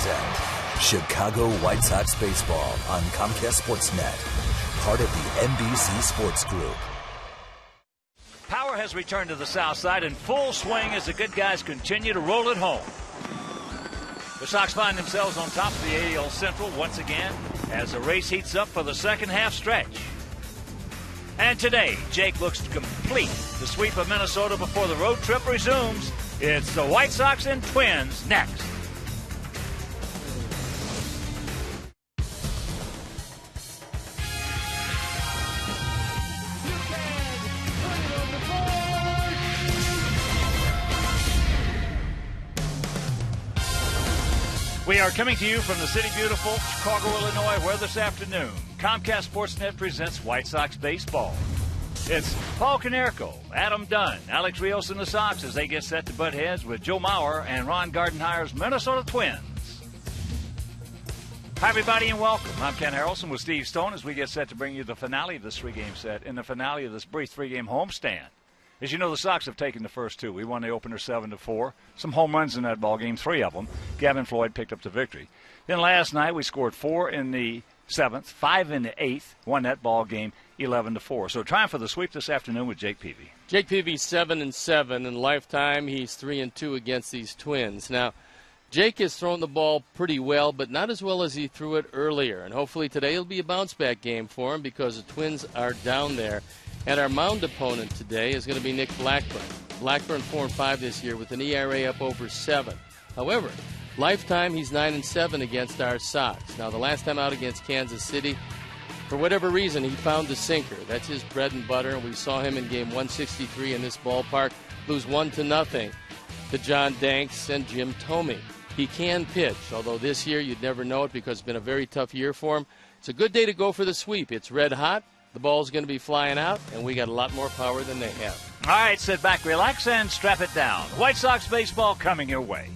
present Chicago White Sox baseball on Comcast Sportsnet, part of the NBC Sports Group. Power has returned to the south side in full swing as the good guys continue to roll it home. The Sox find themselves on top of the AL Central once again as the race heats up for the second half stretch. And today, Jake looks to complete the sweep of Minnesota before the road trip resumes. It's the White Sox and Twins next. We are coming to you from the city beautiful Chicago, Illinois, where this afternoon Comcast Sportsnet presents White Sox baseball. It's Paul Konerko, Adam Dunn, Alex Rios and the Sox as they get set to butt heads with Joe Mauer and Ron Gardenhire's Minnesota Twins. Hi, everybody, and welcome. I'm Ken Harrelson with Steve Stone as we get set to bring you the finale of this three-game set in the finale of this brief three-game homestand. As you know, the Sox have taken the first two. We won the opener 7-4. Some home runs in that ball game, 3 of them. Gavin Floyd picked up the victory. Then last night we scored 4 in the 7th, 5 in the 8th, won that ball game 11-4. So trying for the sweep this afternoon with Jake Peavy. Jake Peavy's 7-7 in lifetime. He's 3-2 against these Twins. Now, Jake has thrown the ball pretty well, but not as well as he threw it earlier. And hopefully today will be a bounce-back game for him because the Twins are down there. And our mound opponent today is going to be Nick Blackburn. Blackburn 4-5 this year with an ERA up over 7. However, lifetime he's 9-7 against our Sox. Now the last time out against Kansas City, for whatever reason, he found the sinker. That's his bread and butter. And we saw him in game 163 in this ballpark lose 1-0 to John Danks and Jim Thome. He can pitch, although this year you'd never know it because it's been a very tough year for him. It's a good day to go for the sweep. It's red hot. The ball's going to be flying out, and we got a lot more power than they have. All right, sit back, relax, and strap it down. White Sox baseball coming your way.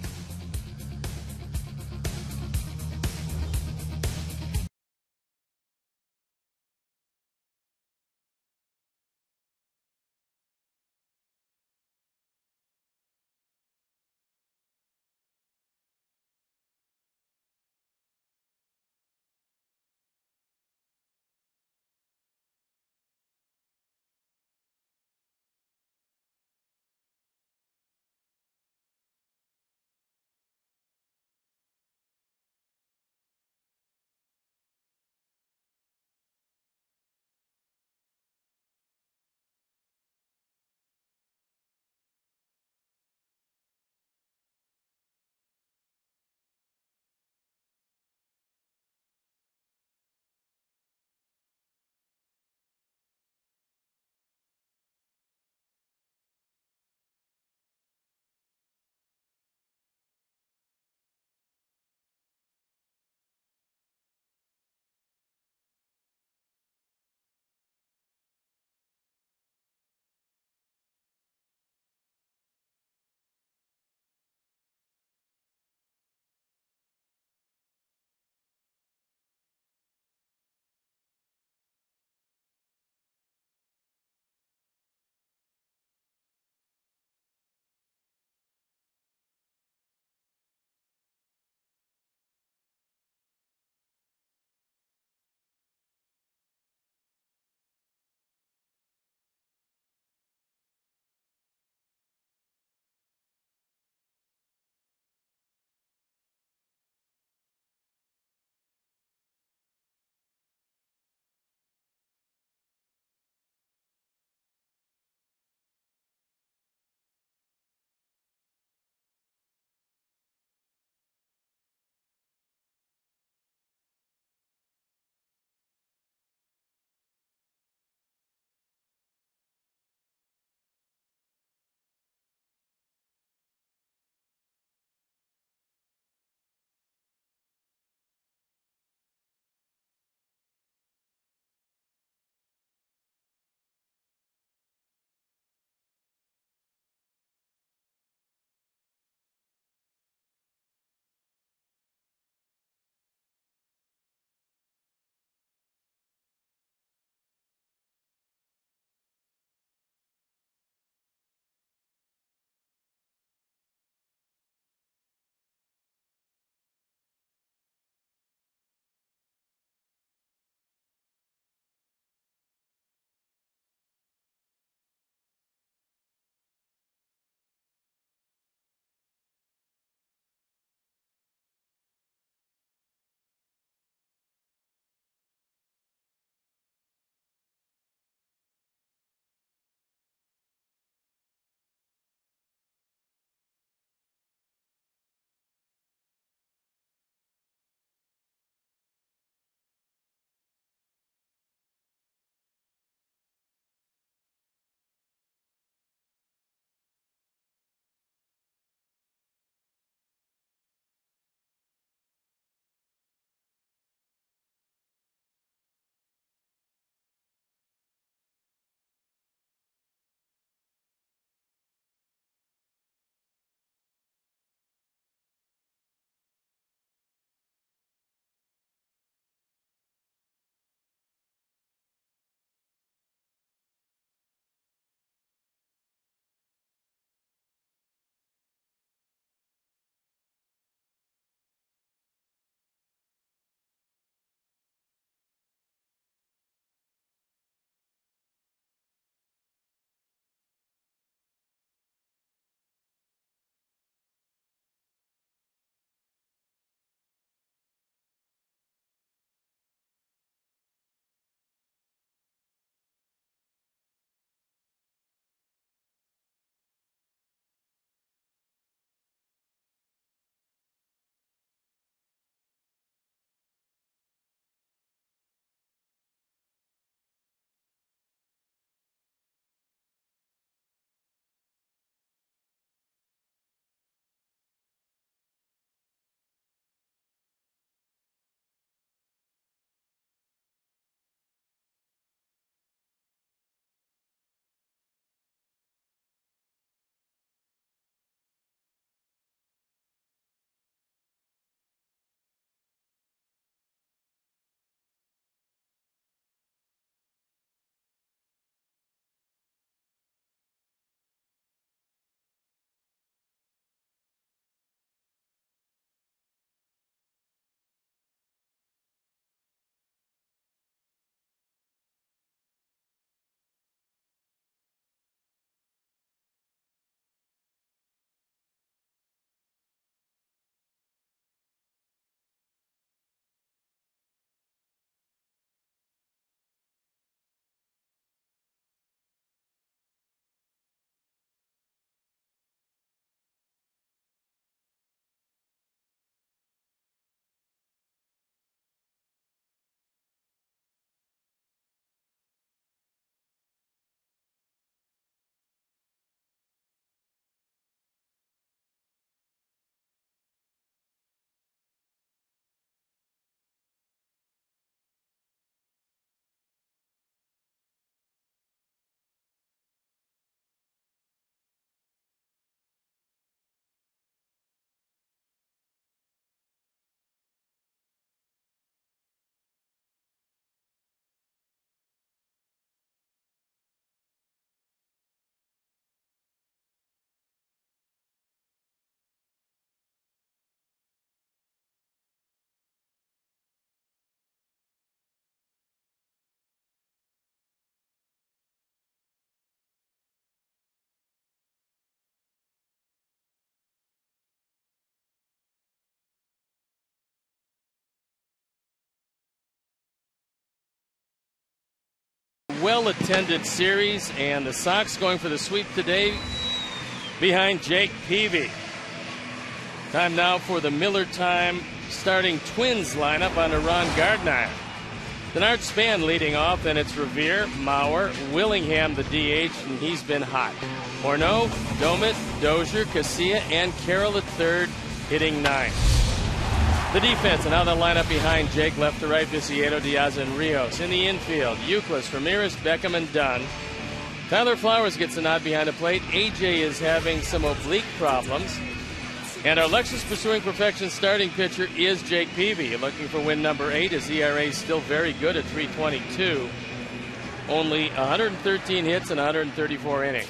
well-attended series, and the Sox going for the sweep today behind Jake Peavy. Time now for the Miller Time starting Twins lineup under Ron Gardner. DENARD Span leading off, and it's Revere, Mauer, Willingham the DH, and he's been hot. Morneau, DOUMIT, Dozier, CASILLA, and CARROLL at third, hitting ninth. The defense, and now the lineup behind Jake, left to right, VICIEDO, Diaz, and Rios. In the infield, YOUKILIS, RAMIREZ, Beckham, and DUNN. Tyler Flowers gets a nod behind the plate. AJ is having some oblique problems. And our Lexus Pursuing Perfection starting pitcher is Jake Peavy, looking for win number 8. His ERA is still very good at 3.22. Only 113 hits and 134 innings.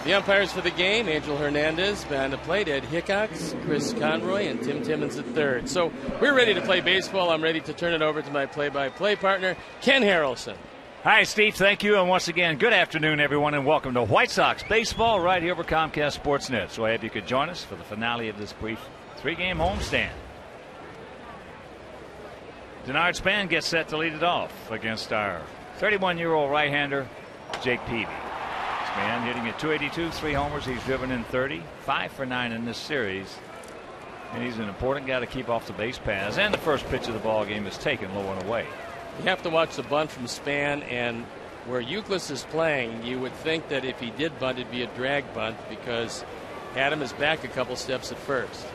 The umpires for the game, Angel Hernandez behind the plate, Ed Hickox, Chris Conroy, and Tim Timmons at third. So we're ready to play baseball. I'm ready to turn it over to my play-by-play partner, Ken Harrelson. Hi, Steve. Thank you. And once again, good afternoon, everyone, and welcome to White Sox baseball right here over Comcast Sportsnet. So I hope you could join us for the finale of this brief 3-game homestand. DENARD Span gets set to lead it off against our 31-year-old right-hander, Jake Peavy. Span hitting at .282, 3 homers. He's driven in 30, 5 for 9 in this series. And he's an important guy to keep off the base paths. And the first pitch of the ball game is taken low and away. You have to watch the bunt from Span, and where YOUKILIS is playing, you would think that if he did bunt, it'd be a drag bunt because Adam is back a couple steps at first.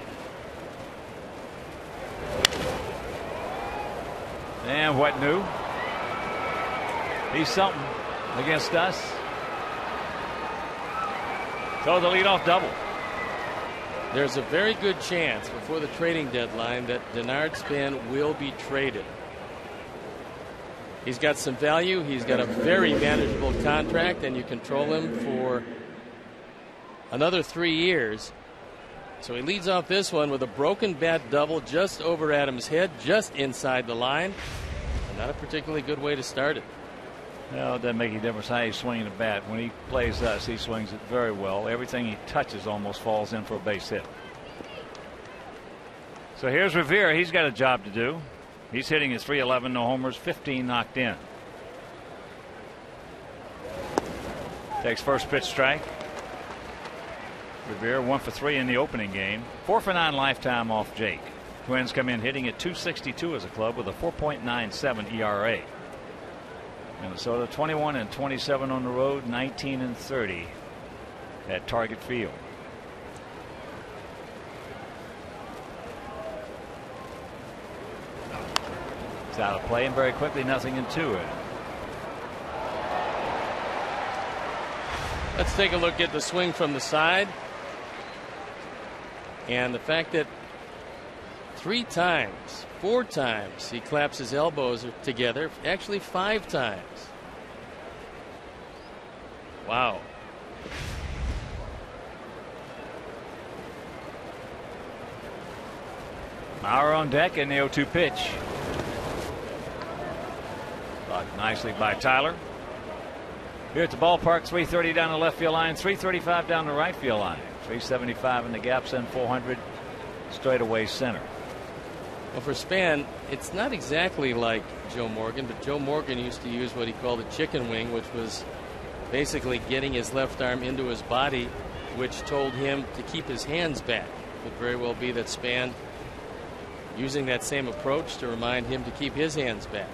And what new? He's something against us. So the leadoff double. There's a very good chance before the trading deadline that DENARD Span will be traded. He's got some value. He's got a very manageable contract, and you control him for another 3 years. So he leads off this one with a broken bat double just over Adams' head, just inside the line. And not a particularly good way to start it. Well, it doesn't make any difference how he's swinging the bat. When he plays us, he swings it very well. Everything he touches almost falls in for a base hit. So here's Revere. He's got a job to do. He's hitting his .311, no homers, 15 knocked in. Takes first pitch strike. Revere 1 for 3 in the opening game. 4 for 9 lifetime off Jake. Twins come in hitting at .262 as a club with a 4.97 ERA. Minnesota 21 and 27 on the road, 19 and 30 at Target Field. It's out of play, and very quickly nothing into it. Let's take a look at the swing from the side. And the fact that 4 times he claps his elbows together, actually 5 times. Wow. Mauer on deck and the 0-2 pitch. Blocked nicely by Tyler. Here at the ballpark, 330 down the left field line, 335 down the right field line, 375 in the gaps, and 400 straightaway center. Well, for Span, it's not exactly like Joe Morgan, but Joe Morgan used to use what he called a chicken wing, which was basically getting his left arm into his body, which told him to keep his hands back. It could very well be that Span using that same approach to remind him to keep his hands back.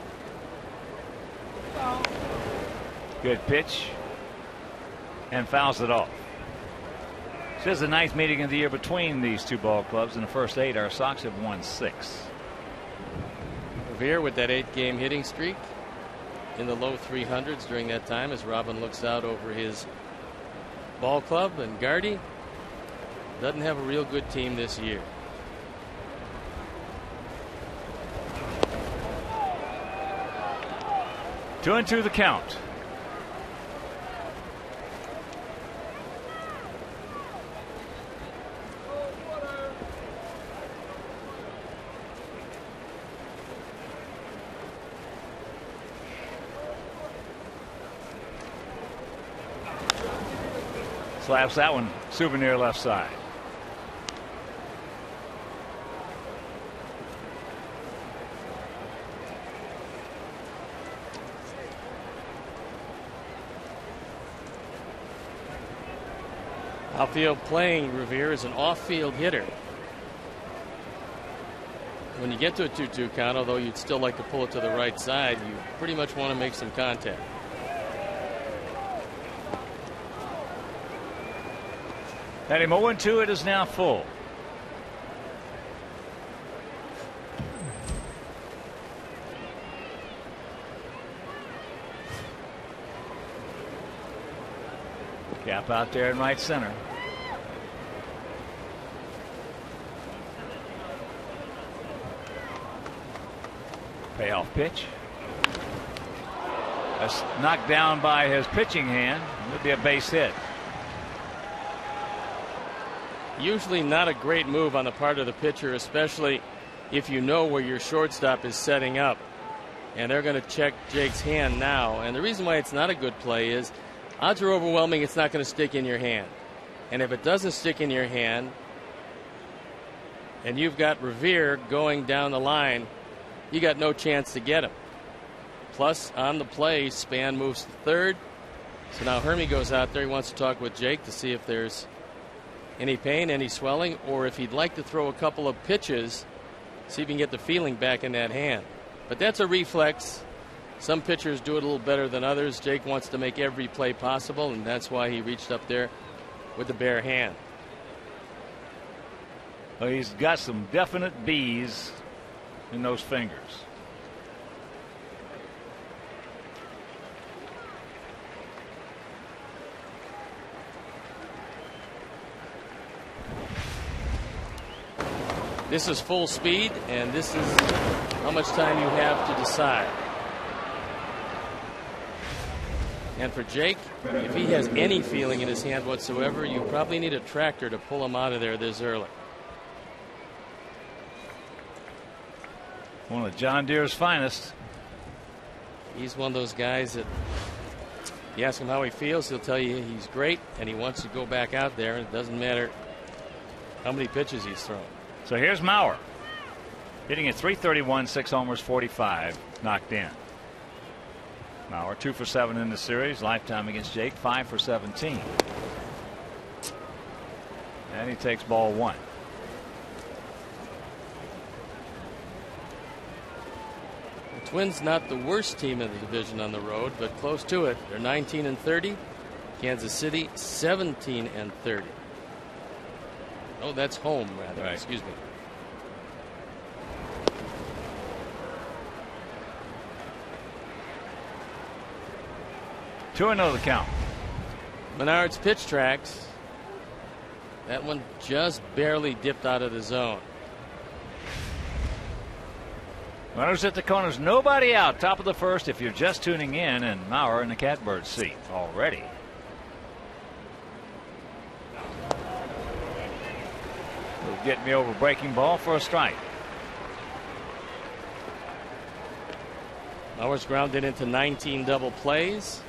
Good pitch, and fouls it off. This is the 9th meeting of the year between these two ball clubs. In the first 8, our Sox have won 6. Revere with that 8-game hitting streak in the low 300s during that time as Robin looks out over his ball club, and Gardy doesn't have a real good team this year. Two and two the count. Slaps that one souvenir left side. Outfield playing Revere is an off-field hitter. When you get to a 2-2 count, although you'd still like to pull it to the right side, you pretty much want to make some contact. At him 0-2, it is now full. Gap out there in right center. Payoff pitch. That's knocked down by his pitching hand. It would be a base hit. Usually not a great move on the part of the pitcher, especially if you know where your shortstop is setting up. And they're going to check Jake's hand now. And the reason why it's not a good play is odds are overwhelming it's not going to stick in your hand. And if it doesn't stick in your hand and you've got Revere going down the line, you got no chance to get him. Plus, on the play, Span moves to third. So now Hermie goes out there. He wants to talk with Jake to see if there's any pain, any swelling, or if he'd like to throw a couple of pitches, see if he can get the feeling back in that hand. But that's a reflex. Some pitchers do it a little better than others. Jake wants to make every play possible, and that's why he reached up there with the bare hand. Well, he's got some definite B's in those fingers. This is full speed, and this is how much time you have to decide. And for Jake, if he has any feeling in his hand whatsoever, you probably need a tractor to pull him out of there this early. One of John Deere's finest. He's one of those guys that you ask him how he feels, he'll tell you he's great and he wants to go back out there. It doesn't matter how many pitches he's thrown. So here's Maurer hitting at .331, 6 homers, 45 knocked in. Maurer 2 for 7 in the series. Lifetime against Jake 5 for 17. And he takes ball 1. The Twins not the worst team in the division on the road, but close to it. They're 19-30. Kansas City 17-30. Oh, that's home, rather. Right. Excuse me. Two another count. Menard's pitch tracks. That one just barely dipped out of the zone. Runners at the corners, nobody out. Top of the first if you're just tuning in, and Maurer in the catbird seat already. Will get me over breaking ball for a strike. Maurer's grounded into 19 double plays.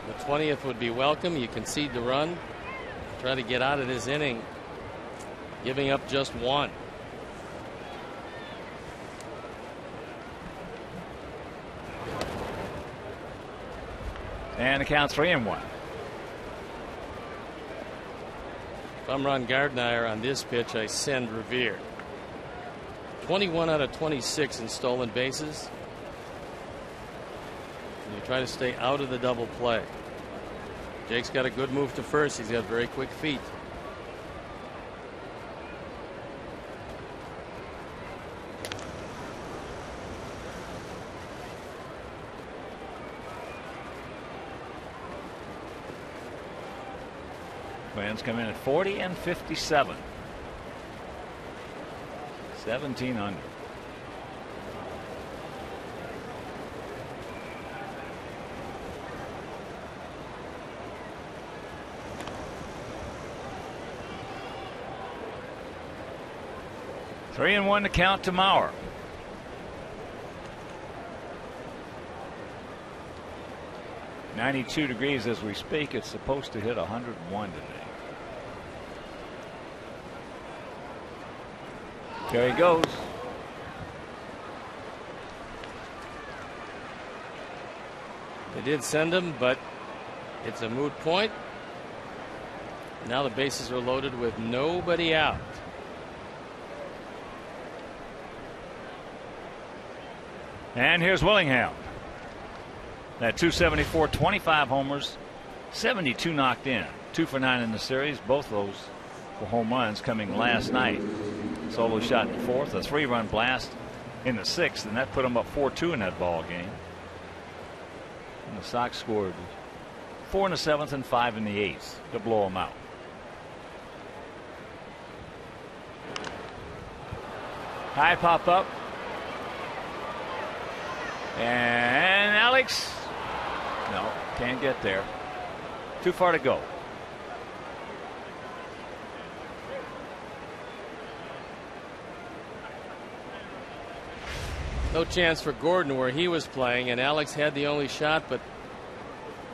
The 20th would be welcome. You concede the run. Try to get out of this inning, giving up just one. And the count's 3-1. If I'm Ron Gardner on this pitch, I send Revere. 21 out of 26 in stolen bases. And you try to stay out of the double play. Jake's got a good move to first. He's got very quick feet. Twins come in at 40 and 57. 17 under. Three and 1 to count to Maurer. .92 degrees as we speak. It's supposed to hit 101 today. There he goes. They did send him, but it's a moot point. Now the bases are loaded with nobody out. And here's Willingham. That 274, 25 homers, 72 knocked in. 2 for 9 in the series. Both those were home runs coming last night. Solo shot in the 4th, a 3-run blast in the 6th, and that put them up 4-2 in that ball game. And the Sox scored 4 in the 7th and 5 in the 8th to blow them out. High pop up. And Alex, no, can't get there. Too far to go. No chance for Gordon where he was playing, and Alex had the only shot, but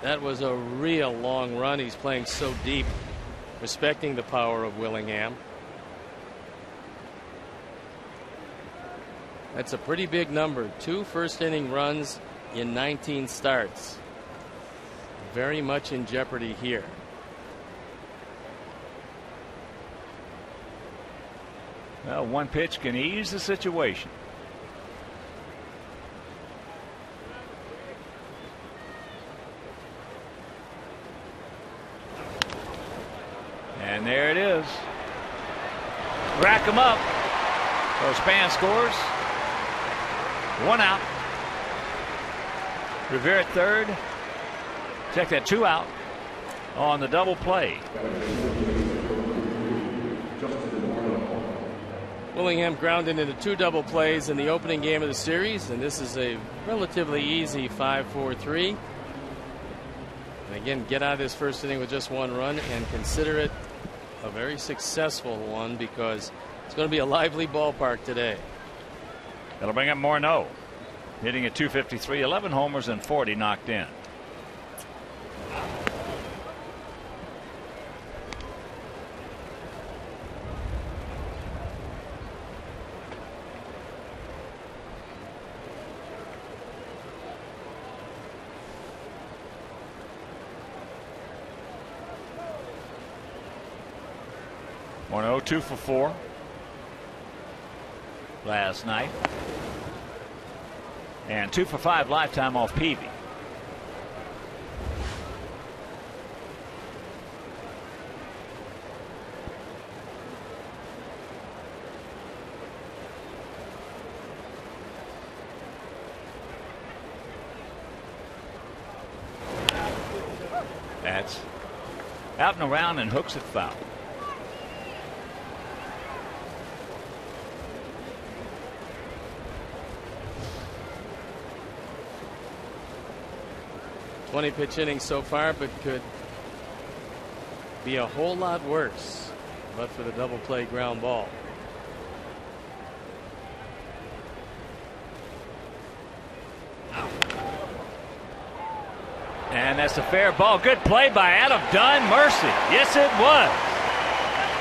that was a real long run. He's playing so deep, respecting the power of Willingham. That's a pretty big number. 2 first-inning runs in 19 starts. Very much in jeopardy here. Well, one pitch can ease the situation. And there it is. Rack him up. So Span scores. 1 out. Revere at third. Check that, 2 out on the double play. Willingham grounded into 2 double plays in the opening game of the series, and this is a relatively easy 5-4-3. And again, get out of this first inning with just 1 run and consider it a very successful one, because it's going to be a lively ballpark today. That'll bring up Morneau, hitting at 253, 11 homers and 40 knocked in. Morneau 2 for 4 last night, and 2 for 5 lifetime off Peavy. That's out and around and hooks it foul. Pitch inning so far, but could be a whole lot worse but for the double play ground ball. And that's a fair ball. Good play by Adam Dunn. Mercy. Yes, it was.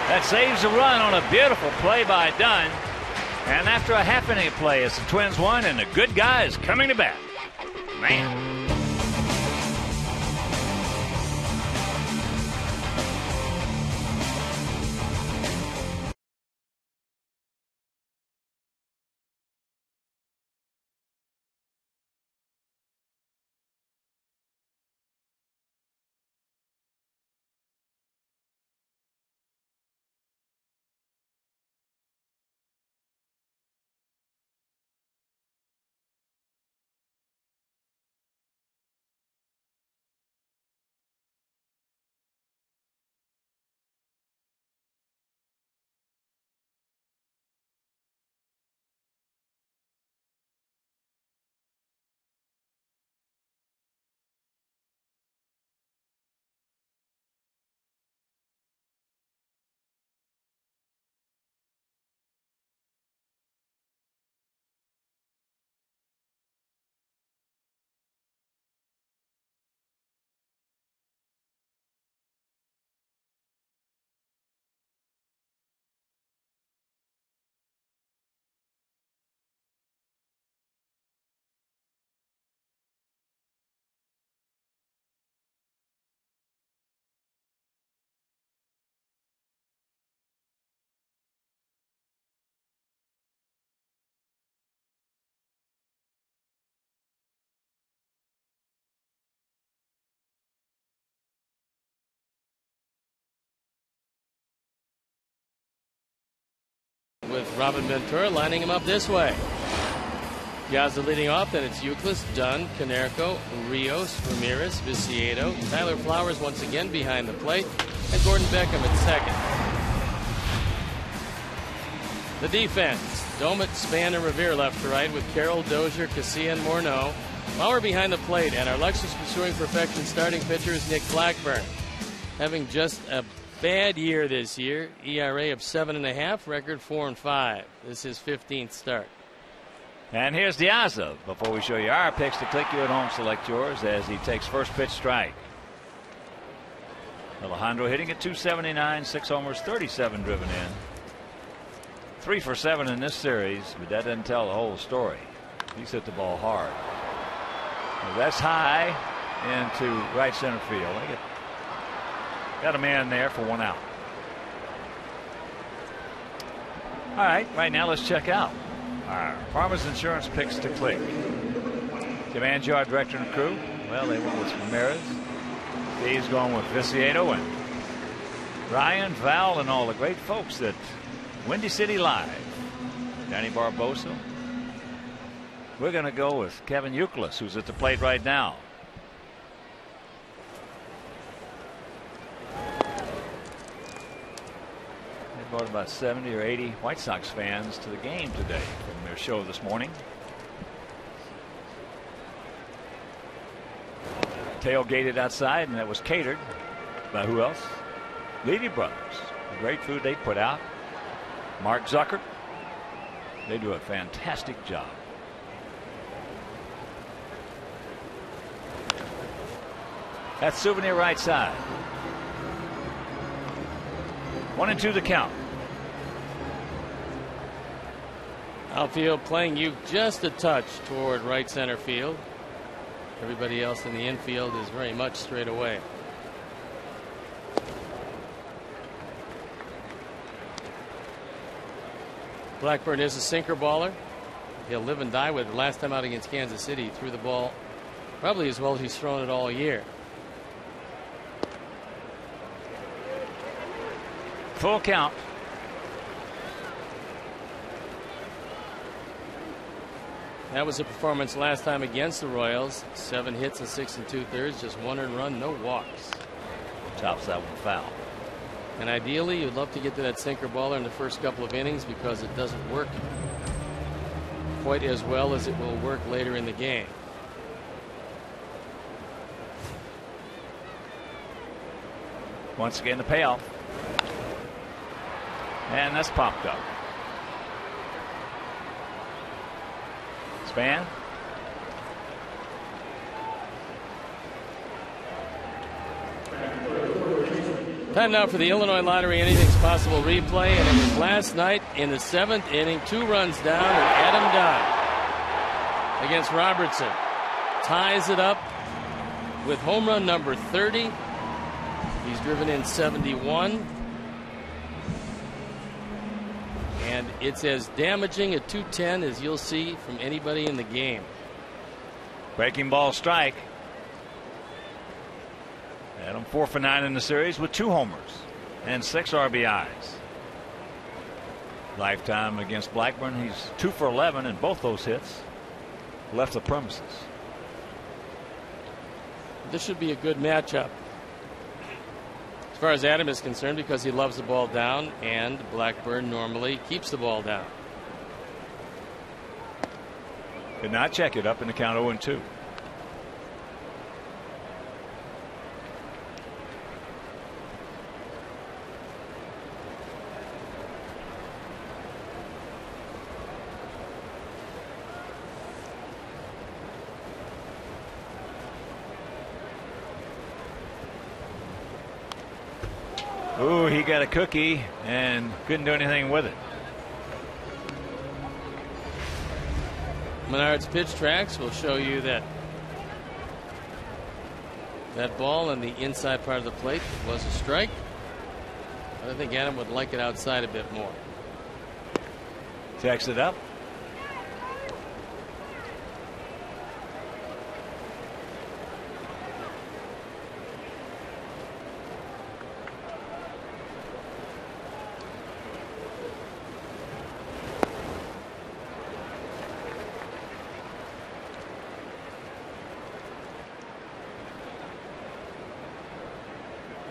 That saves a run on a beautiful play by Dunn. And after a half inning play, it's the Twins won, and the good guy is coming to bat. Man. with Robin Ventura lining him up this way. Piazza leading off, then it's Youkilis, Dunn, Konerko, Rios, Ramirez, Viciedo, Tyler Flowers once again behind the plate, and Gordon Beckham at second. The defense, DOUMIT, Span, and Revere left to right with Carroll, Dozier, Casilla, and Morneau. Lauer behind the plate, and our Lexus Pursuing Perfection starting pitcher is Nick Blackburn. Having just a bad year this year, ERA of 7.5, record 4-5. This is his 15th start. And here's Diazza. Before we show you our picks to click, you at home select yours as he takes first pitch strike. Alejandro hitting at .279, 6 homers, 37 driven in. 3 for 7 in this series, but that doesn't tell the whole story. He's hit the ball hard. Well, that's high into right center field. Got a man there for 1 out. All right now let's check out our Farmers Insurance picks to click. Jim Angier, our director and crew. Well, they went with Ramirez. He's going with Viciedo and Ryan, Val, and all the great folks at Windy City Live. Danny Barbosa. We're going to go with Kevin YOUKILIS, who's at the plate right now. They brought about 70 or 80 White Sox fans to the game today from their show this morning. Tailgated outside, and that was catered by who else? Levy Brothers. The great food they put out. Mark Zucker. They do a fantastic job. That's Souvenir right side. 1-2 the count. Outfield playing you just a touch toward right center field. Everybody else in the infield is very much straight away. Blackburn is a sinker baller. He'll live and die with it. Last time out against Kansas City, he threw the ball probably as well as he's thrown it all year. Full count. That was a performance last time against the Royals. 7 hits and 6 2/3, just 1 earned run, no walks. Chops that one foul. And ideally, you'd love to get to that sinker baller in the first couple of innings because it doesn't work quite as well as it will work later in the game. Once again, the payoff. And that's popped up. Span. Time now for the Illinois Lottery Anything's Possible replay, and it was last night in the 7th inning, 2 runs down, and Adam Dunn against Robertson ties it up with home run number 30. He's driven in 71. And it's as damaging a 210 as you'll see from anybody in the game. Breaking ball strike. Adam 4 for 9 in the series with 2 homers and 6 RBIs. Lifetime against Blackburn, he's 2 for 11, and both those hits left the premises. This should be a good matchup as far as Adam is concerned, because he loves the ball down, and Blackburn normally keeps the ball down. Could not check it, up in the count 0-2. Ooh, he got a cookie and couldn't do anything with it. Menard's pitch tracks will show you that ball on the inside part of the plate was a strike. But I think Adam would like it outside a bit more. Checks it up.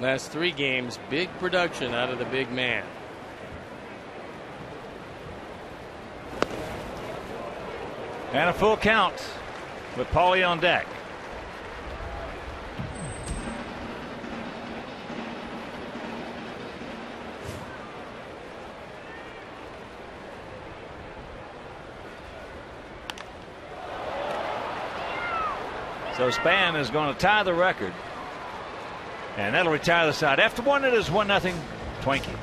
Last 3 games, big production out of the big man. And a full count with Paulie on deck. So Span is going to tie the record. And that'll retire the side. After 1, it is 1-0 Twinkies.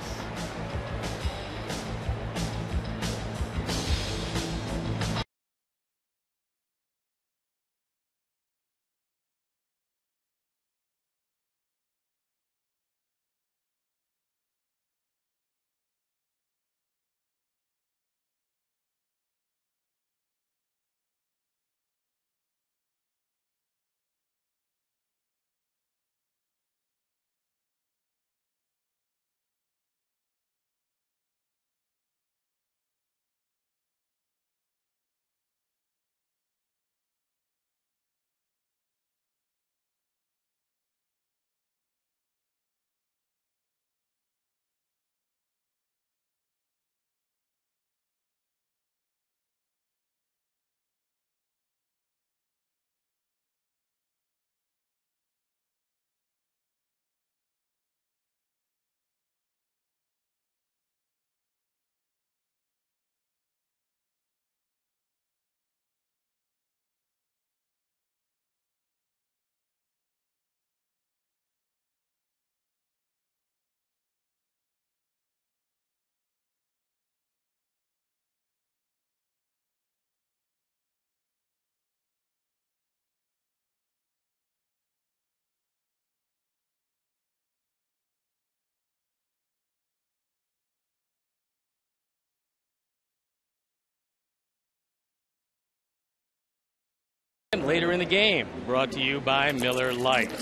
Later in the game, brought to you by Miller Lite.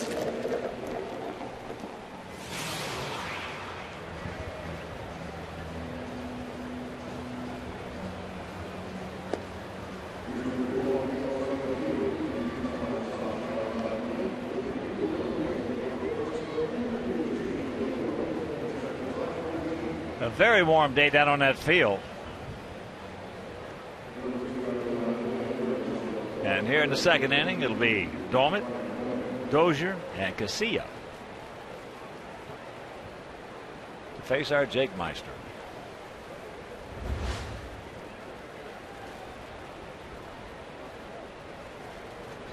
A very warm day down on that field. And here in the second inning, it'll be DOUMIT, DOZIER, and CASILLA to face our Jake Meister.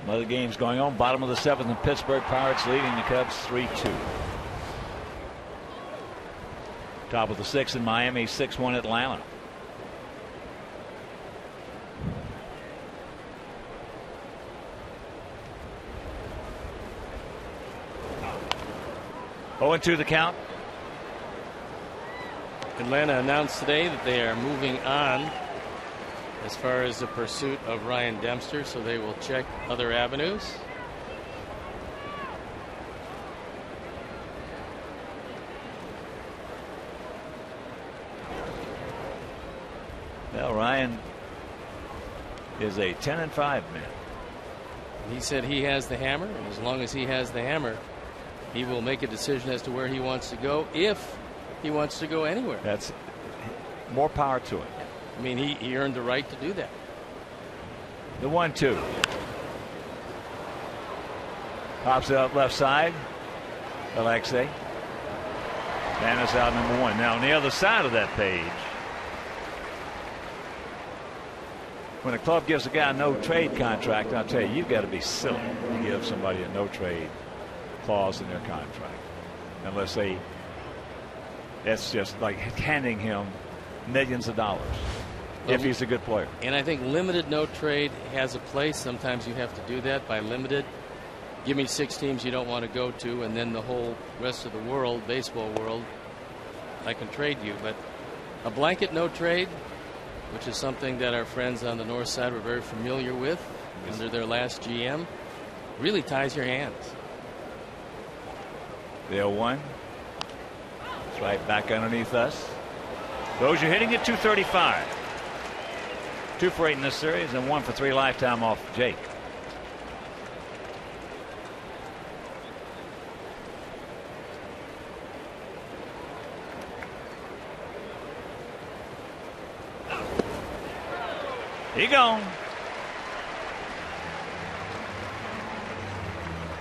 Some other games going on. Bottom of the 7th, and Pittsburgh Pirates leading the Cubs 3-2. Top of the 6th in Miami, 6-1 Atlanta. Oh, and 2 the count. Atlanta announced today that they are moving on as far as the pursuit of Ryan Dempster, so they will check other avenues. Well, Ryan is a 10-5 man. He said he has the hammer, and as long as he has the hammer, he will make a decision as to where he wants to go, if he wants to go anywhere. That's more power to it. I mean, he earned the right to do that. The 1-2. Pops it up left side. ALEXEI. And it's out number 1. Now on the other side of that page, when a club gives a guy a no trade contract, I'll tell you, you've got to be silly to give somebody a no trade clause in their contract, unless that's just like handing him millions of dollars if he's a good player. And I think limited no trade has a place. Sometimes you have to do that by limited. Give me 6 teams you don't want to go to, and then the whole rest of the world, baseball world, I can trade you. But a blanket no trade, which is something that our friends on the north side were very familiar with under their last GM, really ties your hands. The 0-1. It's right back underneath us. Dozier hitting at 235. 2 for 8 in this series and 1 for 3 lifetime off Jake. He gone.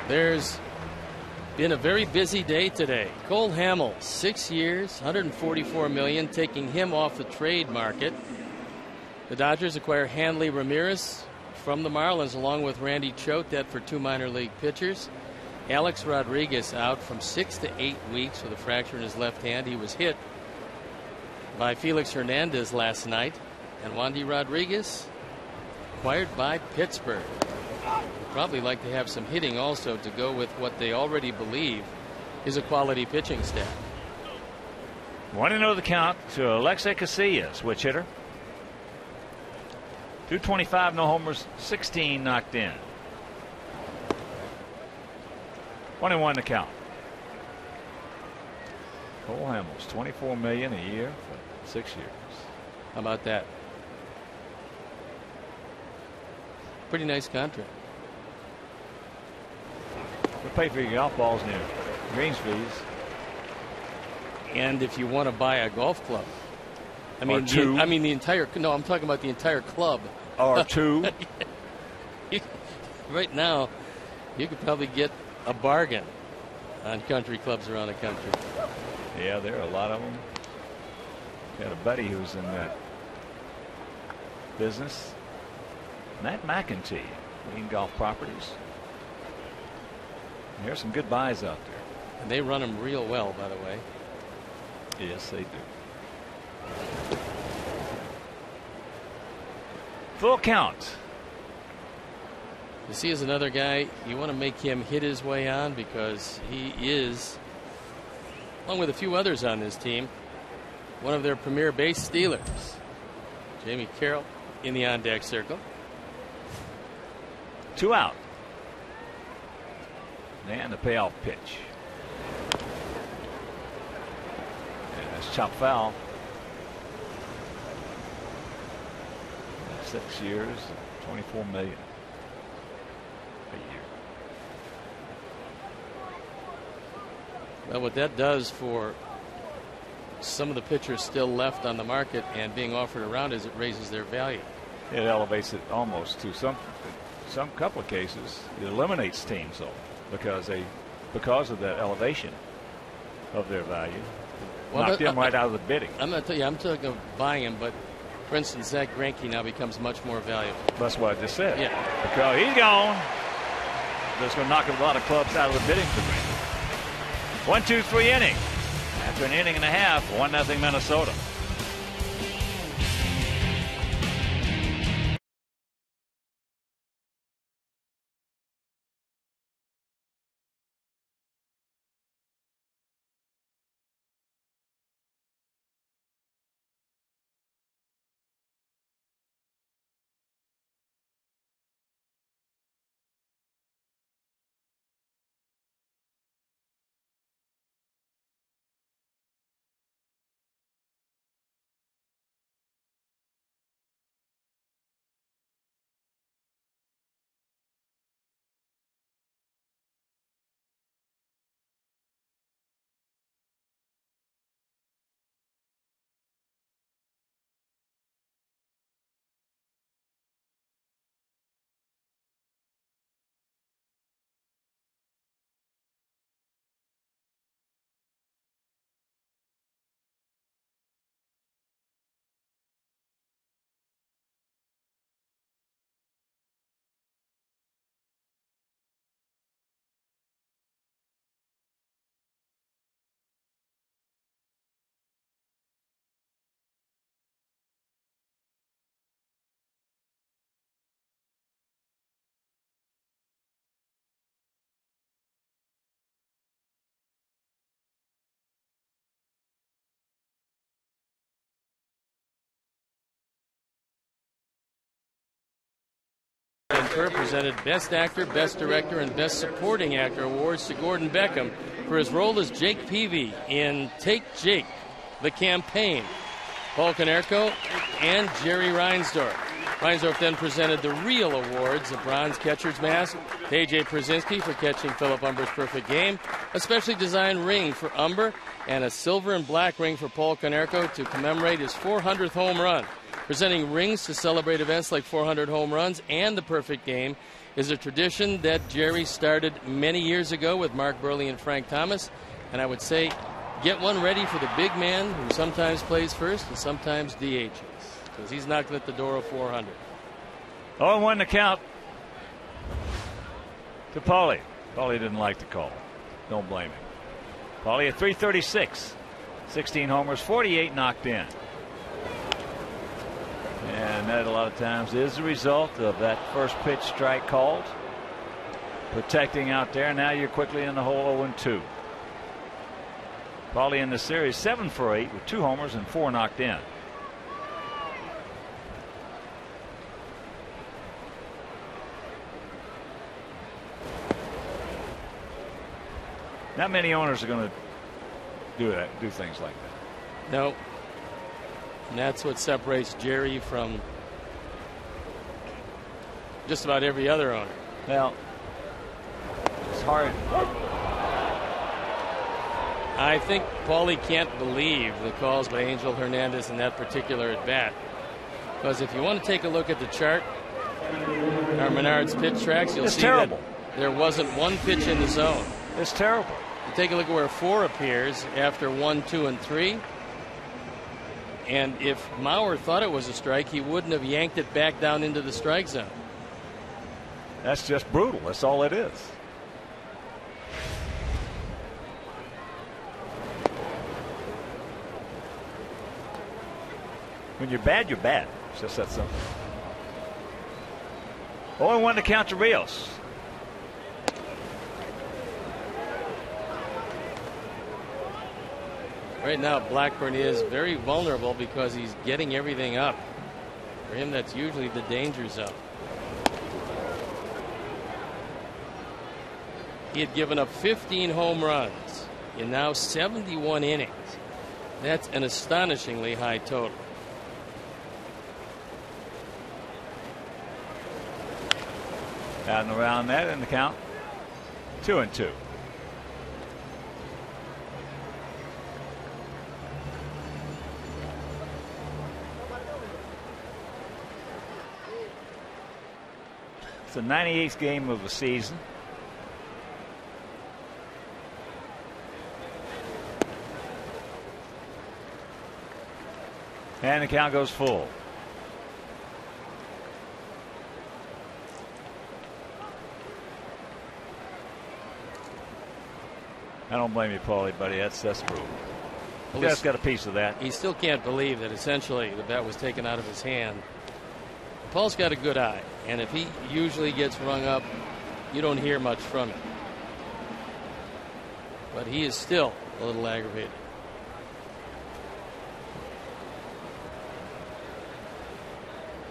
There's been a very busy day today. Cole Hamels, 6 years, $144 million, taking him off the trade market. The Dodgers acquire Hanley Ramirez from the Marlins, along with Randy Choate, that for 2 minor league pitchers. Alex Rodriguez out from 6 to 8 weeks with a fracture in his left hand. He was hit by Felix Hernandez last night. And Wandy Rodriguez acquired by Pittsburgh. Probably like to have some hitting also to go with what they already believe is a quality pitching staff. 1-0 the count to Alexei Casillas, switch hitter. 225, no homers, 16 knocked in. 1-1 the count. Cole Hamels, $24 million a year for 6 years. How about that? Pretty nice contract. We'll pay for your golf balls near greens fees. And if you want to buy a golf club, I mean, or two. the entire. No, I'm talking about the entire club. Or two. Right now, you could probably get a bargain on country clubs around the country. Yeah, there are a lot of them. Got a buddy who's in that business. Matt McEntee, Green Golf Properties. There's some good buys out there. And they run them real well, by the way. Yes, they do. Full count. You see, as another guy, you want to make him hit his way on because he is, along with a few others on this team, one of their premier base stealers. Jamie Carroll in the on-deck circle. 2 out. And the payoff pitch. And that's chop foul. 6 years, $24 million a year. Well, what that does for some of the pitchers still left on the market and being offered around is it raises their value. It elevates it almost to some couple of cases. It eliminates teams though, because of that elevation of their value. Well, knocked them right out of the bidding. I'm not telling you, I'm talking of buying him, but for instance, Zach Greinke now becomes much more valuable. That's what I just said. Yeah. Because he's gone. That's going to knock a lot of clubs out of the bidding for Greinke. 1-2-3 inning. After an inning and a half, 1-0 Minnesota. Presented Best Actor, Best Director, and Best Supporting Actor awards to Gordon Beckham for his role as Jake Peavy in Take Jake, The Campaign. Paul Konerko and Jerry Reinsdorf. Reinsdorf then presented the Real Awards, a bronze catcher's mask to A.J. Przinsky for catching Philip Umber's perfect game, a specially designed ring for Umber, and a silver and black ring for Paul Konerko to commemorate his 400th home run. Presenting rings to celebrate events like 400 home runs and the perfect game is a tradition that Jerry started many years ago with Mark Burley and Frank Thomas. And I would say, get one ready for the big man who sometimes plays first and sometimes DHs, because he's knocking at the door of 400. 0-1 to count to Paulie. Paulie didn't like the call. Don't blame him. Paulie at 336. 16 homers, 48 knocked in. And that a lot of times is the result of that first pitch strike called. Protecting out there. Now you're quickly in the hole 0-2. Paulie in the series 7 for 8 with 2 homers and 4 knocked in. Not many owners are going to do things like that. No. And that's what separates Jerry from just about every other owner. Well, it's hard. I think Paulie can't believe the calls by Angel Hernandez in that particular at bat. Because if you want to take a look at the chart, our Menard's pitch tracks, you'll see terrible. that there wasn't one pitch in the zone. It's terrible. You take a look at where 4 appears after 1, 2, and 3. And if Mauer thought it was a strike, he wouldn't have yanked it back down into the strike zone. That's just brutal. That's all it is. When you're bad, you're bad. It's just that simple. 0-1 to count to Rios. Right now, Blackburn is very vulnerable because he's getting everything up. For him, that's usually the danger zone. He had given up 15 home runs in now 71 innings. That's an astonishingly high total. Out and around that in the count. 2-2. It's the 98th game of the season. And the count goes full. I don't blame you, Paulie, buddy. That's brutal. Well, you guys got a piece of that. He still can't believe that essentially the bat was taken out of his hand. Paul's got a good eye, and if he usually gets rung up, you don't hear much from him. But he is still a little aggravated.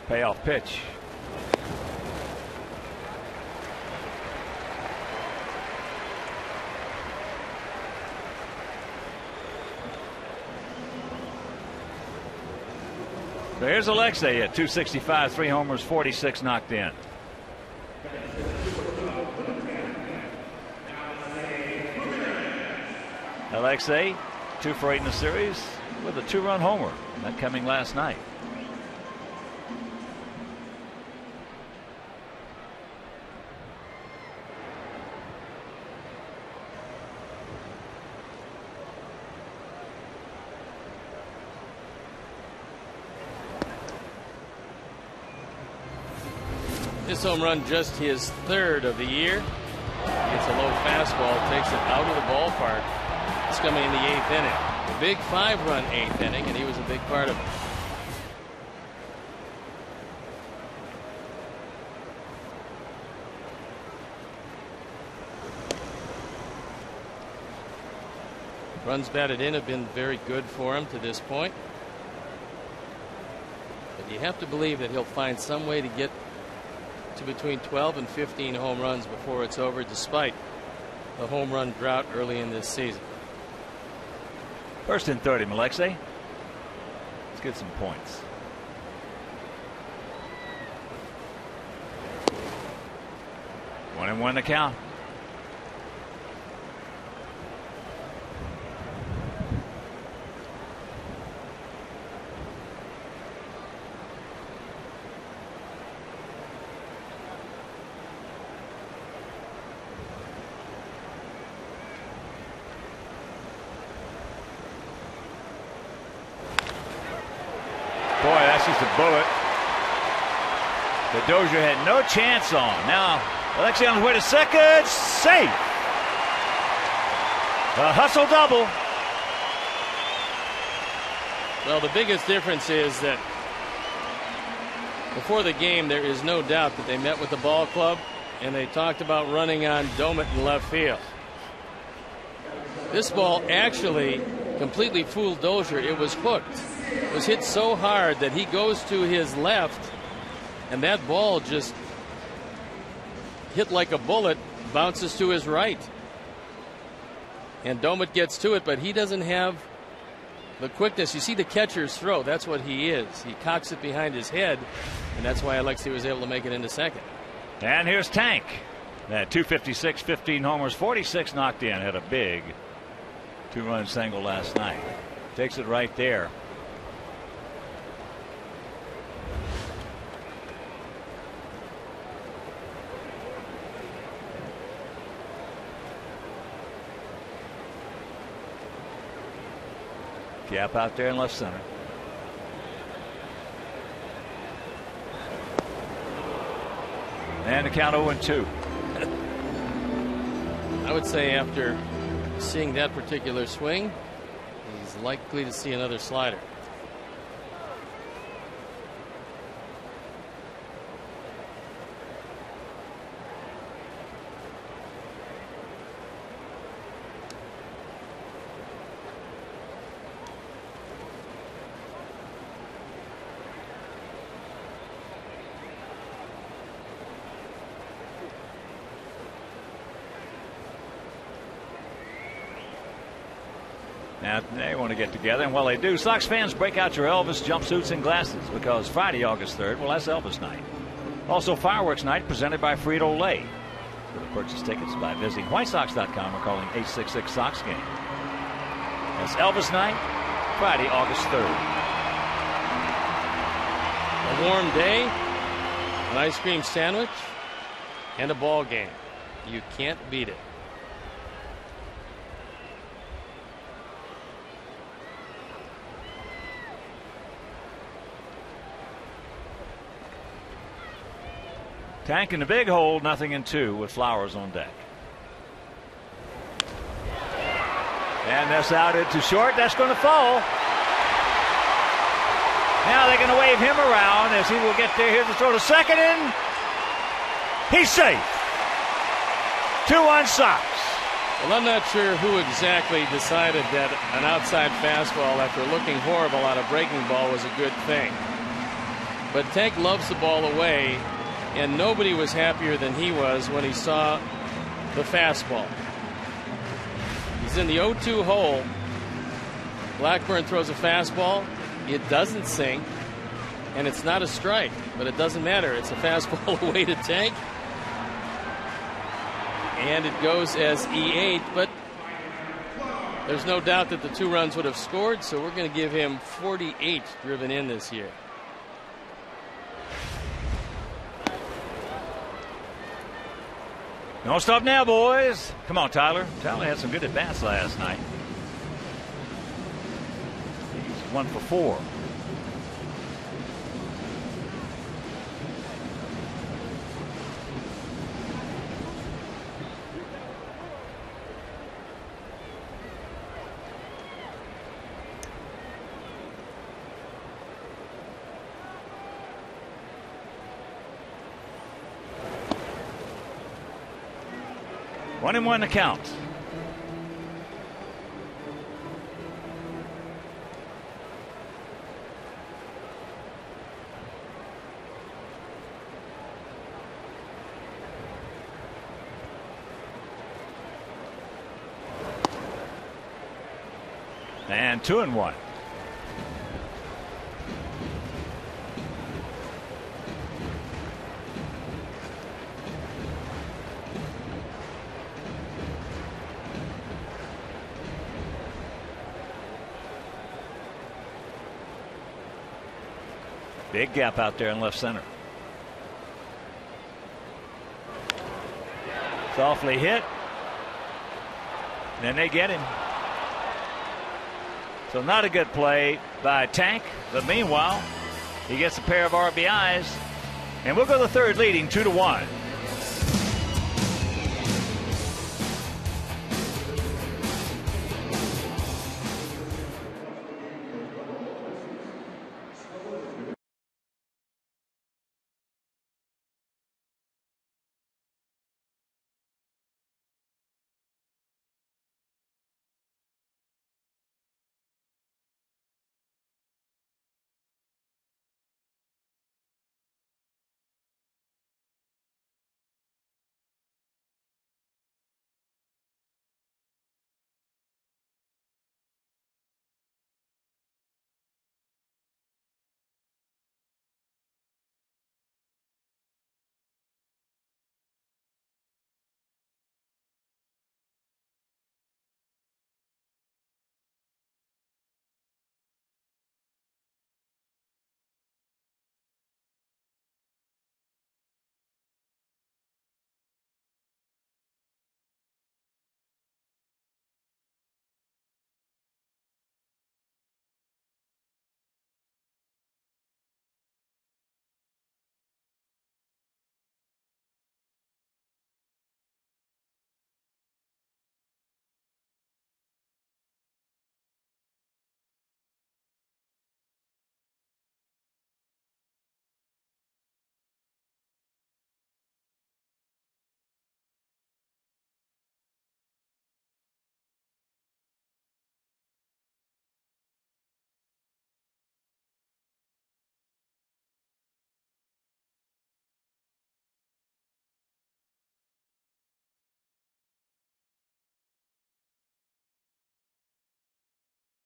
Payoff pitch. So here's Alexei at 265, 3 homers, 46 knocked in. Alexei, 2 for 8 in the series with a 2-run homer. That coming last night. This home run just his 3rd of the year. Gets a low fastball, takes it out of the ballpark. It's coming in the 8th inning. A big 5-run 8th inning, and he was a big part of it. Runs batted in have been very good for him to this point. But you have to believe that he'll find some way to get to between 12 and 15 home runs before it's over, despite the home run drought early in this season. First and 30, Alexei. Let's get some points. One and 1 to count. There's the bullet that Dozier had no chance on. Now, ALEXEI on his way to second. Safe. A hustle double. Well, the biggest difference is that before the game, there is no doubt that they met with the ball club and they talked about running on DOUMIT in left field. This ball actually completely fooled Dozier. It was hooked. It was hit so hard that he goes to his left, and that ball just hit like a bullet, bounces to his right. And DOUMIT gets to it, but he doesn't have the quickness. You see the catcher's throw. That's what he is. He cocks it behind his head, and that's why ALEXEI was able to make it into second. And here's Tank. At 256, 15 homers, 46 knocked in. Had a big two-run single last night. Takes it right there. Gap out there in left center. And the count 0-2. I would say after seeing that particular swing, he's likely to see another slider. Now they want to get together, and while they do, Sox fans, break out your Elvis jumpsuits and glasses, because Friday, August 3rd, well, that's Elvis night. Also, fireworks night presented by Frito-Lay. For the purchase tickets by visiting whitesox.com or calling 866-SOX-GAME. That's Elvis night, Friday, August 3rd. A warm day, an ice cream sandwich, and a ball game. You can't beat it. Tank in the big hole, 0-2 with Flowers on deck. And that's out into short. That's going to fall. Now they're going to wave him around as he will get there. Here's the throw to second, and he's safe. 2-1 Sox. Well, I'm not sure who exactly decided that an outside fastball after looking horrible on a breaking ball was a good thing. But Tank loves the ball away, and nobody was happier than he was when he saw the fastball. He's in the 0-2 hole. Blackburn throws a fastball. It doesn't sink, and it's not a strike, but it doesn't matter. It's a fastball away to Tank. And it goes as E8, but there's no doubt that the 2 runs would have scored, so we're going to give him 48 driven in this year. Don't stop now, boys. Come on, Tyler. Tyler had some good at-bats last night. He's 1 for 4. One and one to count. And 2-1. Big gap out there in left center. Softly hit. Then they get him. So not a good play by Tank, but meanwhile, He gets a pair of RBIs, and we'll go to the third, leading 2-1.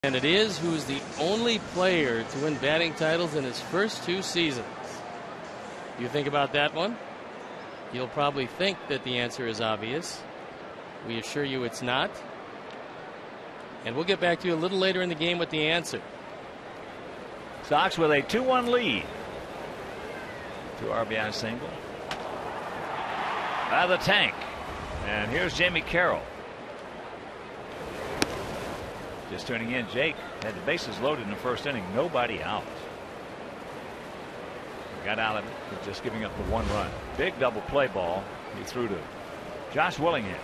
And it is who's the only player to win batting titles in his first 2 seasons. You think about that one? You'll probably think that the answer is obvious. We assure you it's not. And we'll get back to you a little later in the game with the answer. Sox with a 2-1 lead. 2 RBI single. Out of the tank. And here's Jamie Carroll. Just turning in, Jake had the bases loaded in the first inning. Nobody out. Got out of it with just giving up the 1 run. Big double play ball. He threw to Josh Willingham.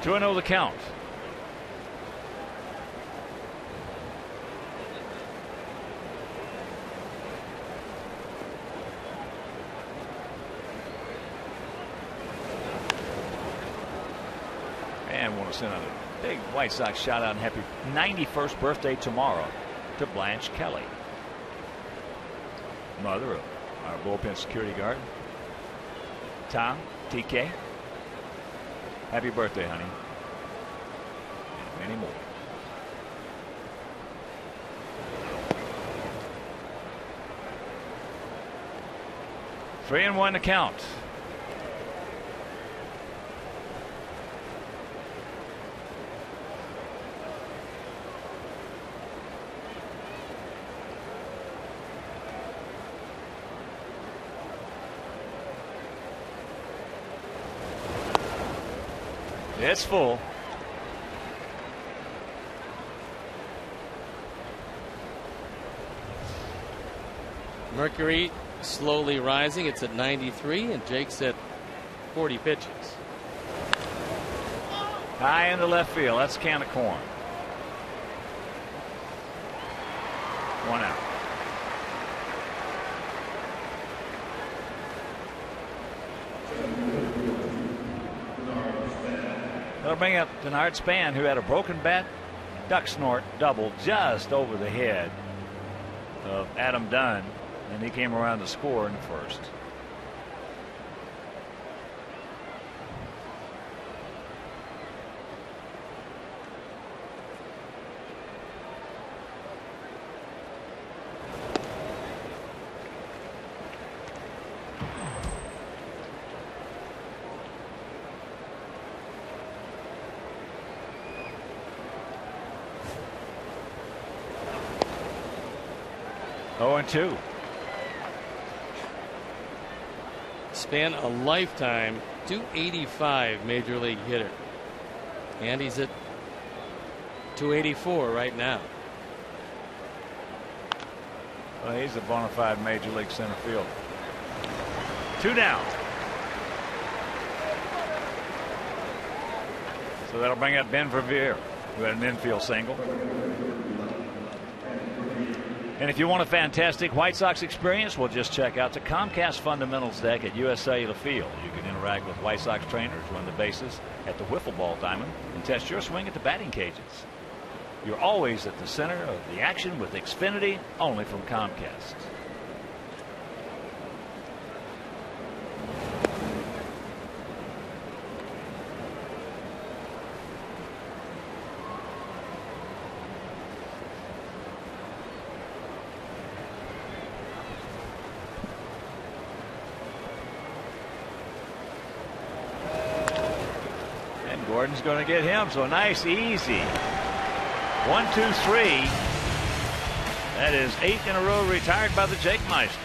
Two 2-0 the count. And want to send out a big White Sox shout out and happy 91st birthday tomorrow to Blanche Kelly, mother of our bullpen security guard, Tom, TK. Happy birthday, honey. And many more. Three and one to count. It's full. Mercury slowly rising. It's at 93, and Jake's at 40 pitches. High in the left field. That's a can of corn. 1 out. They'll bring up DENARD Span, who had a broken bat, duck snort double just over the head of Adam Dunn, and he came around to score in the first. Oh, and 2. Span a lifetime .285 major league hitter, and he's at 284 right now. Well, he's a bona fide major league center fielder. 2 down. So that'll bring up Ben REVERE, who had an infield single. And if you want a fantastic White Sox experience, well, just check out the Comcast Fundamentals deck at US Cellular Field. You can interact with White Sox trainers, run the bases at the wiffle ball diamond, and test your swing at the batting cages. You're always at the center of the action with Xfinity, only from Comcast. Gordon's going to get him, so nice, easy. 1, 2, 3. That is 8 in a row retired by the Jake Meister.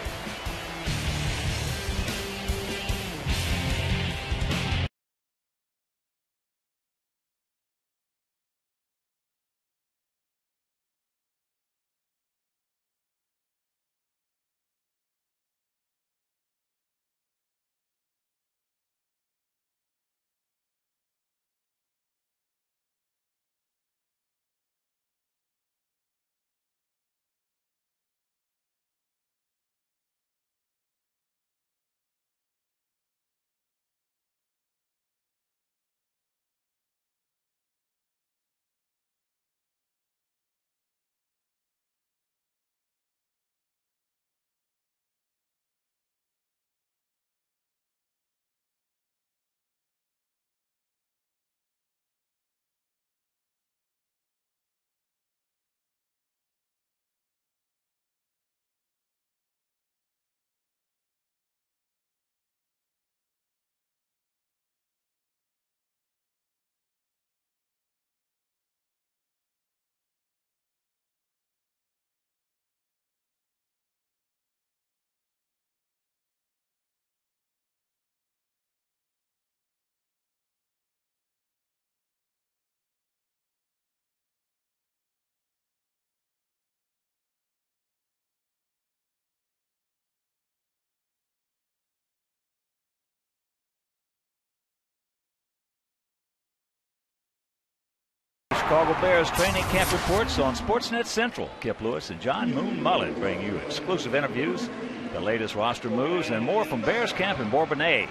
Chicago Bears training camp reports on Sportsnet Central. Kip Lewis and John Moon Mullet bring you exclusive interviews, the latest roster moves, and more from Bears camp in Bourbonnais.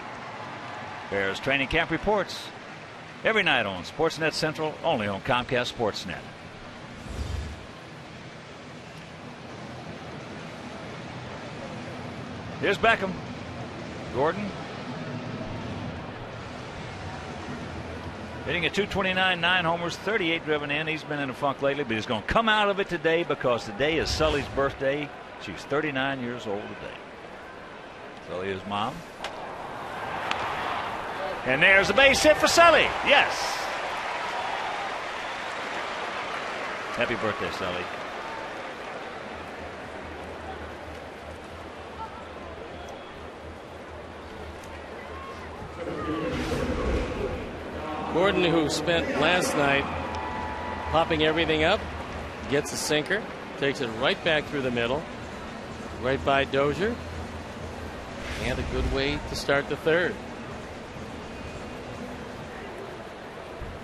Bears training camp reports every night on Sportsnet Central, only on Comcast Sportsnet. Here's Beckham. Gordon hitting at 229, 9 homers, 38 driven in. He's been in a funk lately, but he's going to come out of it today because today is Sully's birthday. She's 39 years old today. Sully is mom. And there's a base hit for Sully. Yes. Happy birthday, Sully. Gordon, who spent last night popping everything up, gets a sinker, takes it right back through the middle, right by Dozier, and a good way to start the third.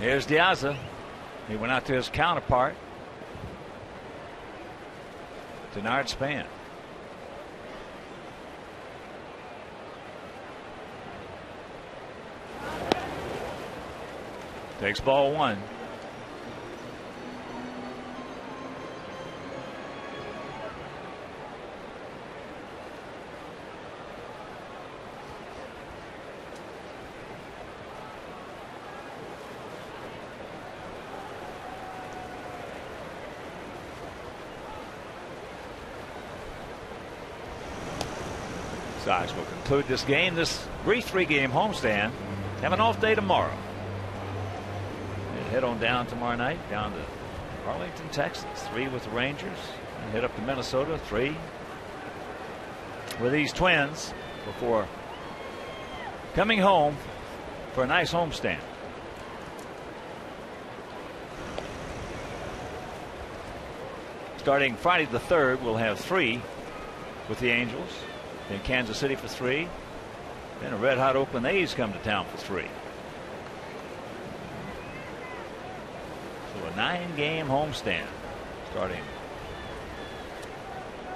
Here's Diaz. He went out to his counterpart, DENARD Span. Takes ball one. Sox will conclude this game, this brief 3-game homestand. Have an off day tomorrow. Head on down tomorrow night, down to Arlington, Texas. 3 with the Rangers. And head up to Minnesota, 3 with these Twins before coming home for a nice homestand. Starting Friday the 3rd, we'll have 3 with the Angels. Then Kansas City for 3. Then the red-hot Oakland A's come to town for 3. So a 9-game homestand starting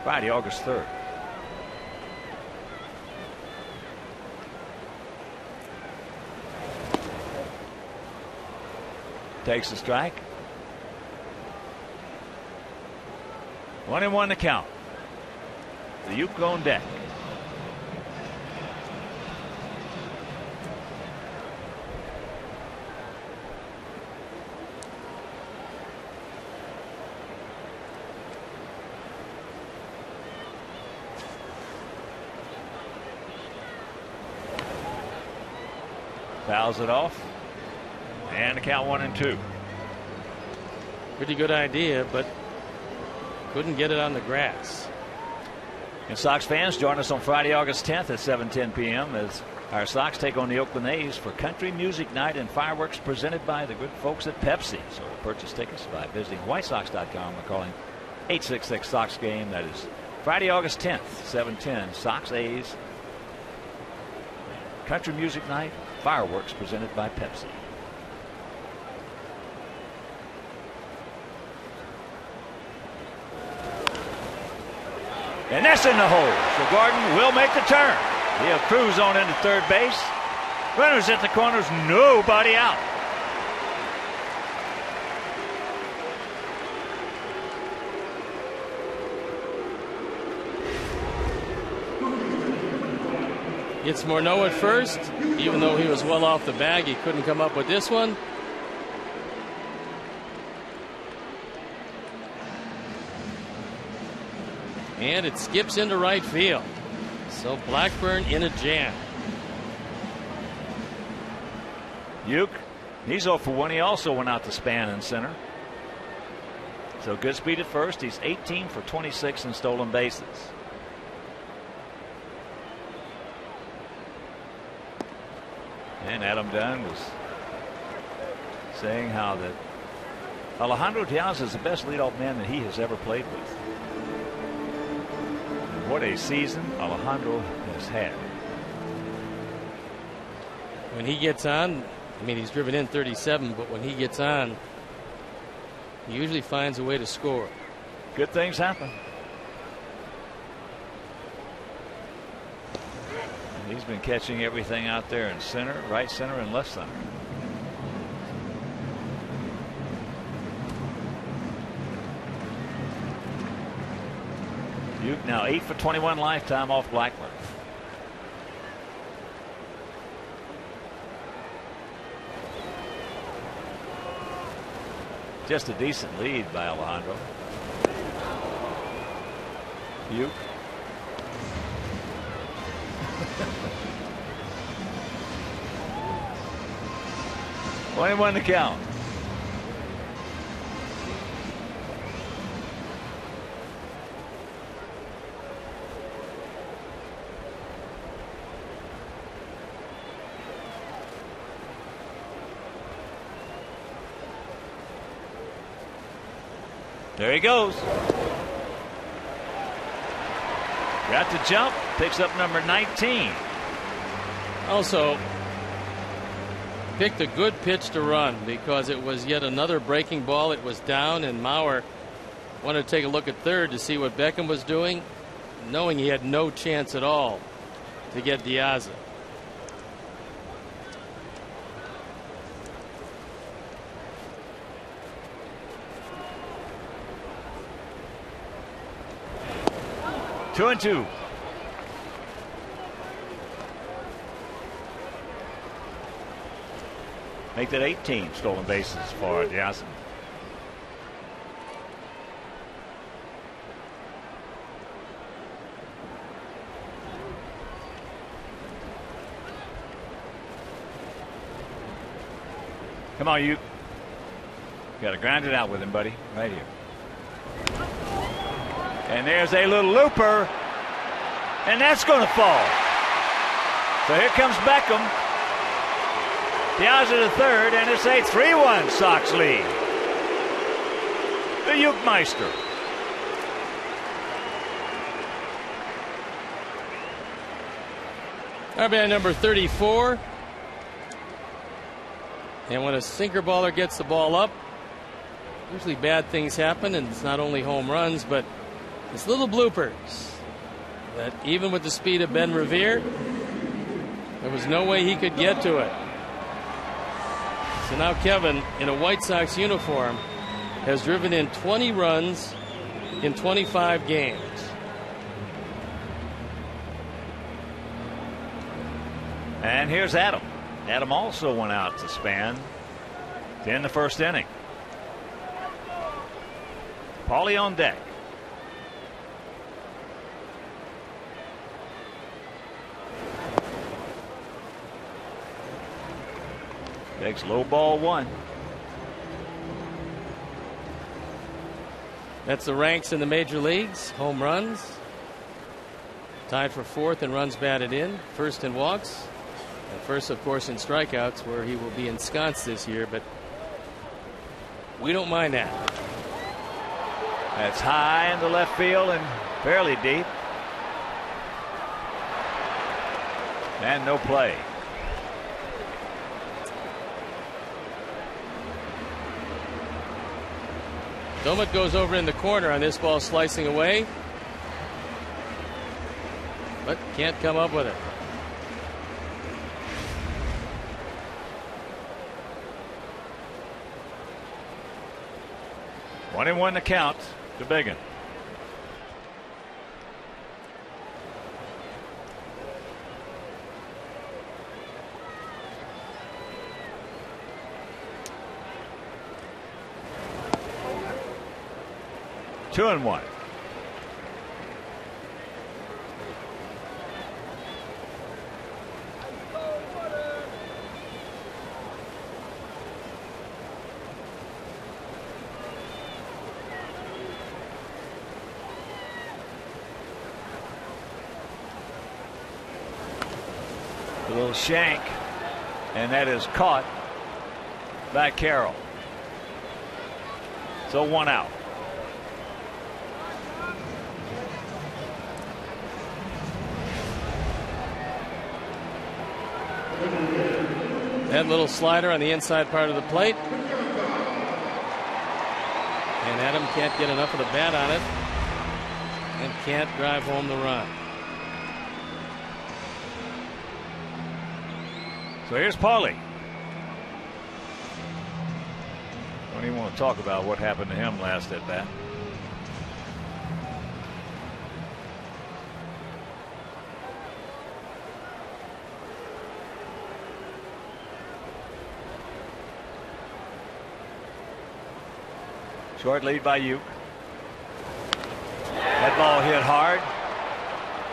Friday, August 3rd. Takes the strike. 1-1 to count. The Uke on deck. Fouls it off. And the count 1-2. Pretty good idea, but couldn't get it on the grass. And Sox fans, join us on Friday, August 10th at 7:10 p.m. as our Sox take on the Oakland A's for Country Music Night and fireworks presented by the good folks at Pepsi. So purchase tickets by visiting WhiteSox.com or calling 866-SOX-GAME. That is Friday, August 10th, 7:10. Sox A's Country Music Night, fireworks presented by Pepsi. And that's in the hole. So Gordon will make the turn. He'll cruise on into third base. Runners at the corners, nobody out. It's Morneau at first. Even though he was well off the bag, he couldn't come up with this one. And it skips into right field. So Blackburn in a jam. Uke, he's 0 for 1. He also went out to span in center. So good speed at first. He's 18 for 26 in stolen bases. And Adam Dunn was saying how that Alejandro Diaz is the best leadoff man that he has ever played with. What a season Alejandro has had. When he gets on, I mean, he's driven in 37, but when he gets on, he usually finds a way to score. Good things happen. And he's been catching everything out there in center, right center, and left center. Uke now 8 for 21 lifetime off Blackburn. Just a decent lead by Alejandro. Uke. $21 to count. There he goes. Got to jump. Picks up number 19. Also picked a good pitch to run because it was yet another breaking ball. It was down, and Mauer wanted to take a look at third to see what Beckham was doing, knowing he had no chance at all to get Diaz. Two and two. Make that 18 stolen bases for Diaz. Come on, you. Got to grind it out with him, buddy. Right here. And there's a little looper. And that's going to fall. So here comes Beckham. Diaz to third, and it's a 3-1 Sox lead. The Uke Meister. RBI number 34. And when a sinker baller gets the ball up, usually bad things happen, and it's not only home runs, but it's little bloopers. That even with the speed of Ben Revere, there was no way he could get to it. So now Kevin, in a White Sox uniform, has driven in 20 runs in 25 games. And here's Adam. Adam also went out to Span to end the first inning. Paulie on deck. Takes low ball one. That's the ranks in the major leagues. Home runs. Tied for fourth in runs batted in. First in walks. And first, of course, in strikeouts, where he will be ensconced this year. But we don't mind that. That's high into left field and fairly deep. And no play. DOUMIT goes over in the corner on this ball, slicing away, but can't come up with it. One and one to count to Biggin. Two and one. A little shank, and that is caught by Carroll. So one out. That little slider on the inside part of the plate. And Adam can't get enough of the bat on it and can't drive home the run. So here's Paulie. Don't even want to talk about what happened to him last at bat. Short lead by Uke. That ball hit hard.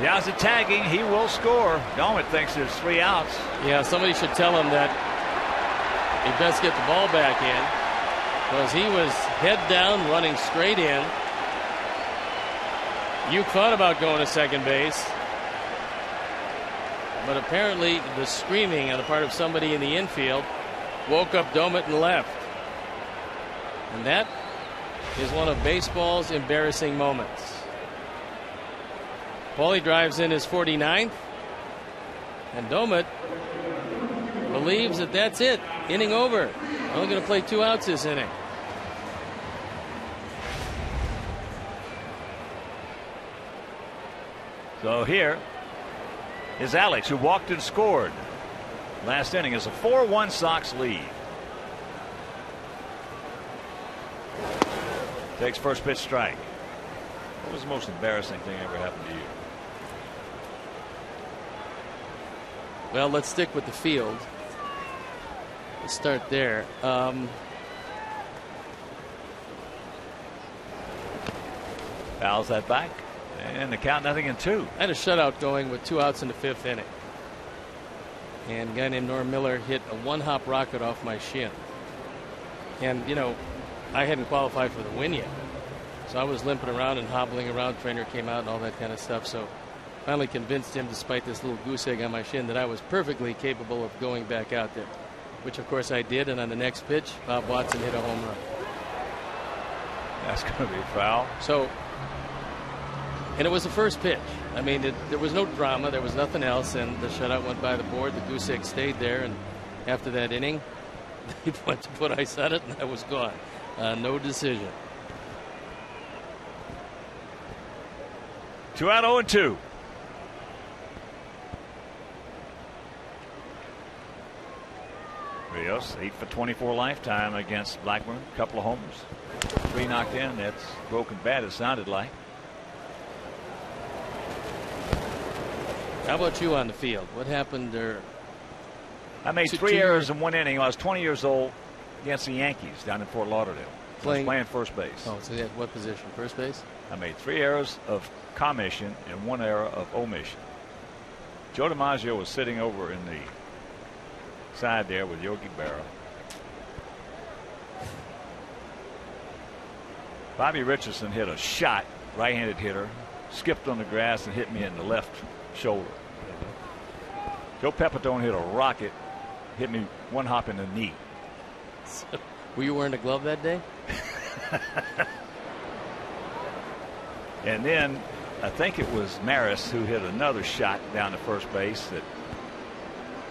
Downs it tagging. He will score. DOUMIT thinks there's 3 outs. Yeah, somebody should tell him that he best get the ball back in, because he was head down running straight in. Uke thought about going to second base, but apparently the screaming on the part of somebody in the infield woke up DOUMIT and left. And that is one of baseball's embarrassing moments. Paulie drives in his 49th, and DOUMIT believes that that's it. Inning over. Only going to play 2 outs this inning. So here is Alex, who walked and scored last inning. Is a 4-1 Sox lead. Takes first pitch strike. What was the most embarrassing thing ever happened to you? Well, let's stick with the field. Let's start there. Fouls that back, and the count 0-2. I had a shutout going with 2 outs in the 5th inning, and a guy named Norm Miller hit a 1-hop rocket off my shin. And you know, I hadn't qualified for the win yet, so I was limping around and hobbling around. Trainer came out and all that kind of stuff. So finally convinced him, despite this little goose egg on my shin, that I was perfectly capable of going back out there, which of course I did. And on the next pitch, Bob Watson hit a home run. That's going to be a foul. So And it was the first pitch. I mean, there was no drama. There was nothing else. And the shutout went by the board. The goose egg stayed there. And after that inning, they went to put ice on it, and that was gone. No decision. 2 out, 0-2. Rios, 8 for 24 lifetime against Blackburn. Couple of homers. 3 knocked in. That's broken bat, it sounded like. How about you on the field? What happened there? I made 3 errors in 1 inning. I was 20 years old against the Yankees down in Fort Lauderdale. I was playing first base. Oh, so at what position? First base? I made 3 errors of commission and 1 error of omission. Joe DiMaggio was sitting over in the side there with Yogi Berra. Bobby Richardson hit a shot, right-handed hitter, skipped on the grass and hit me in the left shoulder. Joe Pepitone hit a rocket, hit me 1 hop in the knee. So, were you wearing a glove that day? And then I think it was Maris who hit another shot down to first base that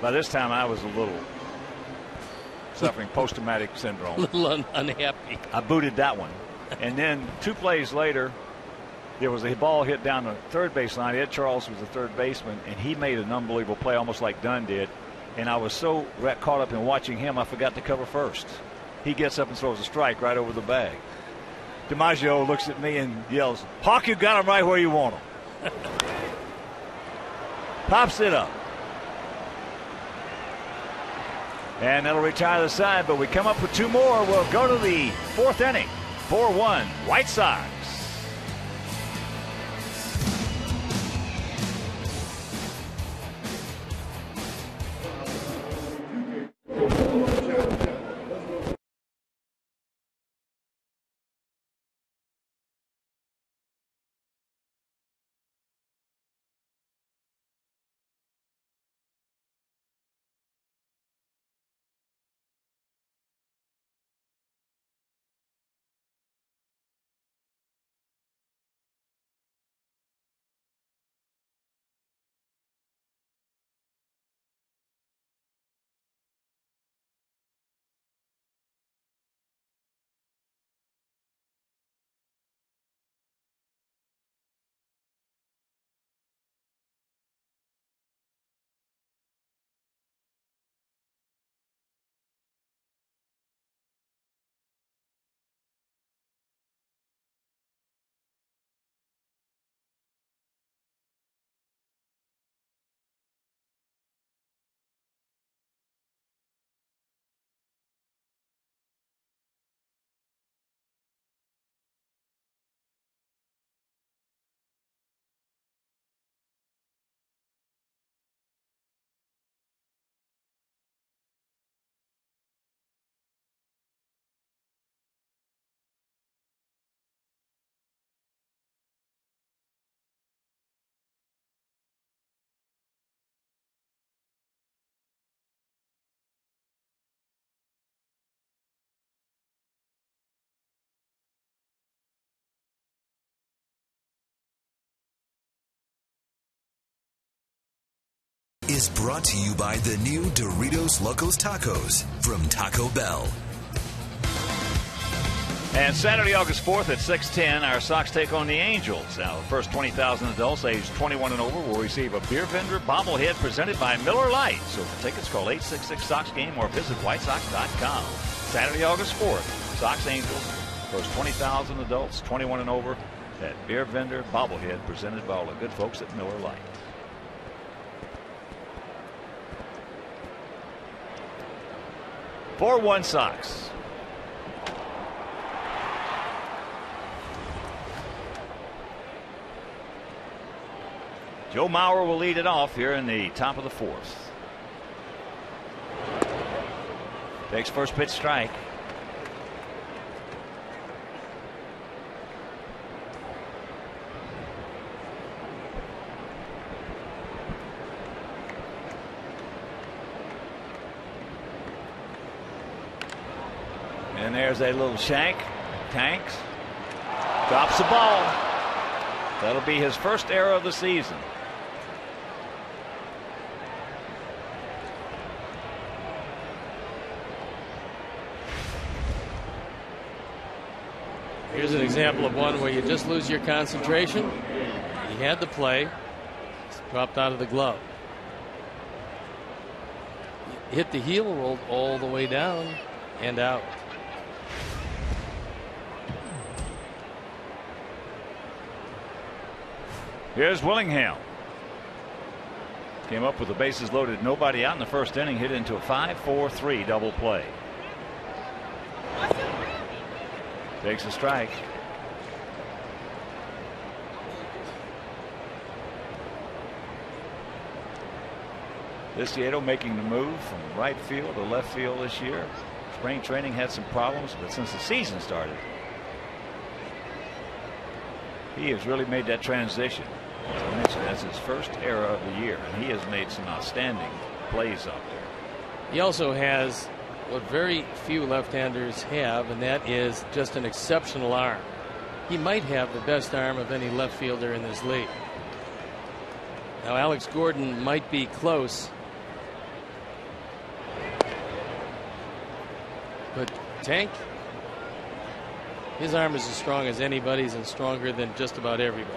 by this time I was a little suffering post-traumatic syndrome. A little unhappy. I booted that one. And then 2 plays later, there was a ball hit down the third base line. Ed Charles was the third baseman, and he made an unbelievable play, almost like Dunn did. And I was so caught up in watching him, I forgot to cover first. He gets up and throws a strike right over the bag. DiMaggio looks at me and yells, "Hawk, you got him right where you want him." Pops it up. And that'll retire the side, but we come up with 2 more. We'll go to the 4th inning. 4-1, White Sox. Is brought to you by the new Doritos Locos Tacos from Taco Bell. And Saturday, August 4th at 6:10, our Sox take on the Angels. Now, the first 20,000 adults aged 21 and over will receive a beer vendor bobblehead presented by Miller Lite. So for tickets, call 866-SOX-GAME or visit whitesox.com. Saturday, August 4th, Sox Angels. First 20,000 adults, 21 and over. That beer vendor bobblehead presented by all the good folks at Miller Lite. 4-1 Sox. Joe Mauer will lead it off here in the top of the 4th. Takes first pitch strike. And there's a little shank. Tanks. Drops the ball. That'll be his first error of the season. Here's an example of one where you just lose your concentration. He had the play. It's dropped out of the glove. Hit the heel, rolled all the way down and out. Here's Willingham. Came up with the bases loaded, nobody out in the first inning, hit into a 5-4-3 double play. Takes a strike. VICIEDO making the move from right field to left field this year. Spring training had some problems, but since the season started, he has really made that transition. As I mentioned, that's his first error of the year, and he has made some outstanding plays out there. He also has what very few left-handers have, and that is just an exceptional arm. He might have the best arm of any left fielder in this league. Now, Alex Gordon might be close, but Tank, his arm is as strong as anybody's and stronger than just about everybody.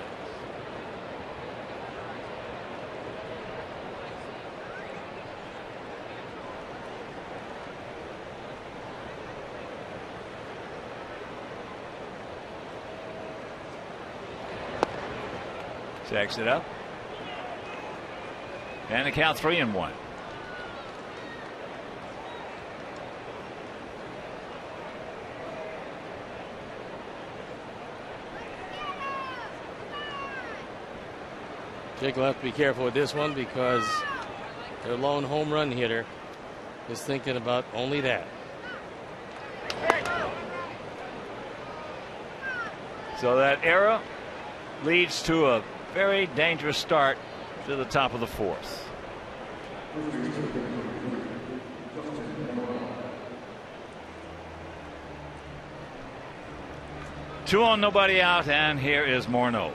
Jacks it up. And the count 3-1. Jake will have to be careful with this one because their lone home run hitter is thinking about only that. So that error leads to a very dangerous start to the top of the fourth. Two on, nobody out, and here is Morneau.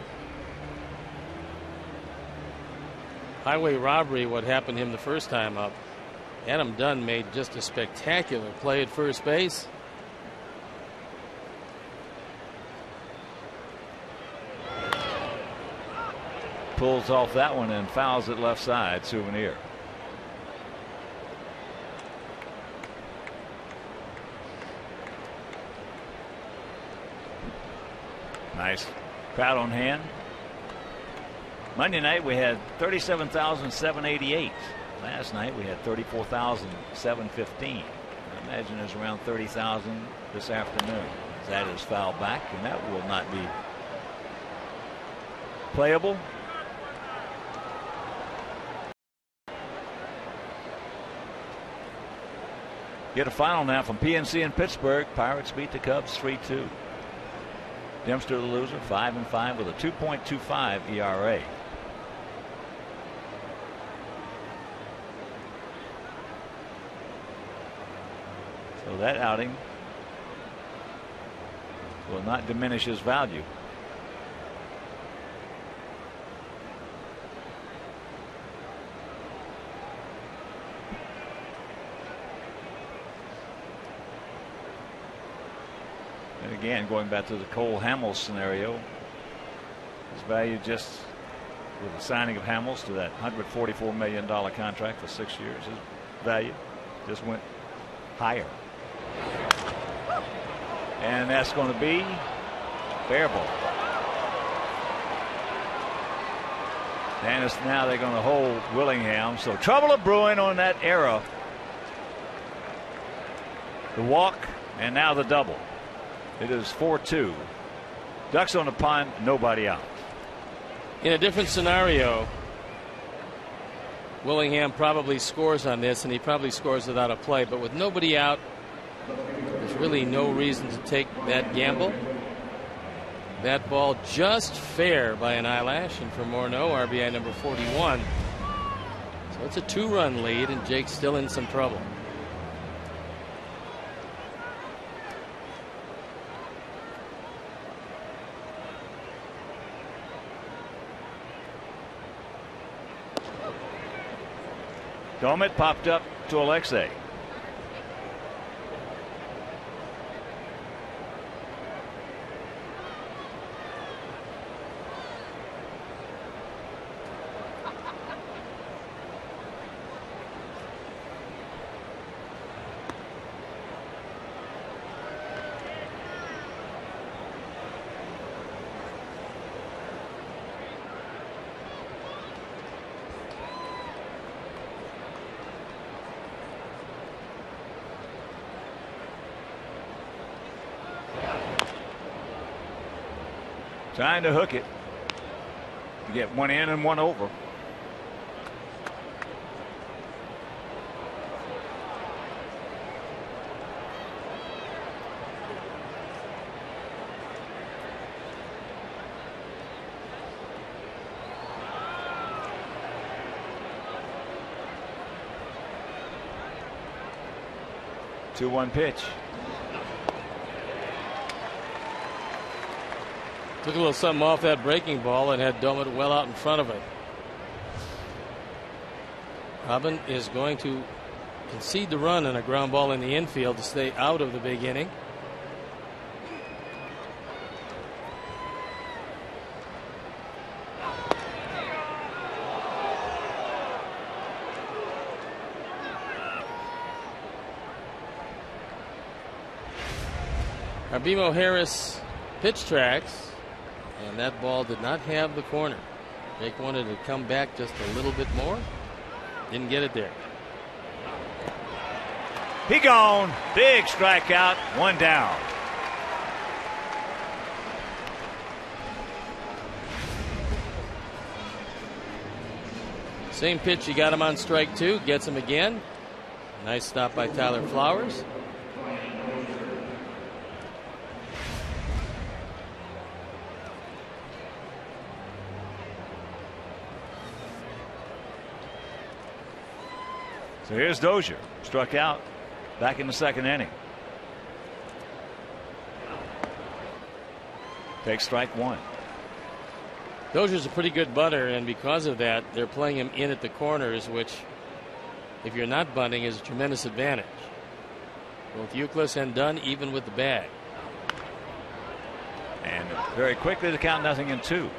Highway robbery, what happened to him the first time up. Adam Dunn made just a spectacular play at first base. Pulls off that one and fouls it left side. Souvenir. Nice crowd on hand. Monday night we had 37,788. Last night we had 34,715. I imagine there's around 30,000 this afternoon. That is fouled back, and that will not be playable. Get a final now from PNC in Pittsburgh. Pirates beat the Cubs 3-2. Dempster the loser, 5-5 with a 2.25 ERA. So that outing will not diminish his value. Again, going back to the Cole Hamels scenario, his value just with the signing of Hamels to that $144 million contract for 6 years, his value just went higher. And that's going to be fair ball. And it's now they're going to hold Willingham. So trouble of brewing on that error. The walk and now the double. It is 4-2. Ducks on the pond, nobody out. In a different scenario, Willingham probably scores on this, and he probably scores without a play. But with nobody out, there's really no reason to take that gamble. That ball just fair by an eyelash, and for Morneau, RBI number 41. So it's a 2-run lead, and Jake's still in some trouble. DOUMIT popped up to ALEXEI. Trying to hook it to get one in and one over. Two one pitch. Took a little something off that breaking ball and had DOUMIT well out in front of it. Robin is going to concede the run on a ground ball in the infield to stay out of the big inning. Arbimo Harris pitch tracks. And that ball did not have the corner. Jake wanted to come back just a little bit more. Didn't get it there. He gone. Big strikeout. One down. Same pitch. He got him on strike two. Gets him again. Nice stop by Tyler Flowers. So here's Dozier, struck out back in the second inning. Takes strike one. Dozier's a pretty good bunter, and because of that, they're playing him in at the corners, which, if you're not bunting, is a tremendous advantage. Both YOUKILIS and DUNN even with the bag. And very quickly to count 0-2.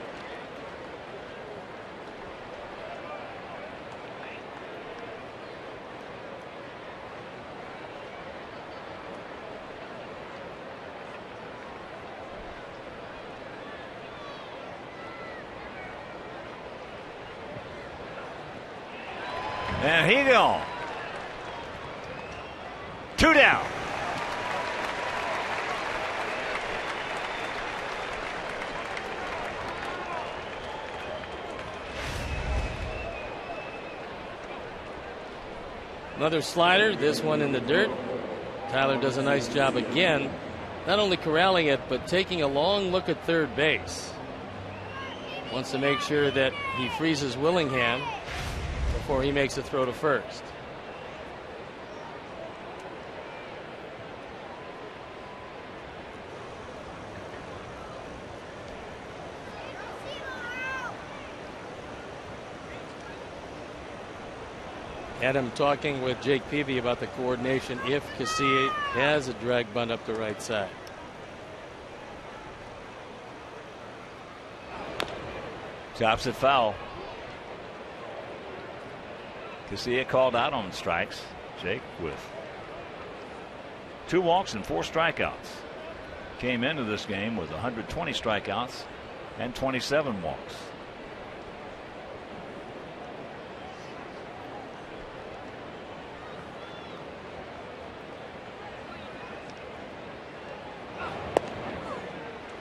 And he gone. Two down. Another slider, this one in the dirt. Tyler does a nice job again, not only corralling it, but taking a long look at third base. Wants to make sure that he freezes Willingham before he makes a throw to first. Had him talking with Jake Peavy about the coordination if Casilla has a drag bunt up the right side. Chops it foul. Casilla called out on strikes. Jake with 2 walks and 4 strikeouts. Came into this game with 120 strikeouts and 27 walks.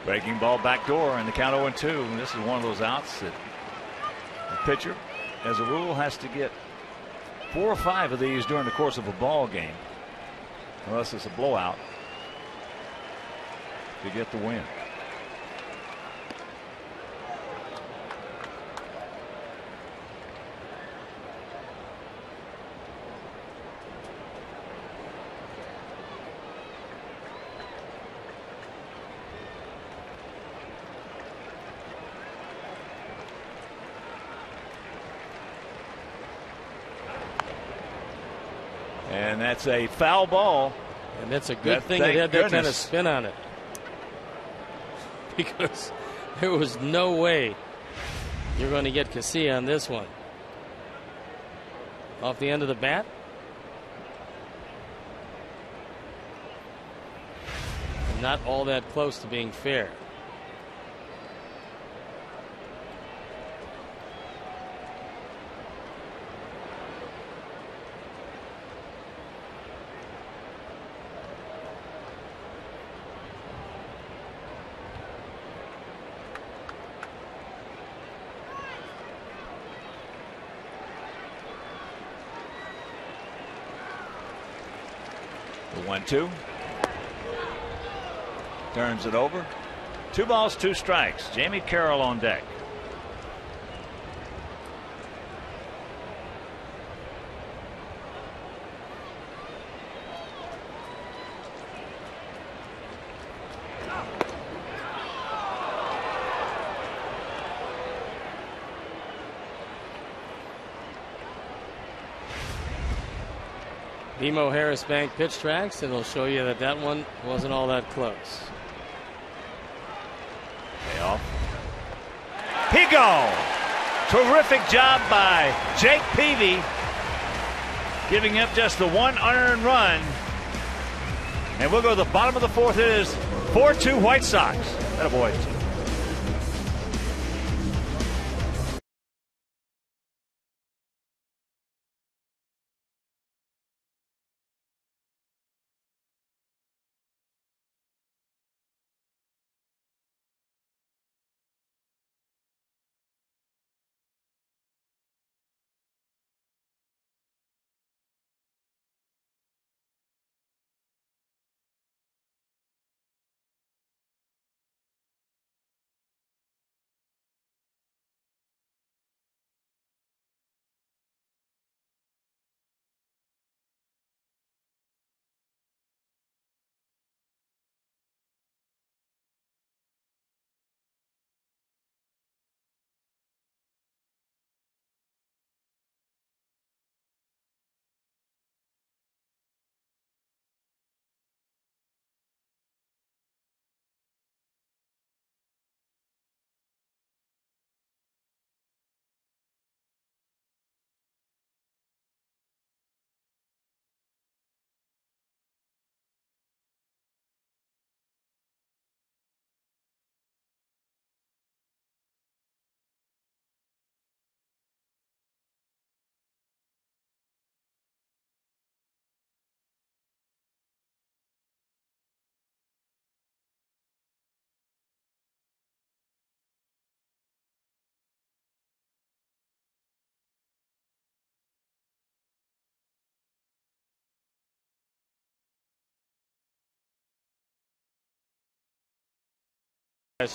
Breaking ball back door and the count 0-2. And this is one of those outs that the pitcher, as a rule, has to get 4 or 5 of these during the course of a ball game, unless it's a blowout, to get the win. And that's a foul ball. And that's a good thing it had that kind of spin on it. Because there was no way you're going to get Casilla on this one. Off the end of the bat. And not all that close to being fair. The 1-2. Turns it over. 2 balls, 2 strikes. Jamie Carroll on deck. BMO Harris Bank pitch tracks, and they'll show you that that one wasn't all that close. Payoff. He goes. Terrific job by Jake Peavy, giving up just the 1 unearned run. And we'll go to the bottom of the 4th. It is 4-2 White Sox. Attaboy.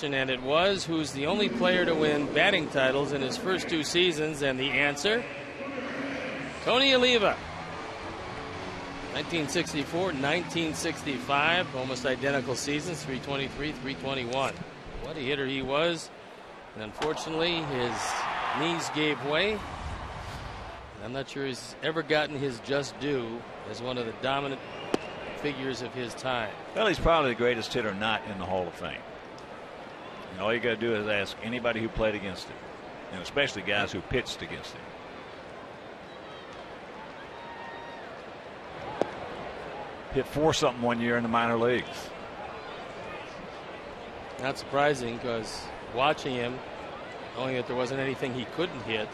And it was, who's the only player to win batting titles in his first 2 seasons, and the answer, Tony Oliva. 1964, 1965, almost identical seasons, 323, 321. What a hitter he was. And unfortunately, his knees gave way. I'm not sure he's ever gotten his just due as one of the dominant figures of his time. Well, he's probably the greatest hitter not in the Hall of Fame. And all you got to do is ask anybody who played against him, and especially guys who pitched against him. Hit 4-something one year in the minor leagues. Not surprising, because watching him, knowing that there wasn't anything he couldn't hit.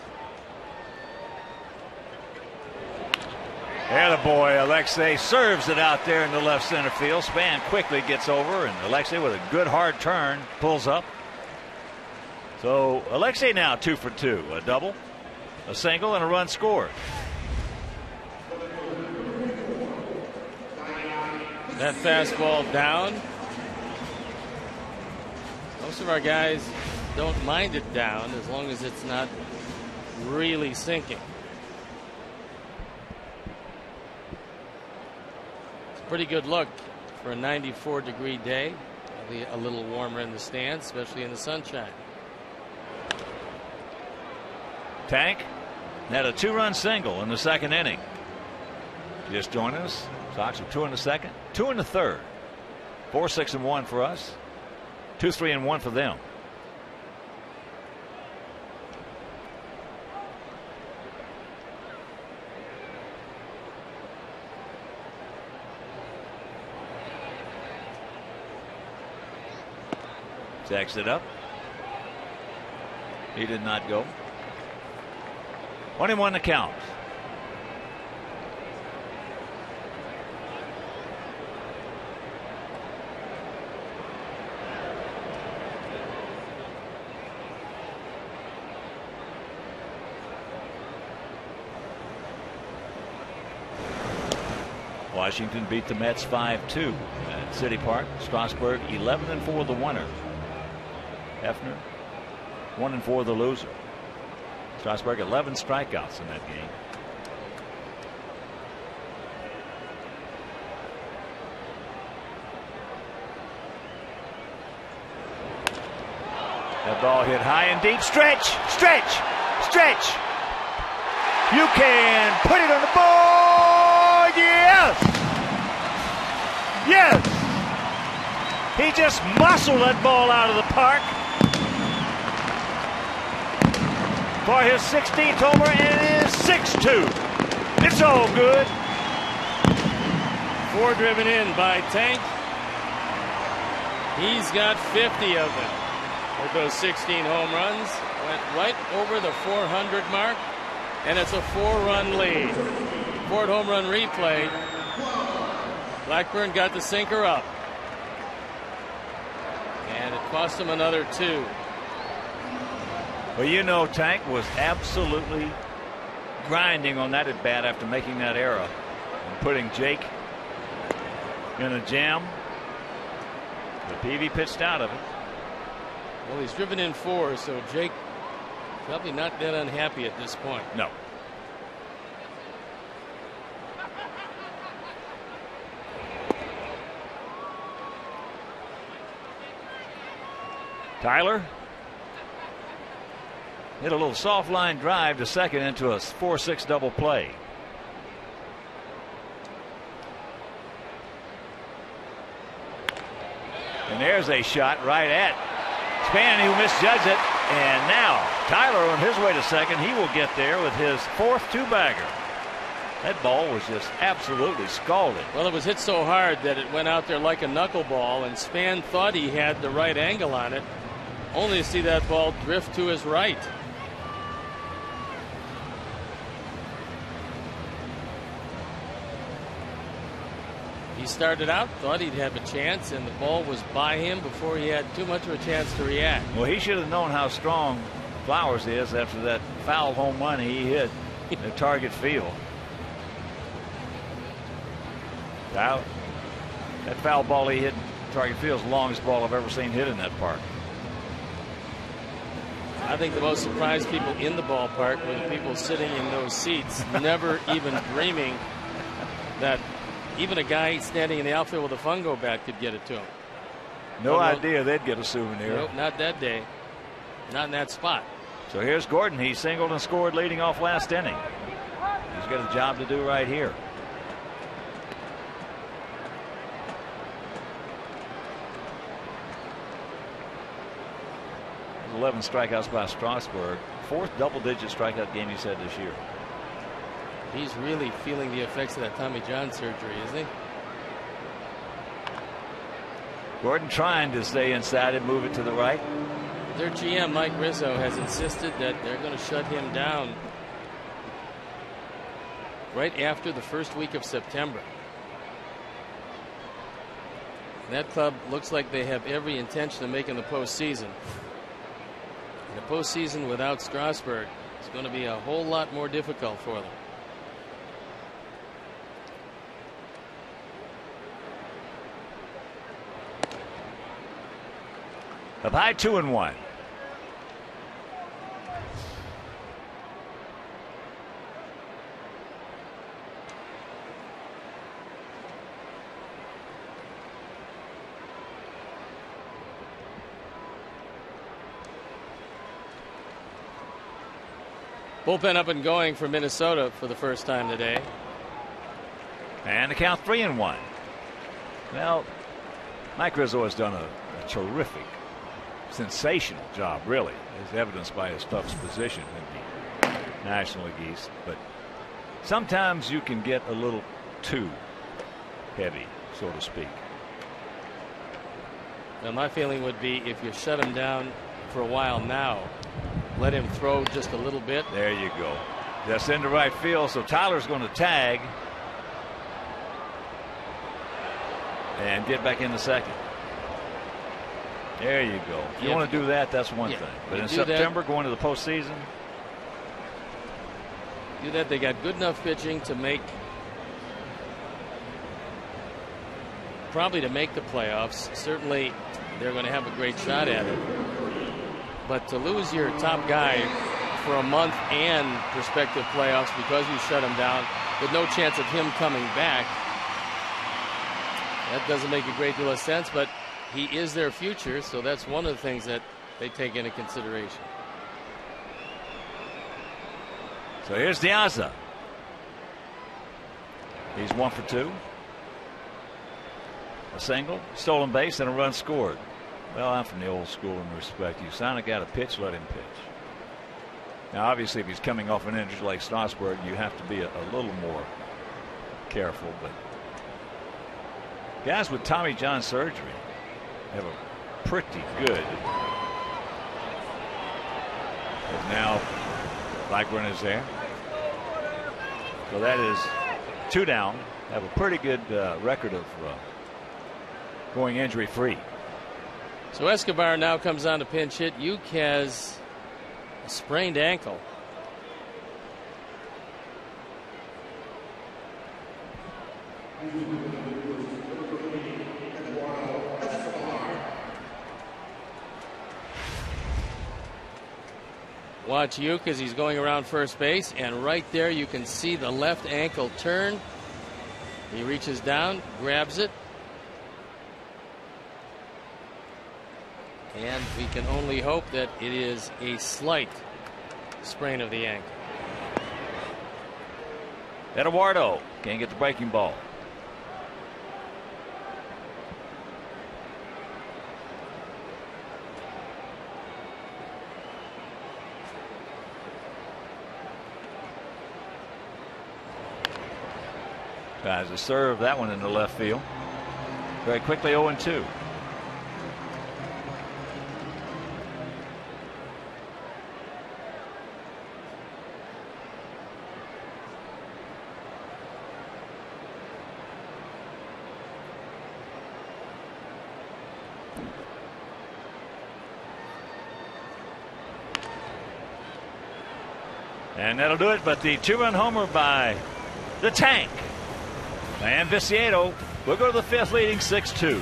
Attaboy, ALEXEI serves it out there in the left center field. Span quickly gets over, and ALEXEI with a good hard turn pulls up. So ALEXEI now 2 for 2, a double, a single, and a run scored. That fastball down. Most of our guys don't mind it down as long as it's not really sinking. Pretty good look for a 94-degree day. Probably a little warmer in the stands, especially in the sunshine. Tank had a 2-run single in the 2nd inning. Just joining us. Sox are 2 in the second, 2 in the third. 4-6-1 for us. 2-3-1 for them. Jacks it up. He did not go. 1-1 the count. Washington beat the Mets 5-2 at City Park. Strasburg 11-4 the winner. Hefner 1-4 the loser. Strasburg 11 strikeouts in that game. That ball hit high and deep. Stretch, stretch, stretch. You can put it on the board. Yes. Yes. He just muscled that ball out of the park for his 16th homer, and it is 6-2. It's all good. 4 driven in by Tank. He's got 50 of them with those 16 home runs. Went right over the 400 mark, and it's a 4-run lead. 4th home run replay. Blackburn got the sinker up, and it cost him another 2. Well, you know, Tank was absolutely grinding on that at bat after making that error and putting Jake in a jam. But Peavy pitched out of it. Well, he's driven in 4, so Jake probably not that unhappy at this point. No. Tyler hit a little soft line drive to second into a 4-6 double play. And there's a shot right at Span, who misjudged it. And now Tyler on his way to second. He will get there with his 4th 2-bagger. That ball was just absolutely scalded. Well, it was hit so hard that it went out there like a knuckleball, and Span thought he had the right angle on it, only to see that ball drift to his right. He started out, thought he'd have a chance, and the ball was by him before he had too much of a chance to react. Well, he should have known how strong Flowers is after that foul home run he hit in the target field. Now, that foul ball he hit in target field is the longest ball I've ever seen hit in that park. I think the most surprised people in the ballpark were the people sitting in those seats, never even dreaming that even a guy standing in the outfield with a fungo bat could get it to him. No idea they'd get a souvenir. Nope, not that day. Not in that spot. So here's Gordon. He singled and scored leading off last inning. He's got a job to do right here. There's 11 strikeouts by Strasburg. 4th double-digit strikeout game he's had this year. He's really feeling the effects of that Tommy John surgery, isn't he? Gordon trying to stay inside and move it to the right. Their GM, Mike Rizzo, has insisted that they're going to shut him down right after the first week of September. That club looks like they have every intention of making the postseason. And the postseason without Strasburg is going to be a whole lot more difficult for them. Up high, 2-1. Bullpen up and going for Minnesota for the first time today. And the count 3-1. Well, Mike Rizzo has done a terrific, sensational job, really, as evidenced by his Tufts position in the National League East. But sometimes you can get a little too heavy, so to speak. Now, my feeling would be if you shut him down for a while now, let him throw just a little bit. There you go. That's into right field, so Tyler's going to tag and get back in the second. There you go. If you want to do that, that's one thing. But in September, going to the postseason, do that. They got good enough pitching to make, probably to make the playoffs. Certainly, they're going to have a great shot at it. But to lose your top guy for a month and prospective playoffs because you shut him down with no chance of him coming back, that doesn't make a great deal of sense. But he is their future, so that's one of the things that they take into consideration. So here's Diaza. He's 1 for 2. A single, stolen base, and a run scored. Well, I'm from the old school in respect. You sign a guy to pitch, let him pitch. Now, obviously, if he's coming off an injury like Strasburg, you have to be a little more careful. But guys with Tommy John surgery have a pretty good. And now Blackburn is there. So that is 2 down. Have a pretty good record of going injury free. So Escobar now comes on to pinch hit. Uke has a sprained ankle. Watch Uke as he's going around first base, and right there you can see the left ankle turn. He reaches down, grabs it, and we can only hope that it is a slight sprain of the ankle. Eduardo can't get the breaking ball. Tries to serve that one in the left field. Very quickly 0-2. And that'll do it. But the 2-run homer by the Tank. And Viciedo will go to the 5th, leading 6-2.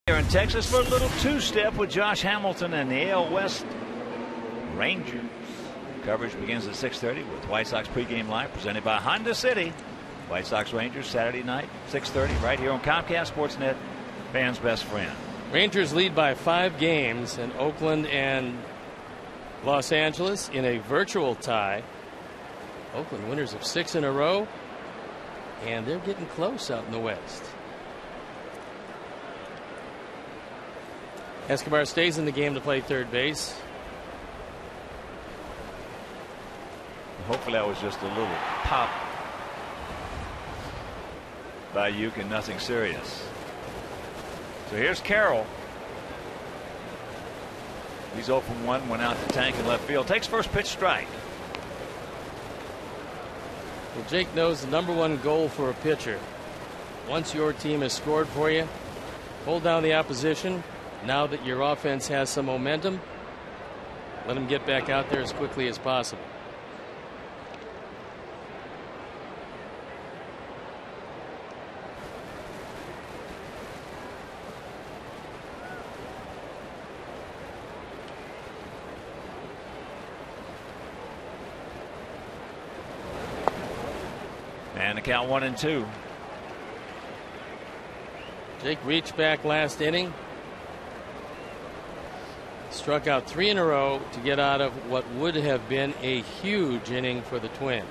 Here in Texas for a little two-step with Josh Hamilton and the AL West Rangers. Coverage begins at 6:30 with White Sox pregame live presented by Honda City. White Sox Rangers Saturday night 6:30 right here on Comcast Sportsnet, fans' best friend. Rangers lead by 5 games, and Oakland and Los Angeles in a virtual tie. Oakland winners of 6 in a row, and they're getting close out in the West. Escobar stays in the game to play third base. Hopefully that was just a little pop by Uke and nothing serious. So here's Carroll. He's 0 from 1, went out the tank in left field. Takes first pitch strike. Well, Jake knows the #1 goal for a pitcher. Once your team has scored for you, hold down the opposition. Now that your offense has some momentum, let them get back out there as quickly as possible. And the count 1-2. Jake reached back last inning. Struck out 3 in a row to get out of what would have been a huge inning for the Twins.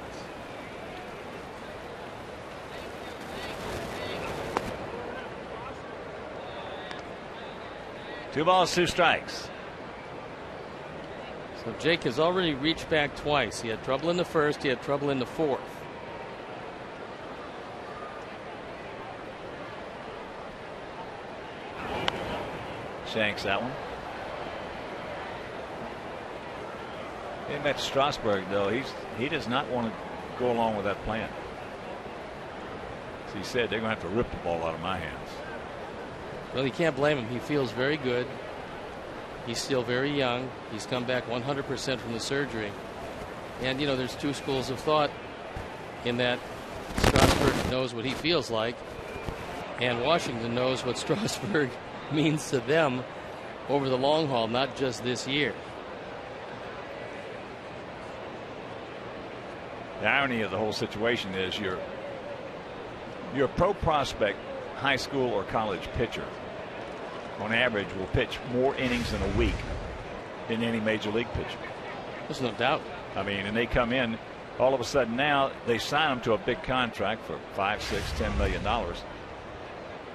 Two balls, 2 strikes. So Jake has already reached back twice. He had trouble in the first, he had trouble in the fourth. Shanks that one. Getting back to Strasburg, though, he does not want to go along with that plan. As he said, they're going to have to rip the ball out of my hands. Well, you can't blame him. He feels very good. He's still very young. He's come back 100% from the surgery. And, you know, there's 2 schools of thought in that. Strasburg knows what he feels like, and Washington knows what Strasburg means to them over the long haul, not just this year. The irony of the whole situation is you're a pro prospect, high school or college pitcher, on average will pitch more innings in a week than any major league pitcher. There's no doubt. I mean, and they come in all of a sudden now they sign them to a big contract for $5, $6, $10 million.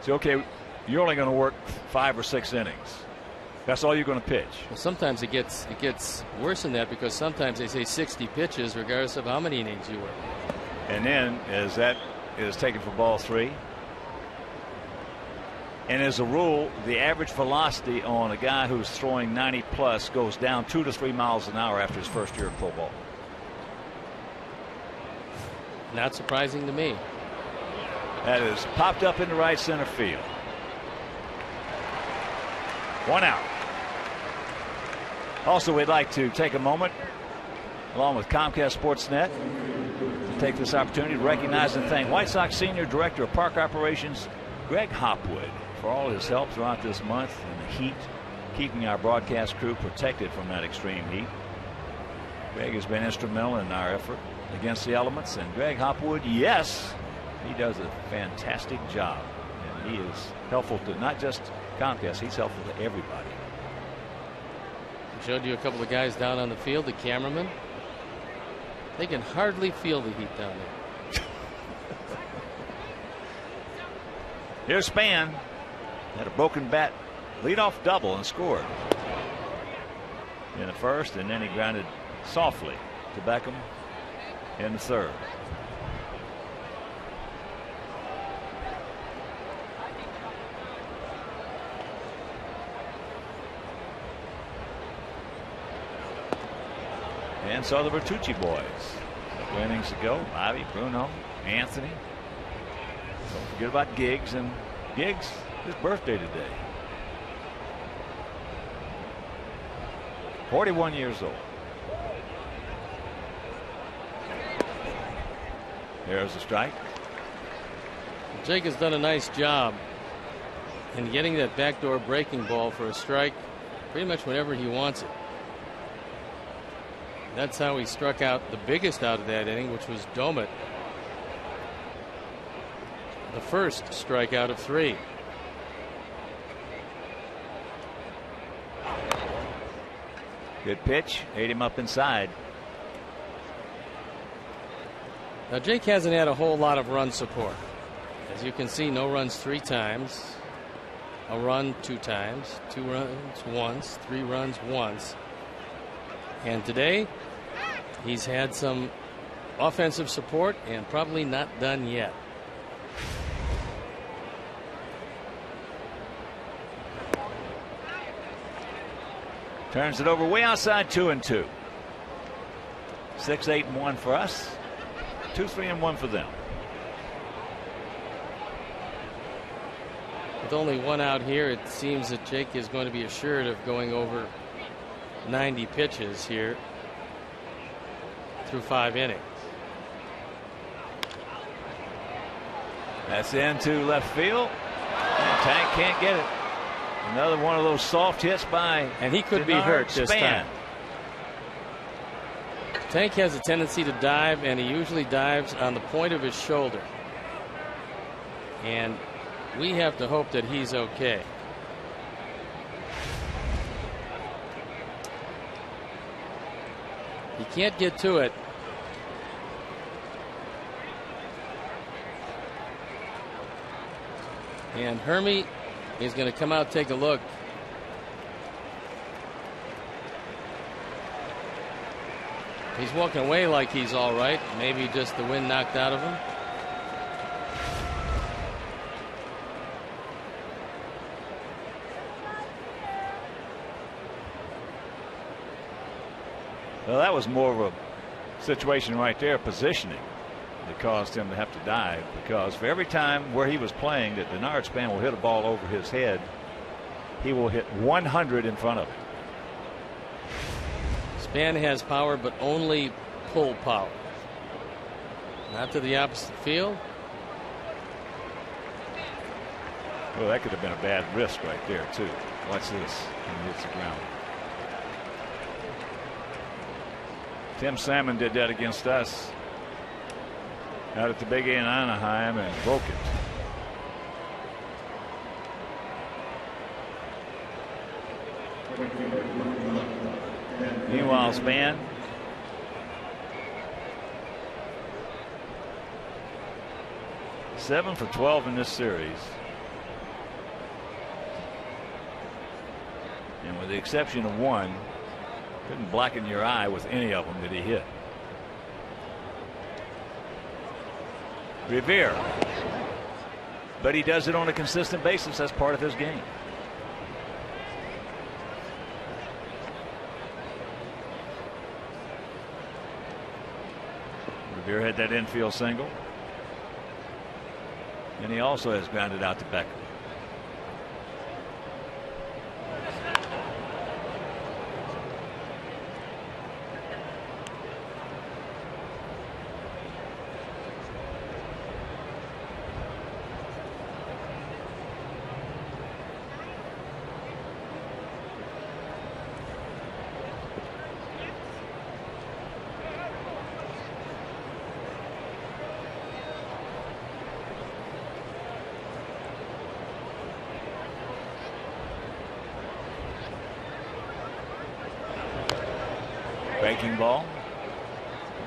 So okay, you're only going to work 5 or 6 innings. That's all you're going to pitch. Well, sometimes it gets worse than that, because sometimes they say 60 pitches regardless of how many innings you work. And then as that is taken for ball 3. And as a rule, the average velocity on a guy who's throwing 90 plus goes down 2 to 3 miles an hour after his first year of pro ball. Not surprising to me. That is popped up into right center field. 1 out. Also, we'd like to take a moment, along with Comcast Sportsnet, to take this opportunity to recognize and thank White Sox Senior Director of Park Operations, Greg Hopwood, for all his help throughout this month in the heat, keeping our broadcast crew protected from that extreme heat. Greg has been instrumental in our effort against the elements, and Greg Hopwood, yes, he does a fantastic job, and he is helpful to not just Comcast, he's helpful to everybody. I showed you a couple of guys down on the field, the cameramen. They can hardly feel the heat down there. Here's Span. Had a broken bat leadoff double and scored in the first, and then he grounded softly to Beckham in the third. And so the Bertucci boys. Couple innings to go. Bobby, Bruno, Anthony. Don't forget about Giggs. And Giggs, his birthday today. 41 years old. There's a strike. Jake has done a nice job and getting that backdoor breaking ball for a strike pretty much whenever he wants it. That's how he struck out the biggest out of that inning, which was DOUMIT. The first strikeout of 3. Good pitch. Ate him up inside. Now Jake hasn't had a whole lot of run support. As you can see, no runs 3 times. A run 2 times. 2 runs once. 3 runs once. And today, he's had some offensive support and probably not done yet. Turns it over way outside, 2-2. 6-8-1 for us. 2-3-1 for them. With only 1 out here, it seems that Jake is going to be assured of going over 90 pitches here through 5 innings. That's into left field. And Tank can't get it. Another one of those soft hits by, and he could be hurt this time. Tank has a tendency to dive, and he usually dives on the point of his shoulder. And we have to hope that he's okay. He can't get to it. And Hermie is going to come out, take a look. He's walking away like he's all right. Maybe just the wind knocked out of him. Well, that was more of a situation right there, positioning, that caused him to have to dive, because for every time where he was playing that DENARD Span will hit a ball over his head, he will hit 100 in front of it. Span has power, but only pull power. Not to the opposite field. Well, that could have been a bad risk right there, too. Watch this when he hits the ground. Tim Salmon did that against us out at the Big A in Anaheim and broke it. Meanwhile, Span seven for 12 in this series. And with the exception of one, couldn't blacken your eye with any of them that he hit. Revere. But he does it on a consistent basis. That's part of his game. Revere had that infield single. And he also has grounded out to Becker. Breaking ball.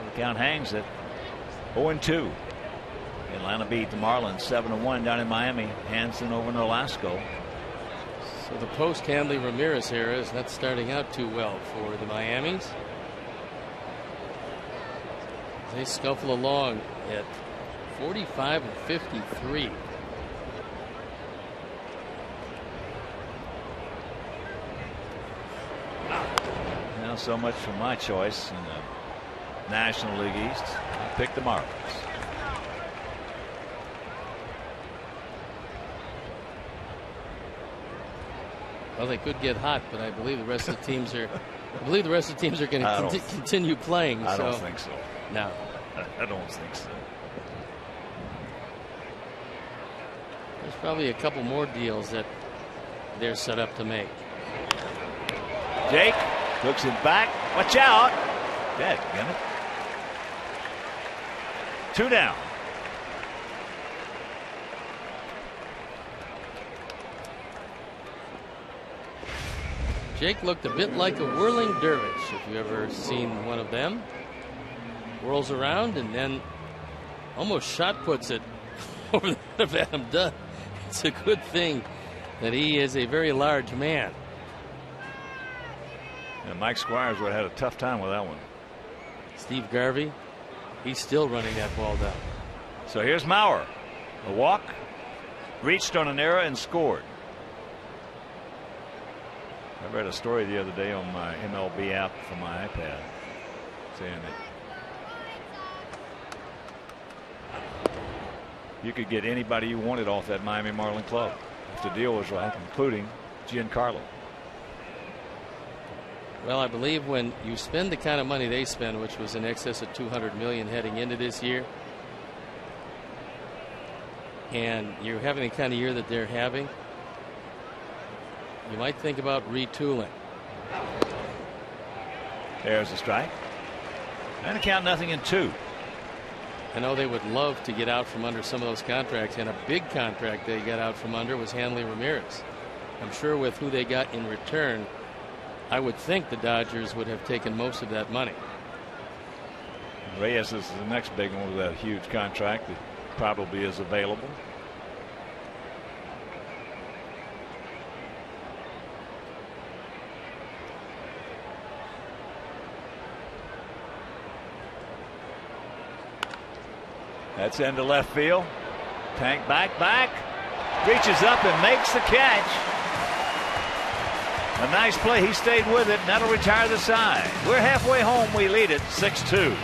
The count hangs at 0-2. Atlanta beat the Marlins 7-1 down in Miami. Hansen over Nolasco. So the post Hanley Ramirez era is not starting out too well for the Miamis. They scuffle along at 45 and 53. So much for my choice in the National League East. I picked the Marlins. Well, they could get hot, but I believe the rest of the teams are. I believe the rest of the teams are going to continue playing. I don't think so. No, I don't think so. There's probably a couple more deals that they're set up to make. Jake hooks it back. Watch out. Dadgummit. 2 down. Jake looked a bit like a whirling dervish, if you've ever seen one of them. Whirls around and then almost shot puts it over the head of Adam Dunn. It's a good thing that he is a very large man. And Mike Squires would have had a tough time with that one. Steve Garvey, he's still running that ball down. So here's Maurer. A walk, reached on an error and scored. I read a story the other day on my MLB app from my iPad saying that you could get anybody you wanted off that Miami Marlin club if the deal was right, including Giancarlo. Well, I believe when you spend the kind of money they spend, which was in excess of $200 million heading into this year, and you're having the kind of year that they're having, you might think about retooling. There's a strike. And a count 0-2. I know they would love to get out from under some of those contracts, and a big contract they got out from under was Hanley Ramirez. I'm sure with who they got in return, I would think the Dodgers would have taken most of that money. Reyes is the next big one with that huge contract that probably is available. That's into left field. Tank back. Reaches up and makes the catch. A nice play. He stayed with it, and that'll retire the side. We're halfway home. We lead it 6-2.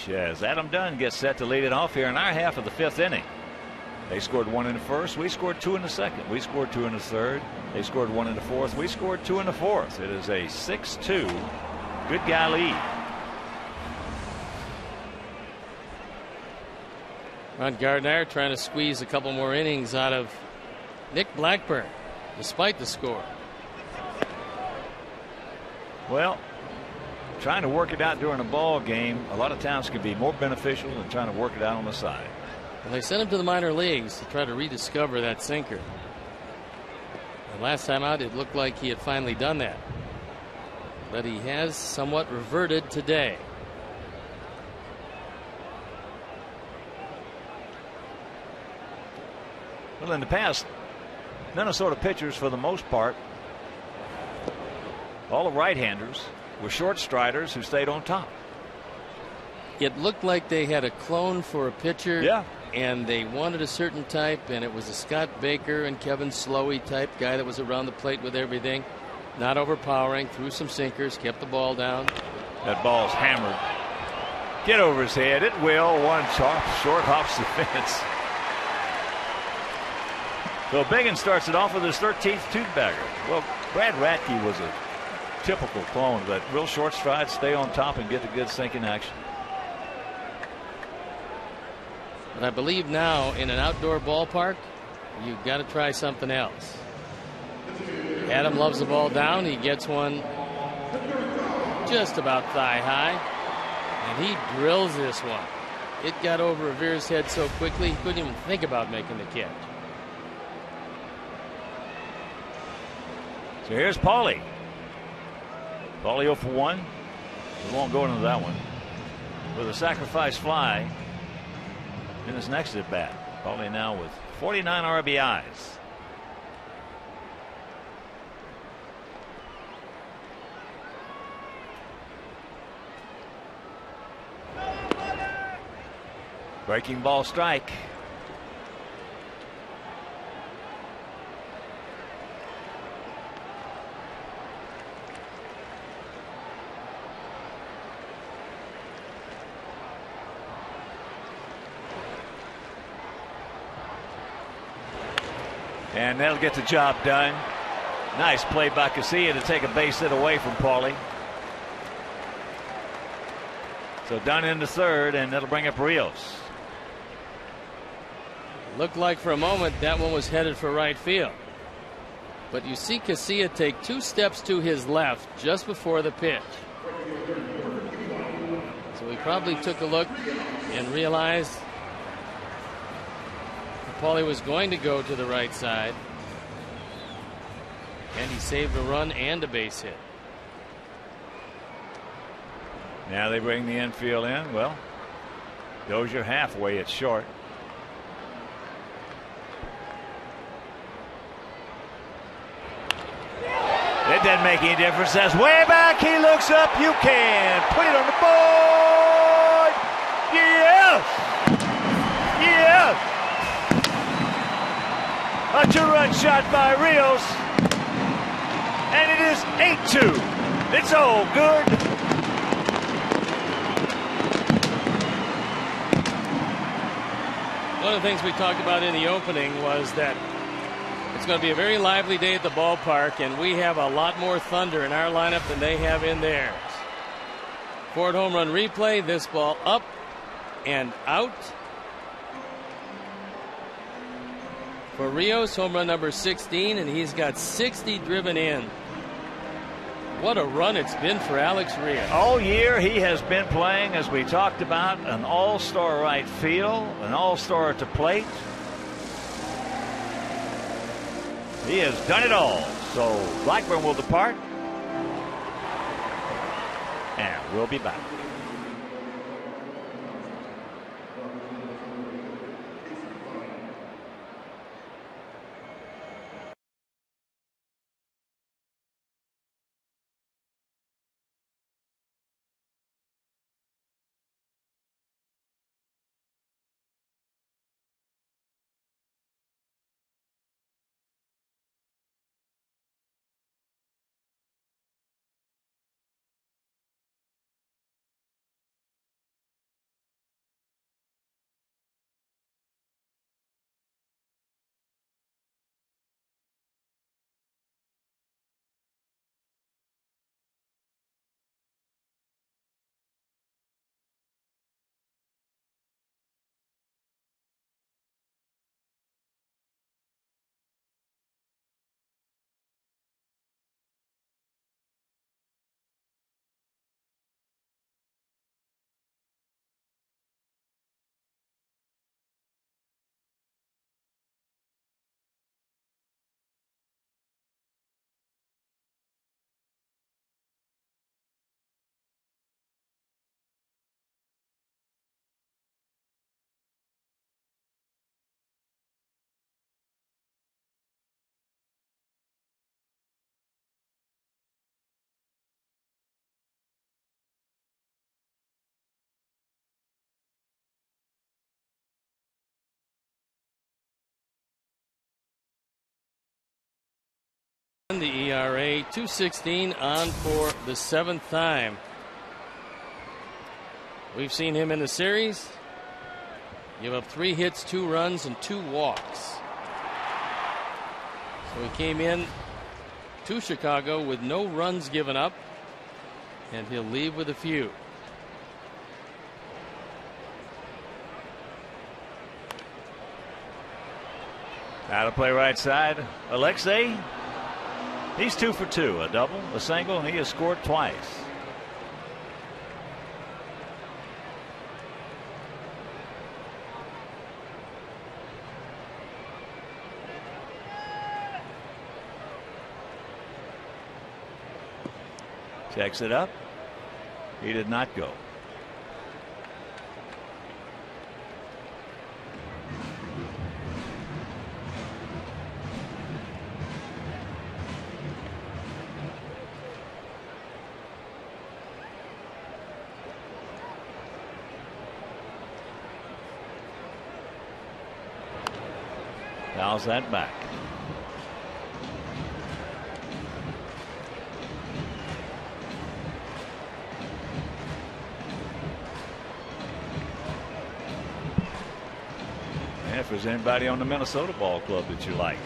As Adam Dunn gets set to lead it off here in our half of the 5th inning. They scored 1 in the first. We scored 2 in the second. We scored 2 in the third. They scored 1 in the fourth. We scored 2 in the fourth. It is a 6-2 good guy lead. Ron Gardner trying to squeeze a couple more innings out of Nick Blackburn despite the score. Well, trying to work it out during a ball game a lot of times can be more beneficial than trying to work it out on the side. Well, they sent him to the minor leagues to try to rediscover that sinker. And last time out it looked like he had finally done that, but he has somewhat reverted today. Well, in the past, Minnesota pitchers, for the most part, all the right-handers were short striders who stayed on top. It looked like they had a clone for a pitcher. Yeah. And they wanted a certain type, and it was a Scott Baker and Kevin Slowey type guy that was around the plate with everything. Not overpowering, threw some sinkers, kept the ball down. That ball's hammered. Get over his head. It will. One short hops the fence. So Biggin starts it off with his 13th tooth-bagger. Well, Brad Radke was a typical clone, but real short stride, stay on top and get the good sinking action. But I believe now in an outdoor ballpark, you've got to try something else. Adam loves the ball down. He gets one just about thigh high, and he drills this one. It got over Revere's head so quickly he couldn't even think about making the catch. So here's Paulie. Paulie 0 for 1. We won't go into that one. With a sacrifice fly in his next at bat. Paulie now with 49 RBIs. Breaking ball strike. And that'll get the job done. Nice play by Casilla to take a base hit away from Paulie. So Dunn into third, and that'll bring up Rios. Looked like for a moment that one was headed for right field. But you see Casilla take 2 steps to his left just before the pitch. So he probably took a look and realized Paulie was going to go to the right side, and he saved a run and a base hit. Now they bring the infield in. Well, Dozier halfway at short. It doesn't make any difference. That's way back. He looks up. You can put it on the board. Yes. Yes. A 2-run shot by Rios, and it is 8-2. It's all good. One of the things we talked about in the opening was that it's going to be a very lively day at the ballpark, and we have a lot more thunder in our lineup than they have in theirs. Ford home run replay. This ball up and out. For Rios, home run number 16, and he's got 60 driven in. What a run it's been for Alex Rios. All year he has been playing, as we talked about, an all-star right field, an all-star at the plate. He has done it all. So Blackburn will depart, and we'll be back. a .216 on for the 7th time. We've seen him in the series give up 3 hits, 2 runs, and 2 walks. So he came in to Chicago with no runs given up, and he'll leave with a few. Out of play right side, ALEXEI. He's 2 for 2, a double, a single, and he has scored twice. Checks it up. He did not go. Fouls that back. And if there's anybody on the Minnesota ball club that you like,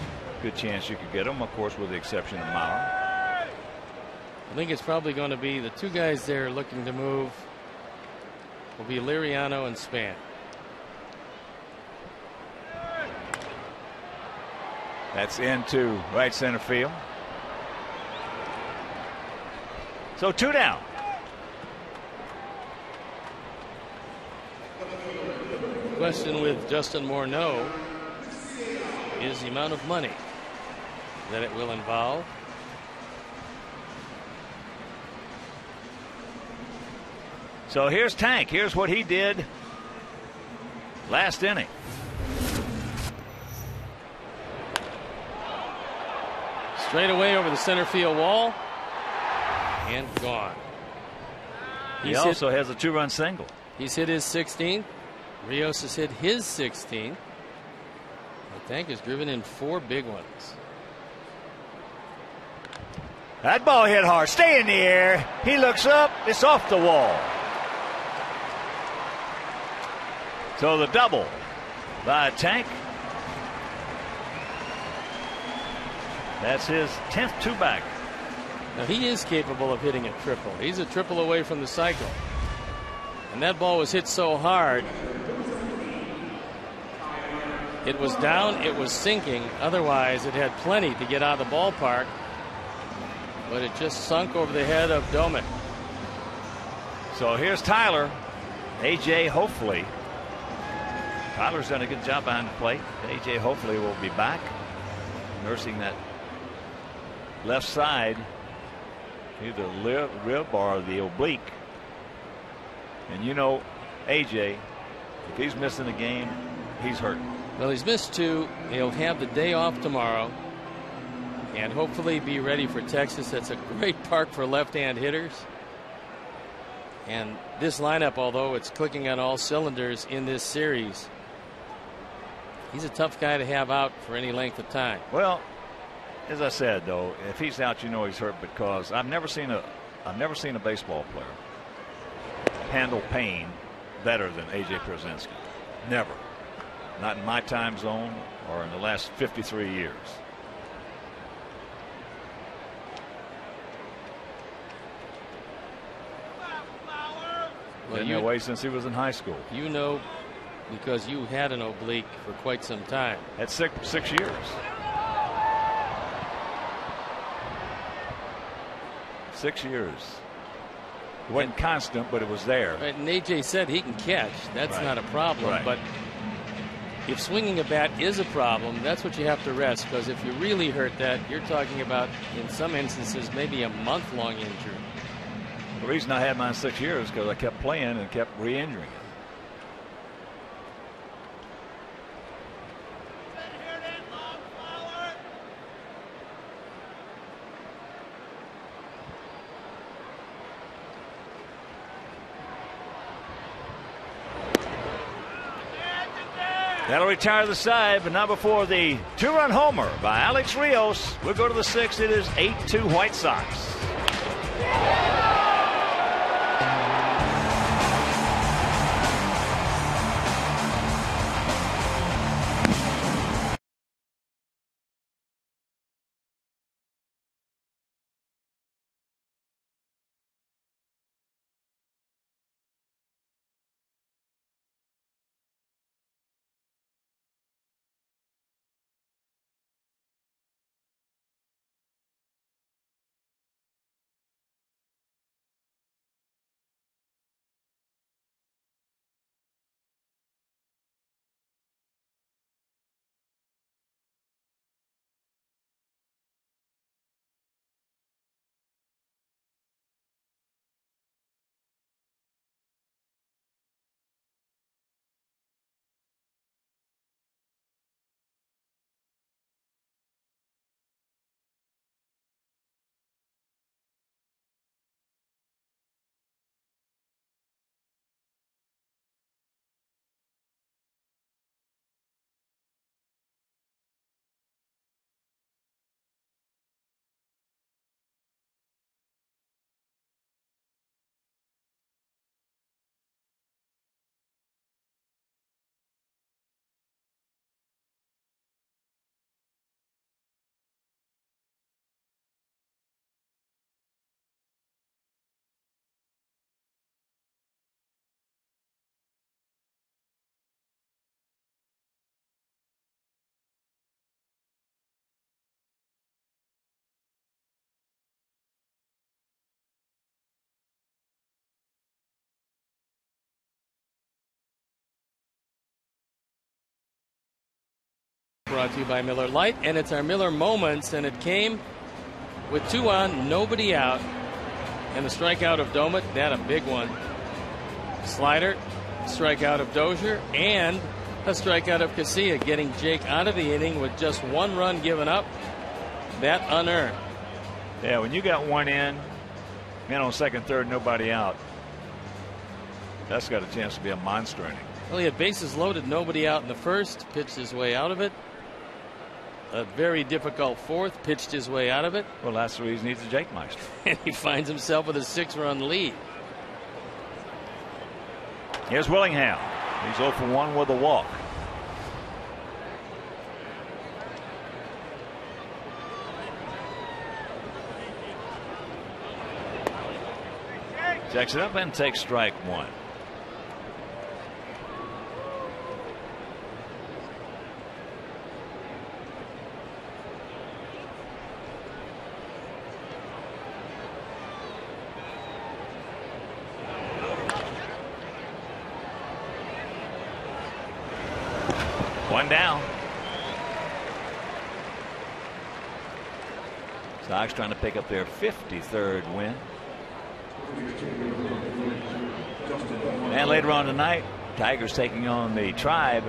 good chance you could get them, of course, with the exception of Maurer. I think it's probably going to be the 2 guys there looking to move will be Liriano and Span. That's into right center field. So 2 down. The question with Justin Morneau is the amount of money that it will involve. So here's Tank. Here's what he did last inning. Straight away over the center field wall and gone. He also has a 2-run single. He's hit his 16th. Rios has hit his 16th. Tank has driven in 4 big ones. That ball hit hard. Stay in the air. He looks up. It's off the wall. So the double by Tank. That's his 10th 2-back. Now he is capable of hitting a triple. He's a triple away from the cycle. And that ball was hit so hard. It was down, it was sinking. Otherwise, it had plenty to get out of the ballpark. But it just sunk over the head of DOUMIT. So here's Tyler. AJ hopefully. Tyler's done a good job behind the plate. AJ hopefully will be back. Nursing that left side, either rib or the oblique. And you know, AJ, if he's missing a game, he's hurt. Well, he's missed 2. He'll have the day off tomorrow and hopefully be ready for Texas. That's a great park for left-hand hitters. And this lineup, although it's clicking on all cylinders in this series, he's a tough guy to have out for any length of time. Well, as I said, though, if he's out, you know he's hurt, because I've never seen a baseball player handle pain better than AJ Pierzynski. Never. Not in my time zone or in the last 53 years. Been that way since he was in high school. You know, because you had an oblique for quite some time. At 6 years. 6 years. It wasn't constant, but it was there. Right, and AJ said he can catch. That's not a problem. Right. But if swinging a bat is a problem, that's what you have to rest. Because if you really hurt that, you're talking about, in some instances, maybe a month-long injury. The reason I had mine 6 years is because I kept playing and kept re-injuring it. That'll retire the side, but not before the two-run homer by Alex Rios. We'll go to the sixth. It is 8-2 White Sox. Brought to you by Miller Lite, and it's our Miller Moments, and it came with 2 on, nobody out, and the strikeout of DOUMIT, that a big one. Slider, strikeout of Dozier, and a strikeout of CASILLA, getting Jake out of the inning with just 1 run given up. That unearned. Yeah, when you got 1 in, man on second, third, nobody out, that's got a chance to be a monster inning. Well, he had bases loaded, nobody out in the first, pitched his way out of it. A very difficult fourth, pitched his way out of it. Well, that's the reason he's a Jake Meister. And he finds himself with a 6-run lead. Here's Willingham. He's 0 for 1 with a walk. Checks it up and takes strike 1. One down. Sox trying to pick up their 53rd win. And later on tonight, Tigers taking on the Tribe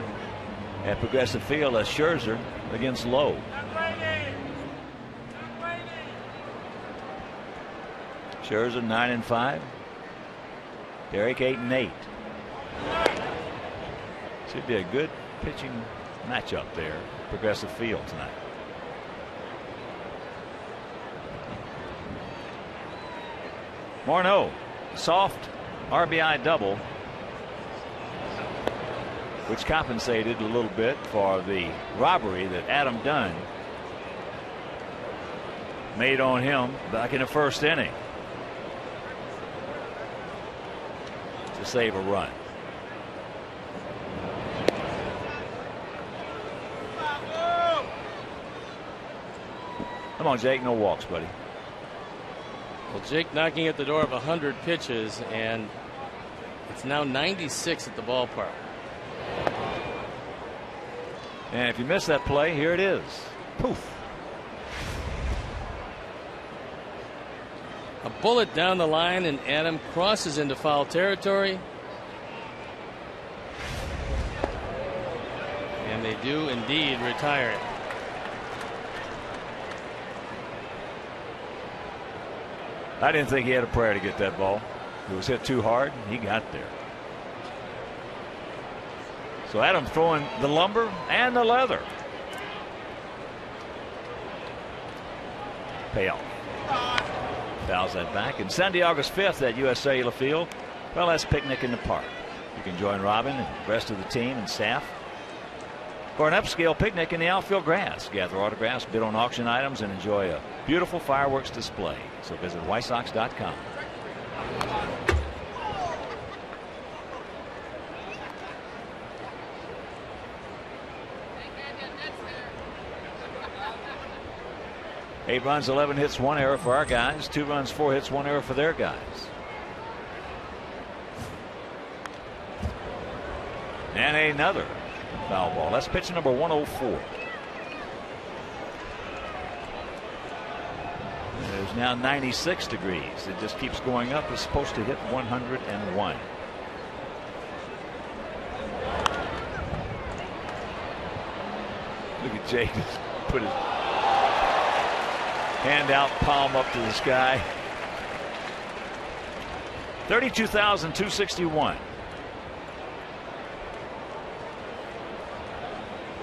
at Progressive Field as Scherzer against Lowe. Scherzer 9-5. Derek 8-8. Should be a good pitching matchup there, Progressive Field tonight. Morneau, soft RBI double, which compensated a little bit for the robbery that Adam Dunn made on him back in the first inning to save a run. Come on, Jake, no walks, buddy. Well, Jake knocking at the door of 100 pitches, and it's now 96 at the ballpark. And if you miss that play, here it is. Poof. A bullet down the line, and Adam crosses into foul territory. And they do indeed retire it. I didn't think he had a prayer to get that ball. It was hit too hard. He got there. So Adam throwing the lumber and the leather. Payoff. Fouls that back. And Sunday, August 5th at US Cellular Field, well, that's Picnic in the Park. You can join Robin and the rest of the team and staff for an upscale picnic in the outfield grass. Gather autographs, bid on auction items, and enjoy a beautiful fireworks display. So visit WhiteSox.com. Eight runs, 11 hits, 1 error for our guys. 2 runs, 4 hits, 1 error for their guys. And another foul ball. That's pitch number 104. There's now 96 degrees. It just keeps going up. It's supposed to hit 101. Look at Jake put his hand out, palm up to the sky. 32,261.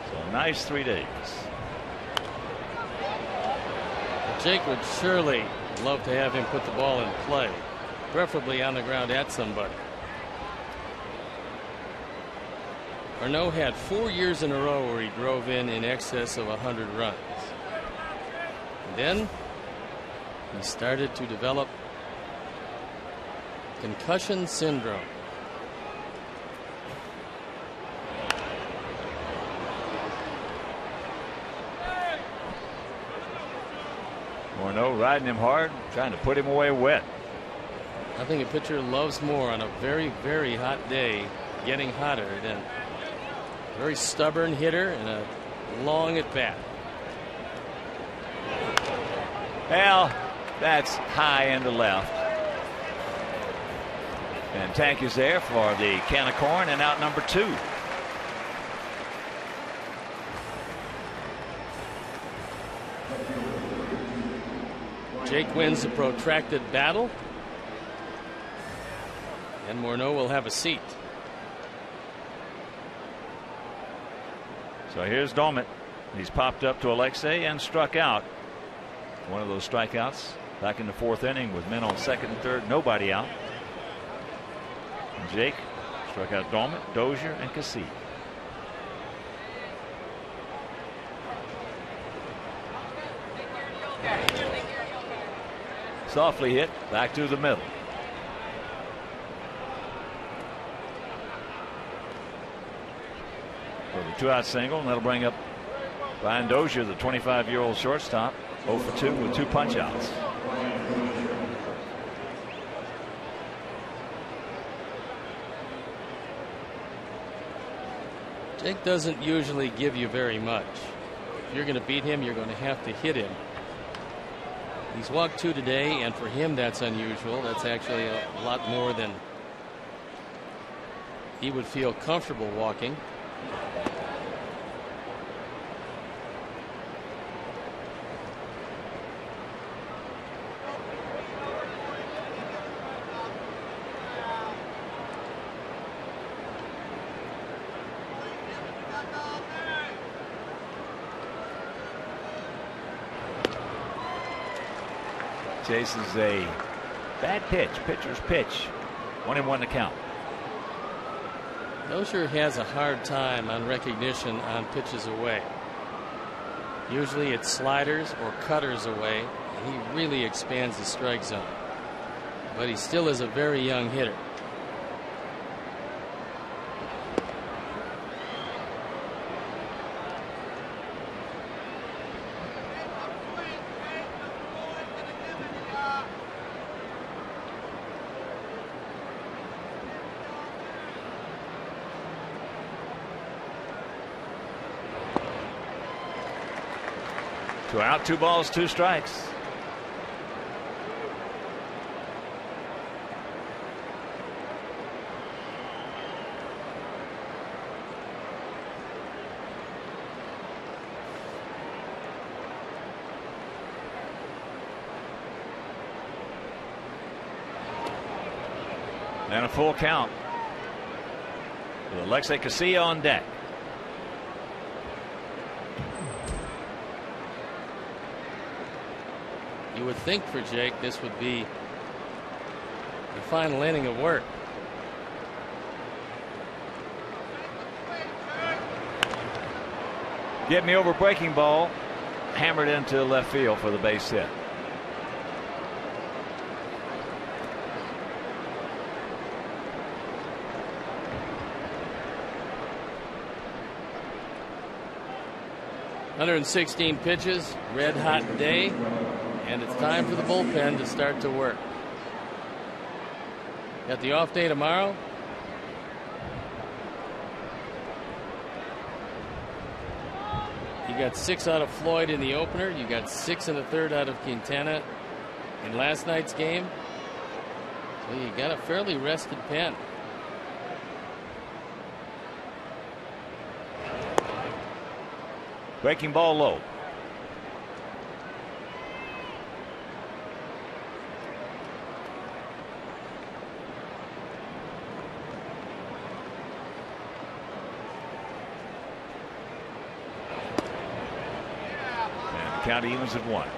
So a nice 3 days. Jake would surely love to have him put the ball in play, preferably on the ground at somebody. Arnaud had 4 years in a row where he drove in excess of 100 runs. And then he started to develop concussion syndrome. Arnaud riding him hard, trying to put him away wet. I think a pitcher loves more on a very, very hot day, getting hotter, than a very stubborn hitter and a long at bat. Well, that's high into left. And Tank is there for the can of corn, and out number 2. Jake wins a protracted battle, and Morneau will have a seat. So here's DOUMIT. He's popped up to Alexei and struck out. One of those strikeouts back in the 4th inning with men on 2nd and 3rd, nobody out. And Jake struck out DOUMIT, Dozier, and CASILLA. Softly hit back to the middle. For the 2-out single, and that'll bring up Brian Dozier, the 25-year-old shortstop, 0 for 2 with 2 punch-outs. Jake doesn't usually give you very much. If you're going to beat him, you're going to have to hit him. He's walked 2 today, and for him that's unusual. That's actually a lot more than he would feel comfortable walking. Chases a bad pitch, pitcher's pitch. 1-1 to count. Dozier has a hard time on recognition on pitches away. Usually it's sliders or cutters away, and he really expands the strike zone. But he still is a very young hitter. Two out, 2 balls, 2 strikes. And a full count. with Alexei Casilla on deck. You would think for Jake this would be the final inning of work. Get me over breaking ball. Hammered into left field for the base hit. ...116 pitches, red hot day, and it's time for the bullpen to start to work. Got the off day tomorrow. You got 6 out of Floyd in the opener. You got 6 in the third out of Quintana in last night's game. So you got a fairly rested pen. Breaking ball low. Count evens at 1.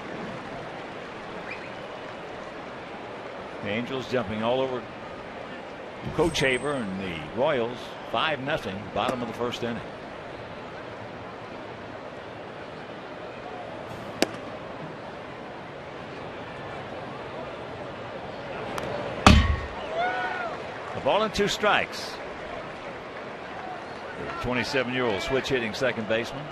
The Angels jumping all over Coach Haber and the Royals. 5-0, bottom of the first inning. A ball and 2 strikes. The 27-year-old switch hitting second baseman.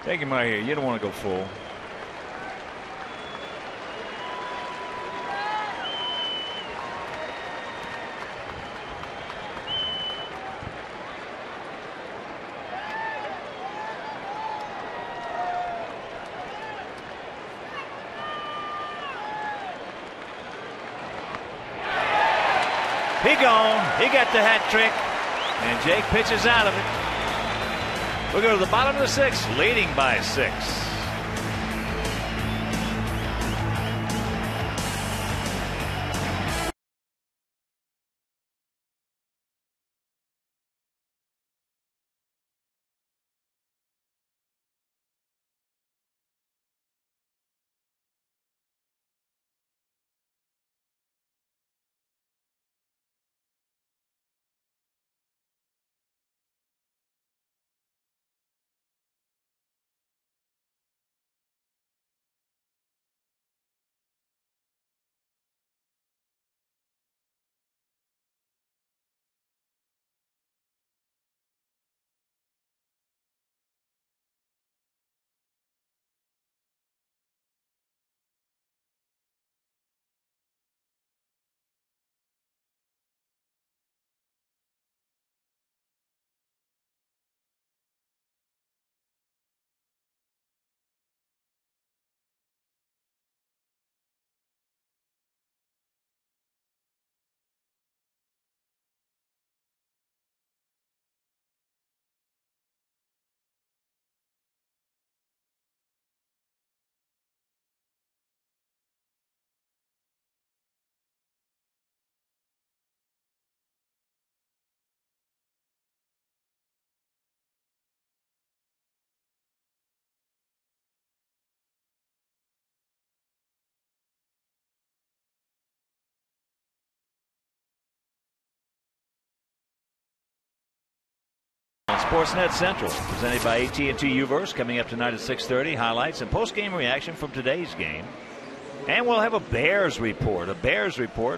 Take him right here. You don't want to go full. He gone. He got the hat trick. And Jake pitches out of it. We'll go to the bottom of the 6th, leading by 6. Sportsnet Central, presented by AT&T Uverse, coming up tonight at 6:30. Highlights and post-game reaction from today's game. And we'll have a Bears report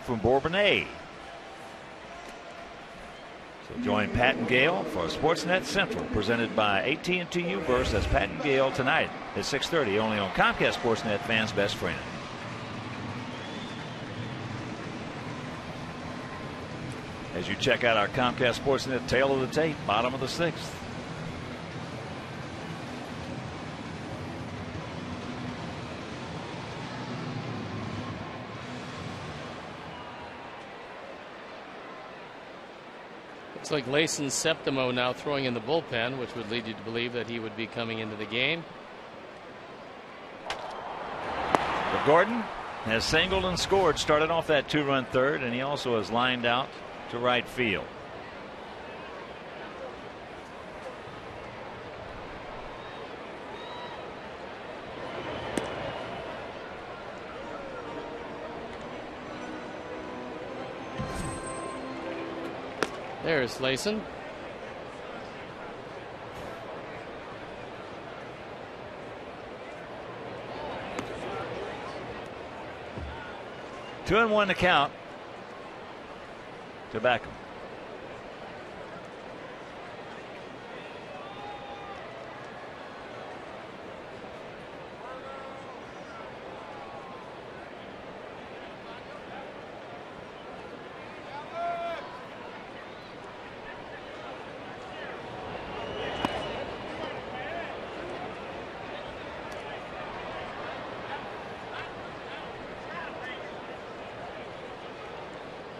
from Bourbonnais. So join Pat and Gail for Sportsnet Central, presented by AT&T U-verse. That's Pat and Gail tonight at 6:30, only on Comcast Sportsnet, fans' best friend. As you check out our Comcast Sportsnet tail of the tape, bottom of the 6th. Looks like Layson Septimo now throwing in the bullpen, which would lead you to believe that he would be coming into the game. But Gordon has singled and scored, started off that 2-run third, and he also has lined out to right field. There's Layson. Two and one to count to Beckham.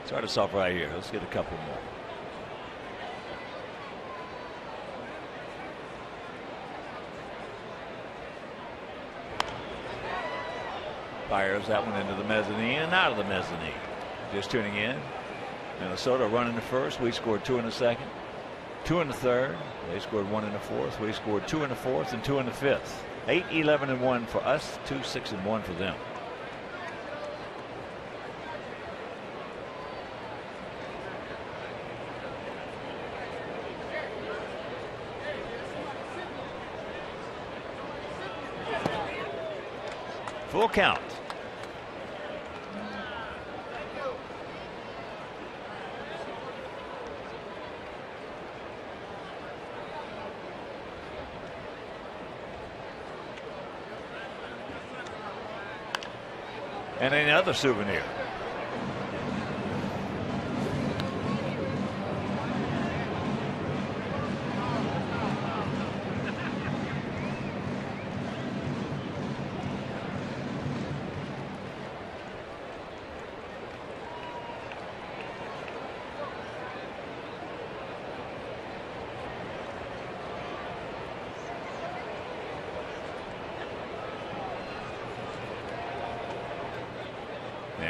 Start us off right here. Let's get a couple more. Fires that one into the mezzanine and out of the mezzanine. Just tuning in. Minnesota running the first. We scored 2 in the second, 2 in the third. They scored 1 in the fourth. We scored 2 in the fourth and 2 in the fifth. 8-11-1 for us. 2-6-1 for them. Full count. And another souvenir.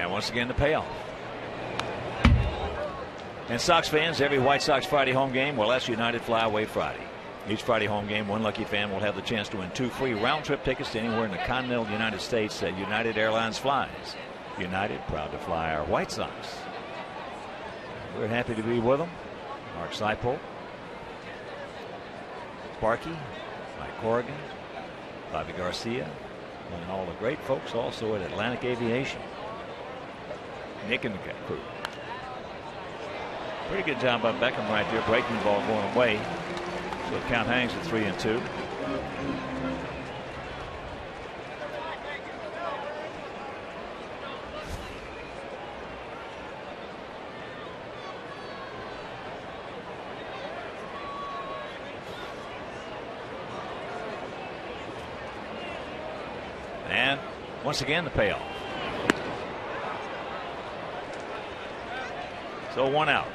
Once again, the payoff. And Sox fans, every White Sox Friday home game will ask United Flyaway Friday. Each Friday home game, one lucky fan will have the chance to win 2 free round-trip tickets to anywhere in the continental United States that United Airlines flies. United, proud to fly our White Sox. We're happy to be with them. Mark Seipel, Sparky, Mike Corrigan, Bobby Garcia, and all the great folks also at Atlantic Aviation. Nick and the crew. Pretty good job by Beckham right there, breaking the ball going away. So the count hangs at 3-2. And once again, the payoff. So 1 out.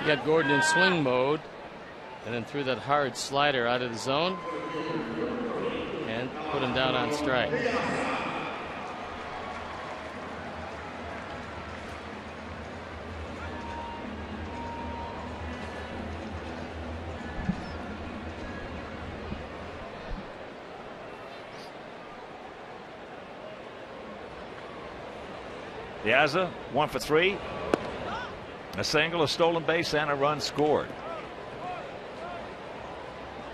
You got Gordon in swing mode, and then threw that hard slider out of the zone and put him down on strike. Piazza 1 for 3. A single, a stolen base, and a run scored.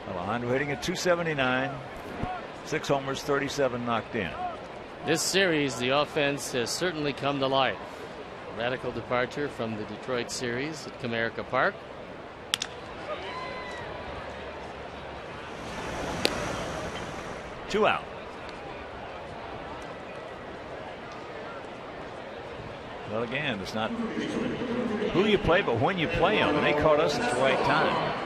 Alejandro hitting at 279. 6 homers, 37 knocked in. This series, the offense has certainly come to life. Radical departure from the Detroit series at Comerica Park. Two out. Well, again, it's not who you play, but when you play them. And they caught us at the right time.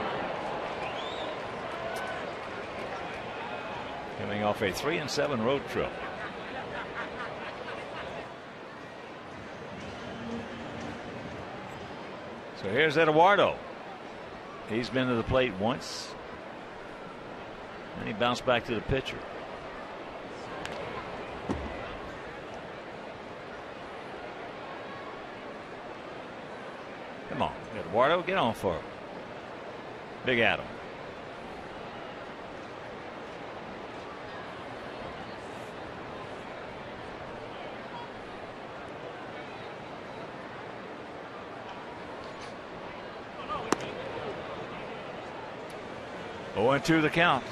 Coming off a 3-7 road trip. So here's Eduardo. He's been to the plate once. And he bounced back to the pitcher. Come on, Eduardo, get on for it. Big Adam. Oh, and 2 the count.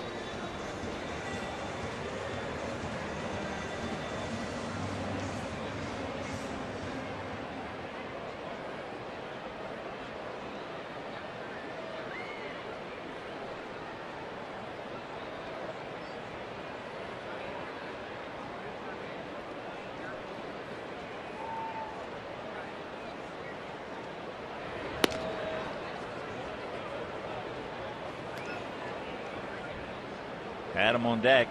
Adam on deck.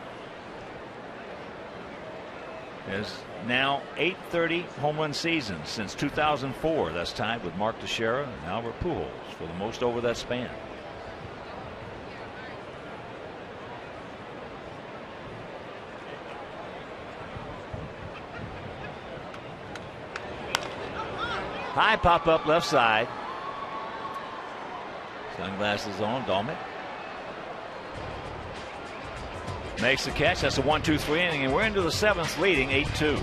Is now 830 home run seasons since 2004. That's tied with Mark Teixeira and Albert Pujols for the most over that span. High pop up left side. Sunglasses on, DOUMIT. Makes the catch. That's a 1-2-3 inning, and we're into the 7th, leading 8-2.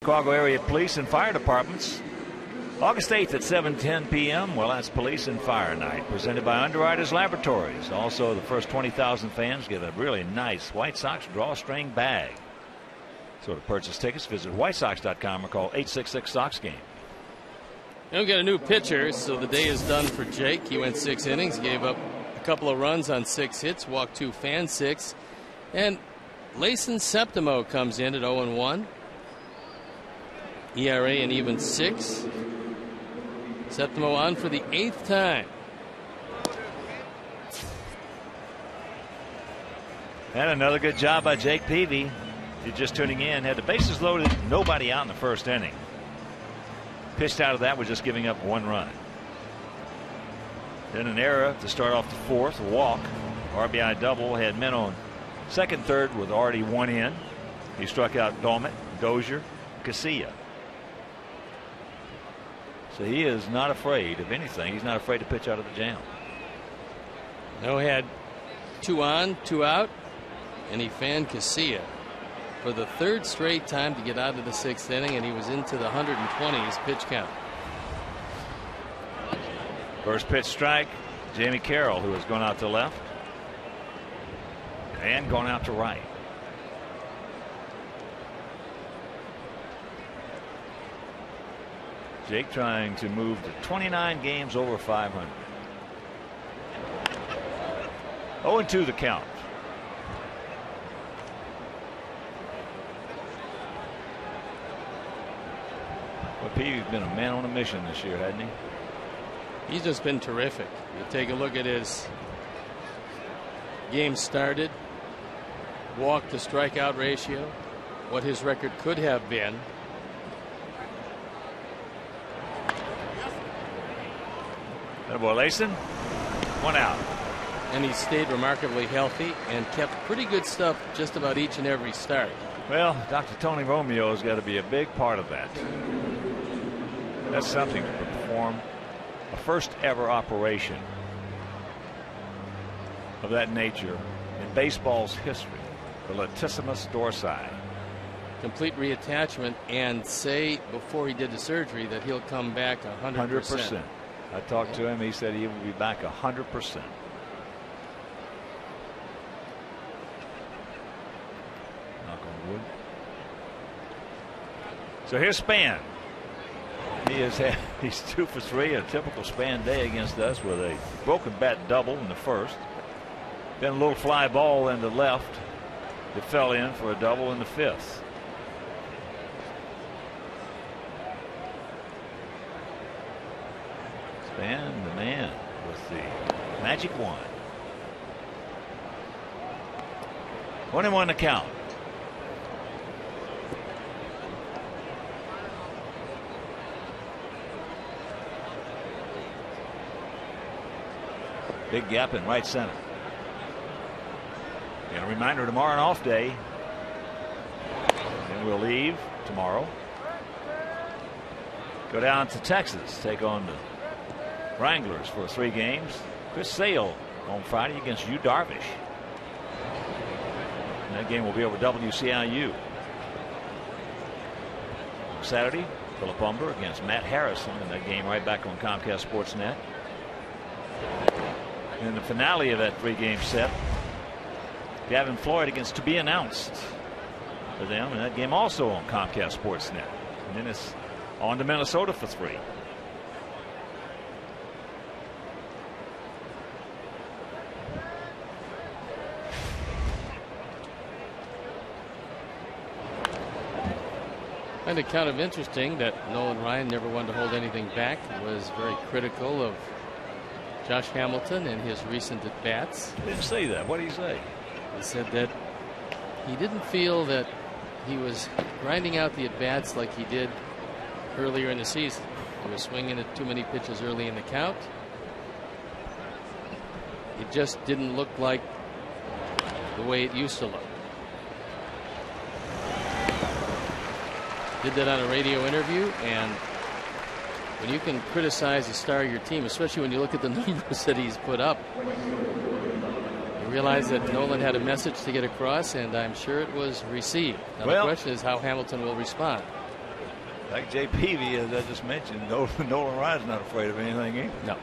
Chicago area police and fire departments. August 8th at 7:10 p.m. Well, that's Police and Fire Night, presented by Underwriters Laboratories. Also, the first 20,000 fans get a really nice White Sox drawstring bag. So to purchase tickets, visit whitesox.com or call 866-SOX-GAME. We've got a new pitcher, so the day is done for Jake. He went 6 innings, gave up a couple of runs on 6 hits, walked 2, fanned 6. And Layson Septimo comes in at 0-1. ERA an even 6. Septimo on for the 8th time. And another good job by Jake Peavy. If you're just tuning in, had the bases loaded, nobody out in the first inning. Pitched out of that with just giving up 1 run. Then an error to start off the 4th, a walk. RBI double, had men on second, third with already 1 in. He struck out DOUMIT, Dozier, CASILLA. So he is not afraid of anything. He's not afraid to pitch out of the jam. No, he had 2 on, 2 out. and he fanned Casilla for the 3rd straight time to get out of the 6th inning, and he was into the 120s pitch count. First pitch strike. Jamie Carroll, who has gone out to left and gone out to right. Jake trying to move to 29 games over 500. 0-2 the count. Well, Peavy's been a man on a mission this year, hasn't he? He's just been terrific. You take a look at his game started, walk to strikeout ratio, what his record could have been. Attaboy Layson. 1 out. And he stayed remarkably healthy and kept pretty good stuff just about each and every start. Well, Dr. Tony Romeo's got to be a big part of that. That's something to perform a first ever operation of that nature in baseball's history, the latissimus dorsi. Complete reattachment, and say before he did the surgery that he'll come back 100%. I talked to him. He said he will be back 100%. Knock on wood. So here's Span. He's 2 for 3, a typical Span day against us with a broken bat double in the first. Then a little fly ball in the left that fell in for a double in the 5th. Span, the man with the magic wand. 1-1 to count. Big gap in right center. And a reminder, tomorrow an off day. And we'll leave tomorrow. Go down to Texas, take on the Wranglers for 3 games. Chris Sale on Friday against Yu Darvish. And that game will be over WCIU. On Saturday, Philip Umber against Matt Harrison, and that game right back on Comcast Sportsnet. And the finale of that 3-game set, Gavin Floyd against to be announced for them, and that game also on Comcast Sportsnet. And then it's on to Minnesota for 3. And it's kind of interesting that Nolan Ryan never wanted to hold anything back. He was very critical of Josh Hamilton and his recent at-bats. He didn't say that. What did he say? He said that he didn't feel that he was grinding out the at-bats like he did earlier in the season. He was swinging at too many pitches early in the count. It just didn't look like the way it used to look. Did that on a radio interview, and when you can criticize the star of your team, especially when you look at the numbers that he's put up, you realize that Nolan had a message to get across, and I'm sure it was received. Now the question is how Hamilton will respond. Like Jay Peavy, as I just mentioned, Nolan Ryan's not afraid of anything either. No.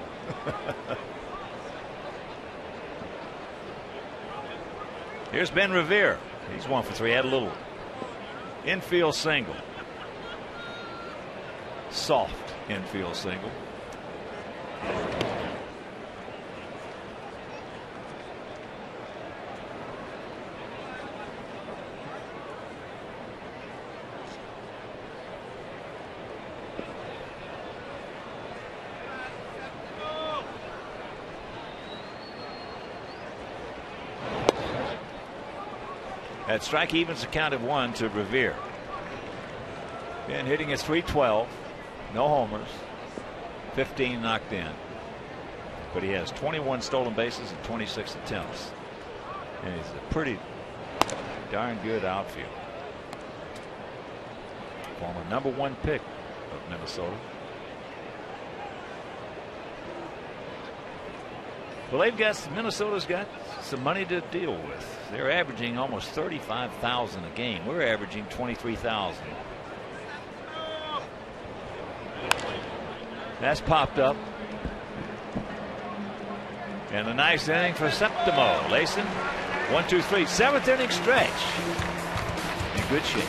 Here's Ben Revere. He's 1 for 3. Had a little infield single. Soft infield single. That strike evens the count of 1 to Revere. Ben hitting at .312. No homers. 15 knocked in. But he has 21 stolen bases and 26 attempts. And he's a pretty darn good outfield. Former #1 pick of Minnesota. Well, Minnesota's got some money to deal with. They're averaging almost 35,000 a game. We're averaging 23,000. That's popped up. And a nice inning for Septimo. Layson, 1, 2, 3. 7th inning stretch. In good shape.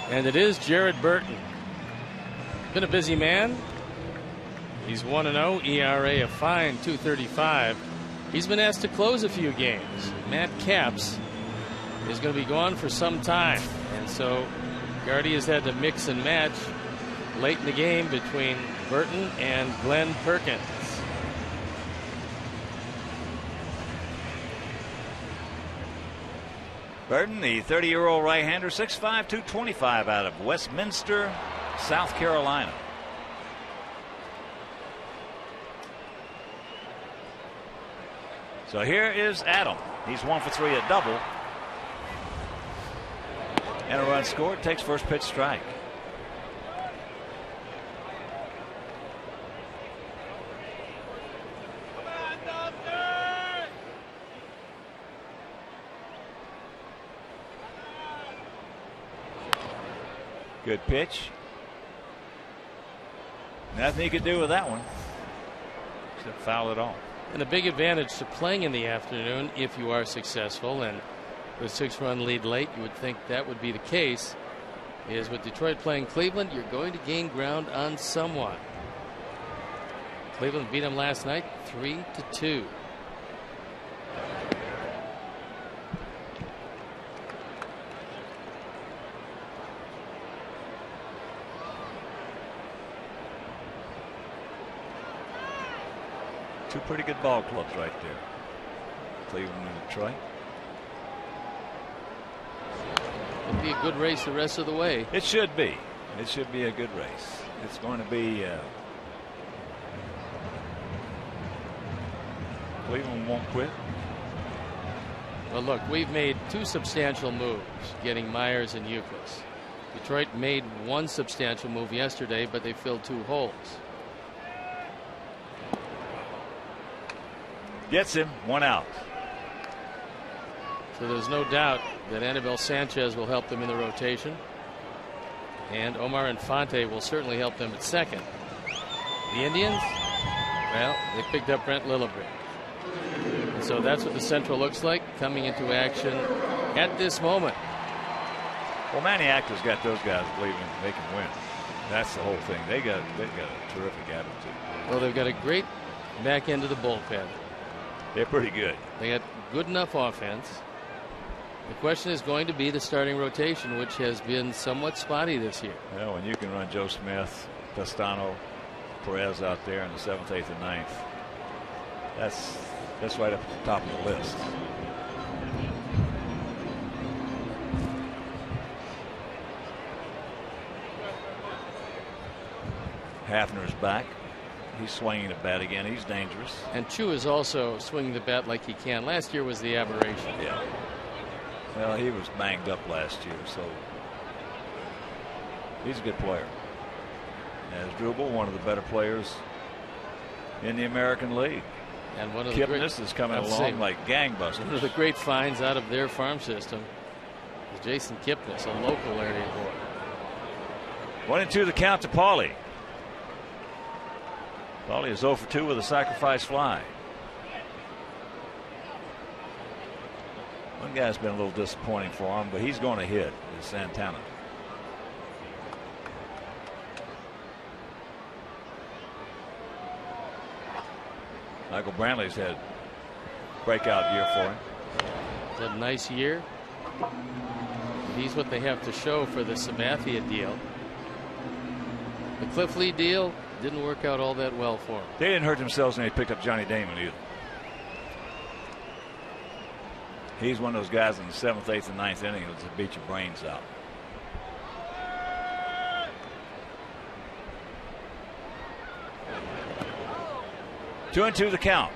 And it is Jared Burton. Been a busy man. He's 1-0, ERA a fine 2.35. He's been asked to close a few games. Matt Capps is going to be gone for some time, and so Gardy has had to mix and match late in the game between Burton and Glenn Perkins. Burton, the 30-year-old right-hander, 6'5", 225 out of Westminster, South Carolina. So here is Adam. He's 1 for 3, a double. And a run scored. Takes first pitch strike. Good pitch. Nothing he could do with that one. Except foul it off. And a big advantage to playing in the afternoon if you are successful, and with a 6-run lead late, you would think that would be the case, is with Detroit playing Cleveland, you're going to gain ground on someone. Cleveland beat them last night 3-2. Two pretty good ball clubs right there. Cleveland and Detroit. It'll be a good race the rest of the way. It should be. It should be a good race. It's going to be. Cleveland won't quit. Well, look, we've made 2 substantial moves, getting Myers and Youkilis. Detroit made 1 substantial move yesterday, but they filled 2 holes. Gets him, 1 out. So there's no doubt that Anibal Sanchez will help them in the rotation, and Omar Infante will certainly help them at second. The Indians, well, they picked up Brent Lillibridge. And so that's what the Central looks like coming into action at this moment. Well, Manny Acta's got those guys believing they can win. That's the whole thing. They've got a terrific attitude. Well, they've got a great back end of the bullpen. They're pretty good. They got good enough offense. The question is going to be the starting rotation, which has been somewhat spotty this year. Well, when you can run Joe Smith, Pastano, Perez out there in the 7th, 8th, and 9th, that's right up at the top of the list. Hafner's back. He's swinging the bat again. He's dangerous. And Chu is also swinging the bat like he can. Last year was the aberration. Yeah. Well, he was banged up last year, so he's a good player. As Drubel, one of the better players in the American League. And one of Kipnis is coming along like gangbusters. One of the great finds out of their farm system is Jason Kipnis, a local area boy. 1-2 the count to Paulie. Paulie is 0 for 2 with a sacrifice fly. One guy's been a little disappointing for him, but he's going to hit. Is Santana. Michael Brantley's had a breakout year for him. It's a nice year. He's what they have to show for the Sabathia deal. The Cliff Lee deal didn't work out all that well for him. They didn't hurt themselves when they picked up Johnny Damon either. He's one of those guys in the 7th, 8th, and 9th inning that beat your brains out. Two and 2 the count.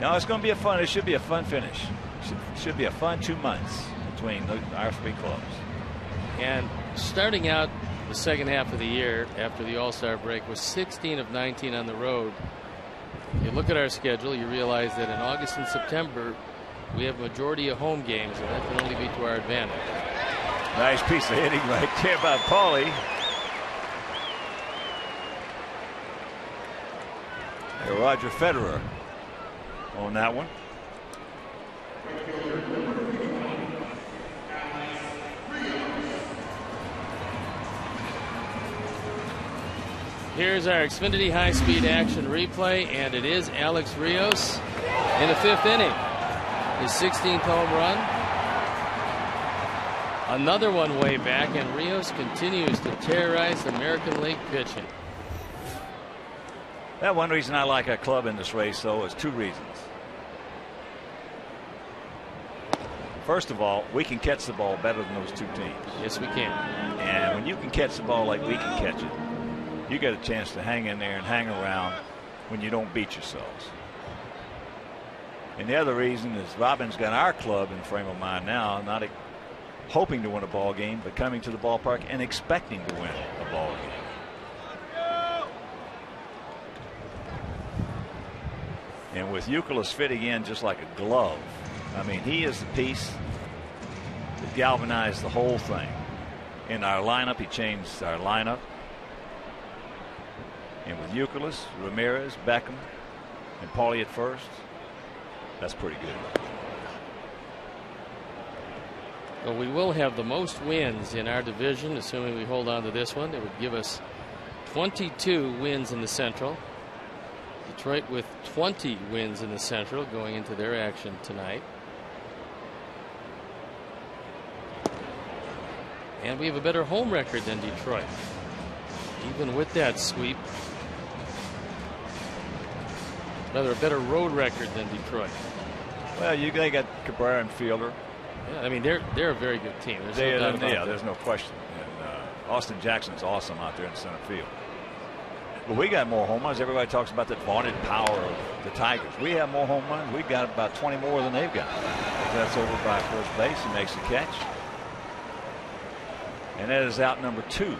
Now it's going to be a fun. It should be a fun finish. Should be a fun 2 months between our 3 clubs. And starting out the second half of the year after the All-Star break was 16 of 19 on the road. You look at our schedule, you realize that in August and September we have a majority of home games, and that can only be to our advantage. Nice piece of hitting right there by Paulie. Roger Federer on that one. Here's our Xfinity high-speed action replay, and it is Alex Rios in the 5th inning. His 16th home run. Another one way back, and Rios continues to terrorize American League pitching. That one reason I like our club in this race, though, is 2 reasons. First of all, we can catch the ball better than those 2 teams. Yes, we can. And when you can catch the ball like we can catch it, you get a chance to hang in there and hang around when you don't beat yourselves. And the other reason is Robin's got our club in frame of mind now, not hoping to win a ball game, but coming to the ballpark and expecting to win a ball game. And with YOUKILIS fitting in just like a glove, I mean, he is the piece that galvanized the whole thing. In our lineup, he changed our lineup. And with YOUKILIS, Ramirez, Beckham, and Paulie at first, that's pretty good. Well, we will have the most wins in our division, assuming we hold on to this one. It would give us 22 wins in the Central. Detroit with 20 wins in the Central going into their action tonight. And we have a better home record than Detroit. Even with that sweep. Rather, a better road record than Detroit. Well, they got Cabrera and Fielder. Yeah, I mean, they're a very good team. There's no doubt about that. There's no question. And Austin Jackson's awesome out there in center field. But we got more home runs. Everybody talks about the vaunted power of the Tigers. We have more home runs. We got about 20 more than they've got. That's over by first base. He makes the catch. And that is out number 2.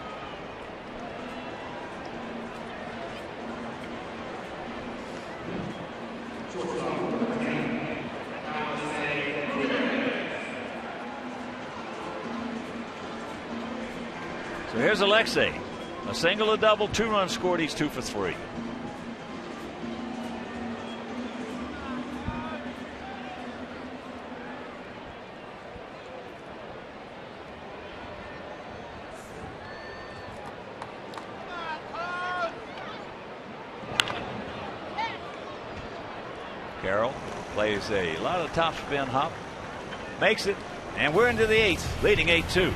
So here's Alexei. A single, a double, 2 runs scored. He's 2 for 3. Carroll plays a lot of top spin hop, makes it, and we're into the 8th, leading 8-2.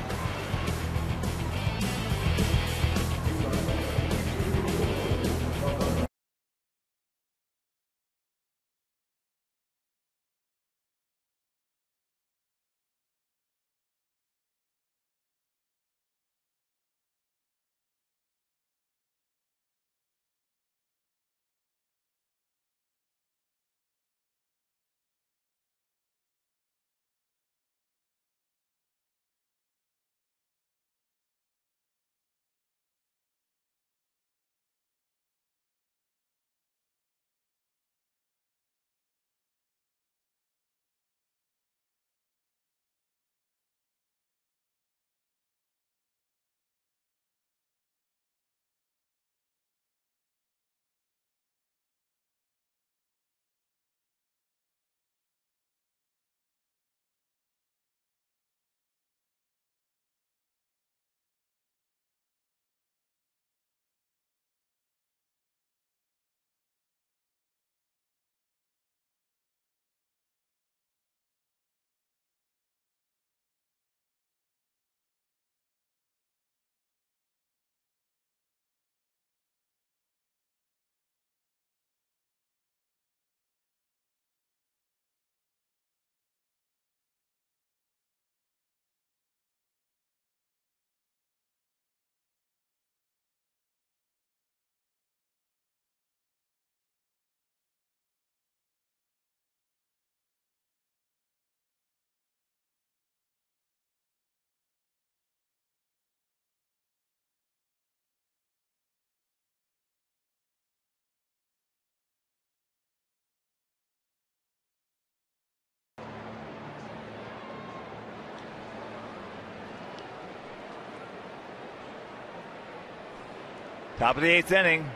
Top of the 8th inning.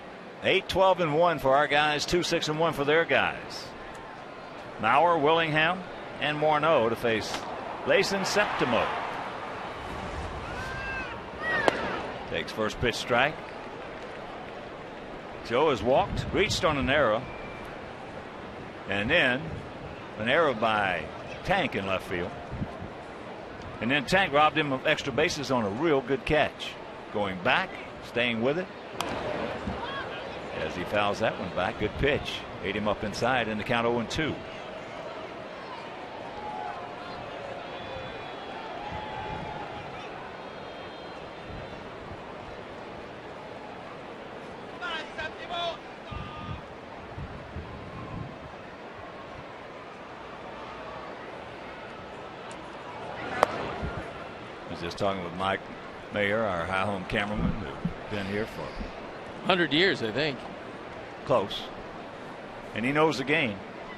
8-12-1 for our guys, 2-6-1 for their guys. Maurer, Willingham, and Morneau to face Layson Septimo. Takes first pitch strike. Joe has walked, reached on an error, and then an error by Tank in left field. And then Tank robbed him of extra bases on a real good catch. Going back, staying with it. As he fouls that one back, good pitch. Ate him up inside in the count 0-2. I was just talking with Mike Mayer, our high home cameraman, who's been here for 100 years, I think. Close. And he knows the game.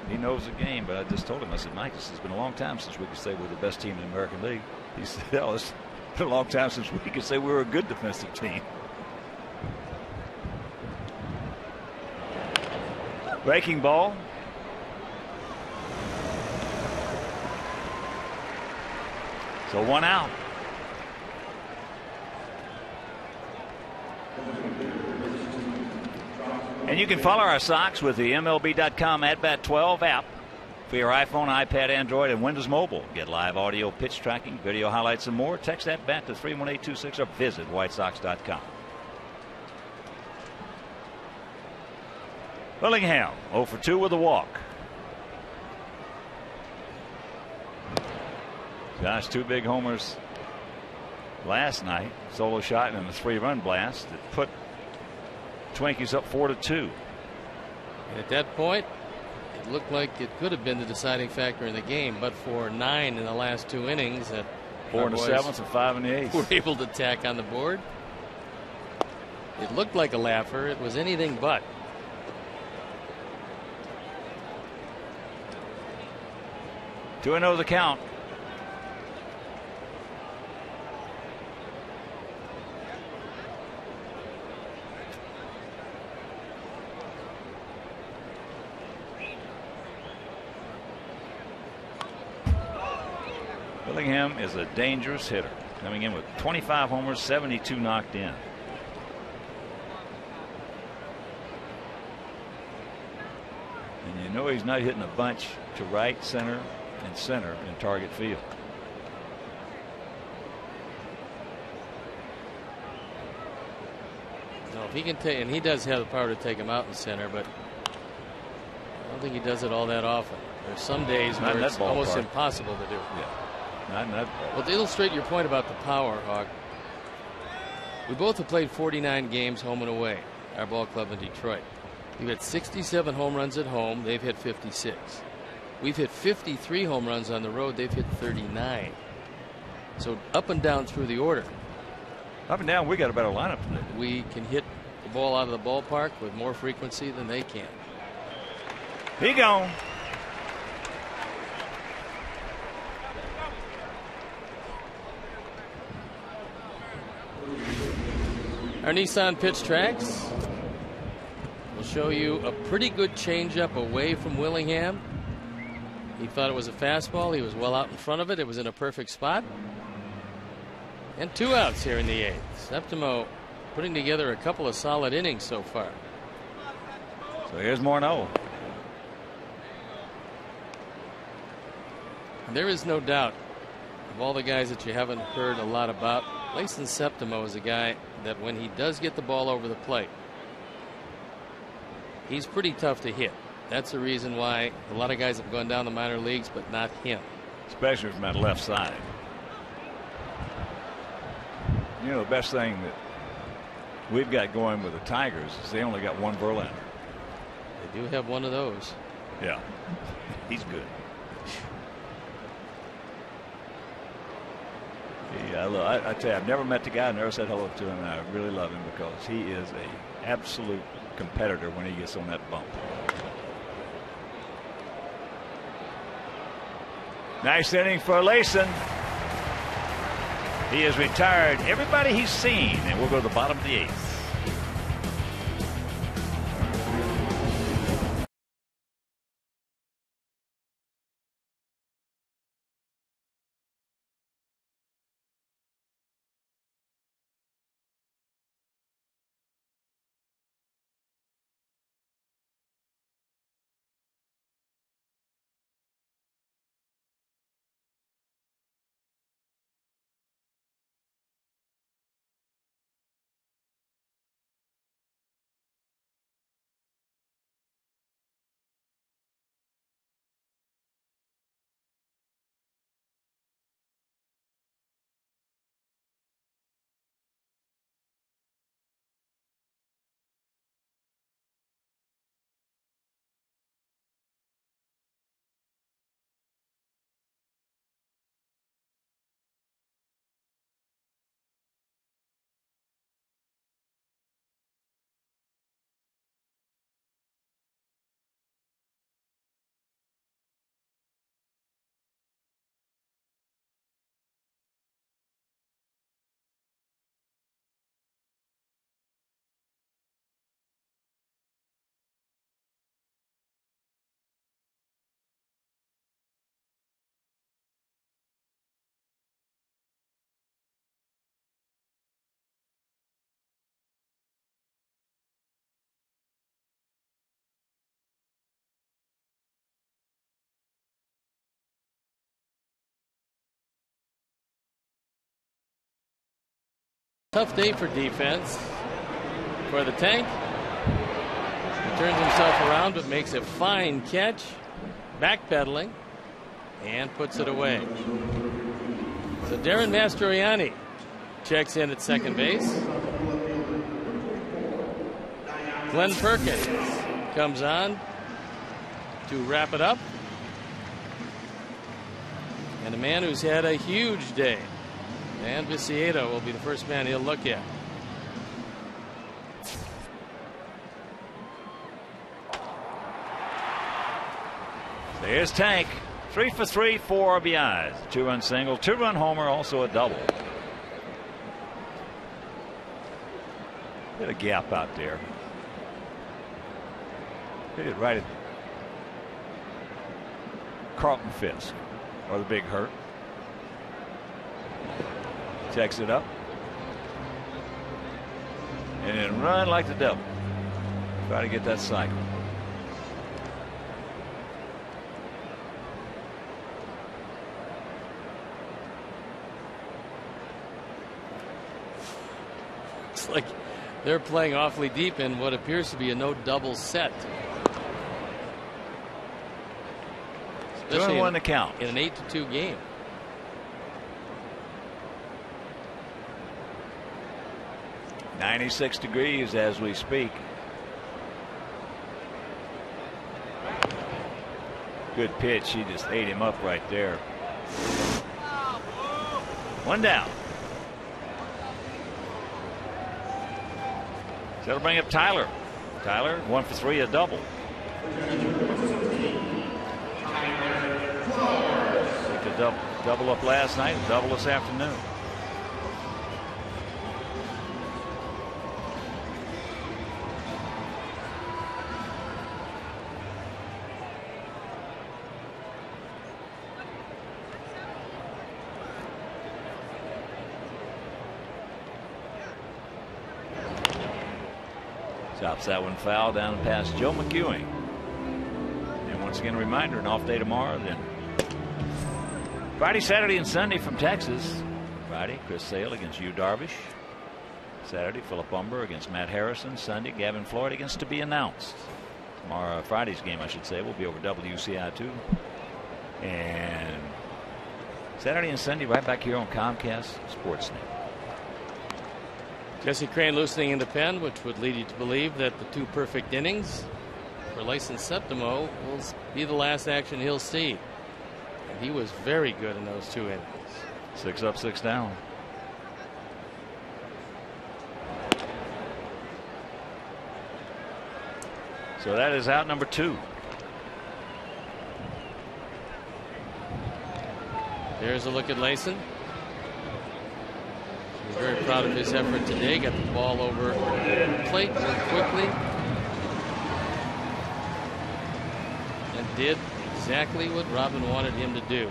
He knows the game. But I just told him, I said, Mike, this has been a long time since we could say we're the best team in the American League. He said, oh, it's been a long time since we could say we were a good defensive team. Breaking ball. So one out. And you can follow our Sox with the MLB.com @BAT12 app for your iPhone, iPad, Android, and Windows Mobile. Get live audio, pitch tracking, video highlights, and more. Text @BAT to 31826 or visit WhiteSox.com. Willingham 0 for 2 with a walk. Josh, 2 big homers last night. Solo shot and a 3-run blast that put Twinkies up 4-2. At that point, it looked like it could have been the deciding factor in the game, but for 9 in the last 2 innings, 4 in the 7th and 5 in the 8th. Were able to tack on the board. It looked like a laugher. It was anything but. Two 2-0 the count. Willingham is a dangerous hitter, coming in with 25 homers, 72 knocked in. And you know he's not hitting a bunch to right, center, and center in target field. No, if he can take, and he does have the power to take him out in center, but I don't think he does it all that often. There's some days where it's almost impossible to do. Yeah, not in that ball. Well, to illustrate your point about the power, Hawk, we both have played 49 games home and away, our ball club in Detroit. We've hit 67 home runs at home. They've hit 56. We've hit 53 home runs on the road. They've hit 39. So up and down through the order. Up and down, we got a better lineup today. We can hit the ball out of the ballpark with more frequency than they can. He gone. Our Nissan pitch tracks will show you a pretty good changeup away from Willingham. He thought it was a fastball. He was well out in front of it. It was in a perfect spot. And 2 outs here in the 8th. Septimo putting together a couple of solid innings so far. So here's Morneau. There is no doubt, of all the guys that you haven't heard a lot about, Layson Septimo is a guy that when he does get the ball over the plate, he's pretty tough to hit. That's the reason why a lot of guys have gone down the minor leagues, but not him. Especially from that left side. You know, the best thing that we've got going with the Tigers is they only got one Verlander. They do have one of those. Yeah, he's good. Yeah, I tell you, I've never met the guy, never said hello to him, and I really love him because he is a absolute competitor when he gets on that bump. Nice inning for Layson. He has retired everybody he's seen, and we'll go to the bottom of the 8th. Tough day for defense for the Tank. He turns himself around but makes a fine catch, backpedaling, and puts it away. So Darren Mastroianni checks in at second base. Glenn Perkins comes on to wrap it up. And a man who's had a huge day. And Viciedo will be the first man he'll look at. There's Tank. 3 for 3, 4 RBIs. 2-run single, 2-run homer, also a double. Hit a gap out there. Hit it right at Carlton Fisk, or the Big Hurt. Checks it up. And then run like the devil. Try to get that cycle. looks like they're playing awfully deep in what appears to be a no double set. Especially 2-1 to count in an 8-2 game. .96 degrees as we speak. Good pitch. He just ate him up right there. One down. So that'll bring up Tyler. Tyler, 1 for 3, a double. Picked a double up last night, a double this afternoon. Chops that one foul down past Joe McEwing. And once again, a reminder, an off day tomorrow. Then Friday, Saturday, and Sunday from Texas. Friday, Chris Sale against Yu Darvish. Saturday, Philip Humber against Matt Harrison. Sunday, Gavin Floyd against to be announced. Tomorrow, Friday's game, I should say, will be over WCI2. And Saturday and Sunday right back here on Comcast Sportsnet. Jesse Crane loosening in the pen, which would lead you to believe that the 2 perfect innings for Lyson Septimo will be the last action he'll see. And he was very good in those 2 innings. 6 up, 6 down. So that is out number 2. There's a look at Lyson. He's very proud of his effort today. Got the ball over the plate quickly. And did exactly what Robin wanted him to do.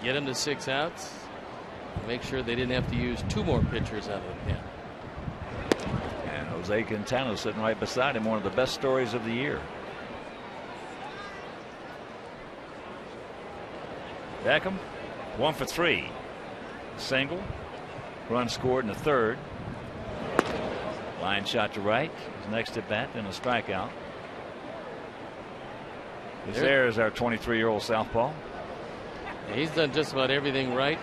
Get him to 6 outs. Make sure they didn't have to use 2 more pitchers out of the pen. And Jose Quintana sitting right beside him. One of the best stories of the year. Beckham, 1 for 3. Single. Run scored in the 3rd. Line shot to right. His next at bat, then a strikeout. There is our 23-year-old southpaw. Yeah, he's done just about everything right.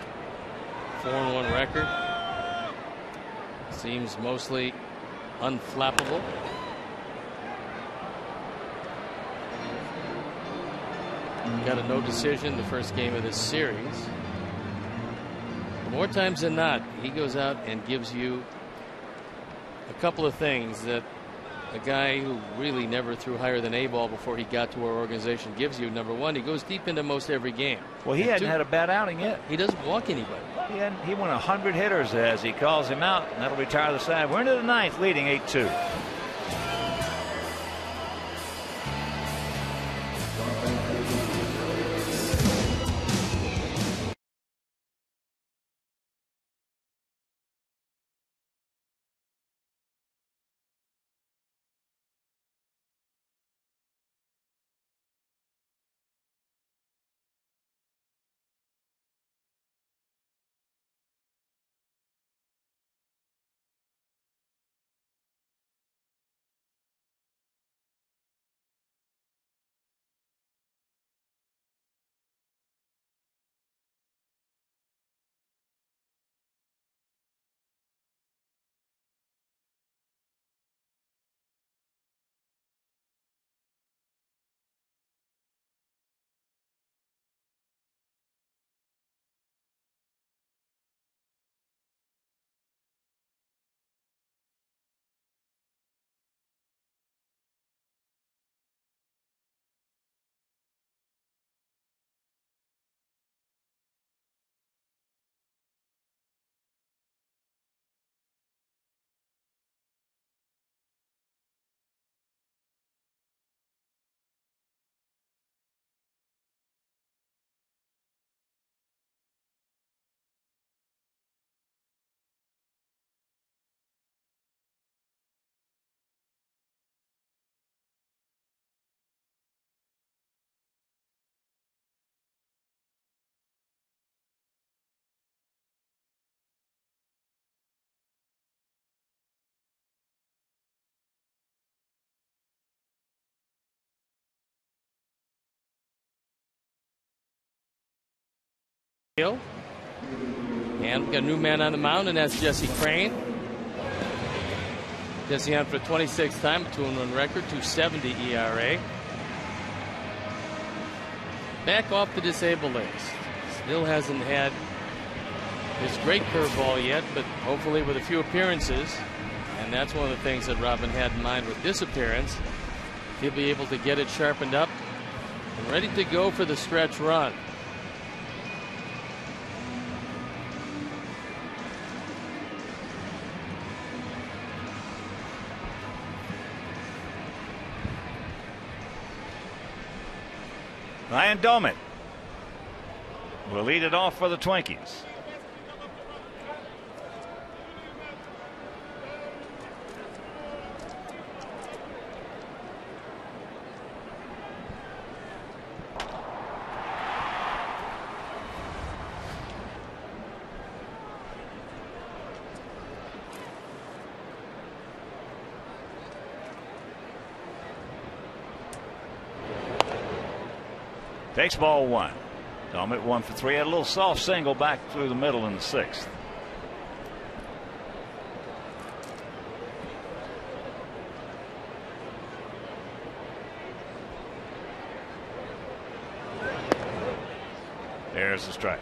4-1 record. Seems mostly unflappable. Got a no decision the first game of this series. More times than not, he goes out and gives you a couple of things that a guy who really never threw higher than A ball before he got to our organization gives you. Number 1, he goes deep into most every game. Well, he hadn't had a bad outing yet. He doesn't walk anybody. He won 100 hitters as he calls him out, and that'll retire the side. We're into the 9th, leading 8-2. And we got a new man on the mound, and that's Jesse Crane. Jesse on for the 26th time, 2-1 record, 2.70 ERA. Back off the disabled list. Still hasn't had his great curveball yet, but hopefully with a few appearances, and that's one of the things that Robin had in mind with this appearance, he'll be able to get it sharpened up and ready to go for the stretch run. Ryan DOUMIT will lead it off for the Twinkies. Takes ball one. DOUMIT 1 for 3. Had a little soft single back through the middle in the 6th. There's the strike.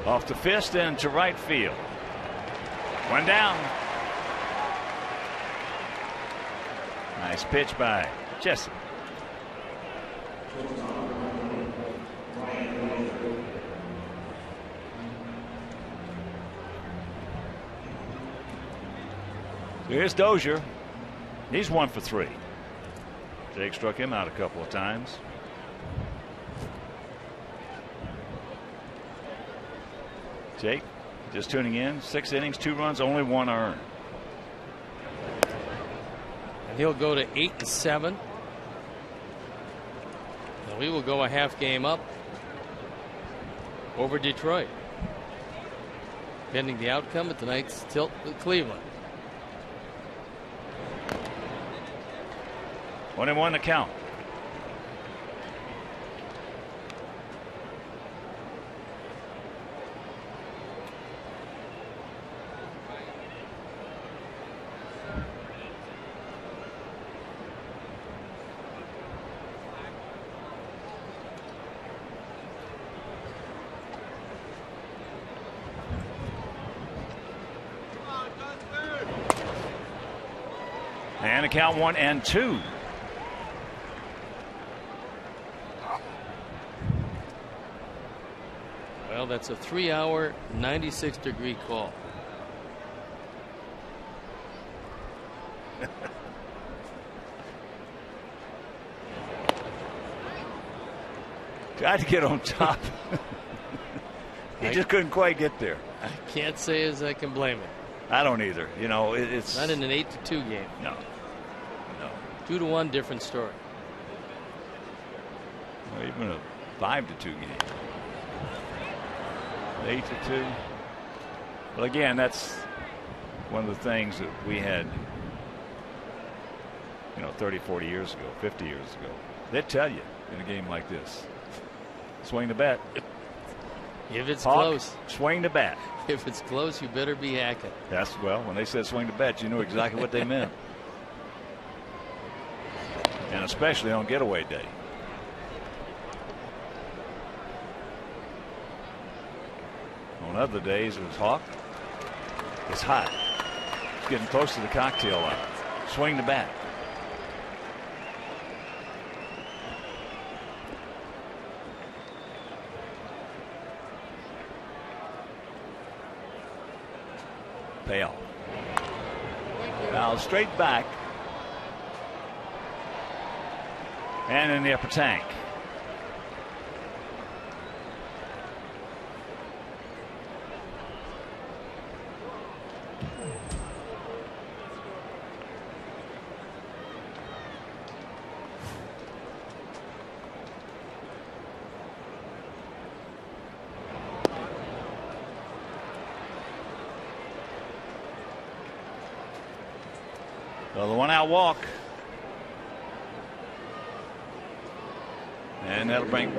Off the fist into right field. One down. Nice pitch by Jesse. Here's Dozier. He's 1 for 3. Jake struck him out a couple of times. Jake just tuning in. 6 innings, 2 runs, only 1 earned. And he'll go to 8-7. And we will go a half game up over Detroit, pending the outcome of tonight's tilt with Cleveland. 1-1 to count. And a count 1-2. Well, that's a 3-hour, 96-degree call. Tried to get on top. He just couldn't quite get there. I can't say as I can blame him. I don't either. You know, it's not in an 8-2 game. No. No. 2-1, different story. Or even a 5-2 game. 8-2. Well, again, that's one of the things that we had, 30, 40 years ago, 50 years ago. They'd tell you in a game like this, swing the bat. If it's Hawk, close. Swing the bat. If it's close, you better be hacking. Well, when they said swing the bat, you knew exactly what they meant. And especially on getaway day. On other days, it was Hawk. It's hot. It's getting close to the cocktail hour. Swing the bat. Payoff. Now straight back. And in the upper tank. So the 1-out walk. And that'll bring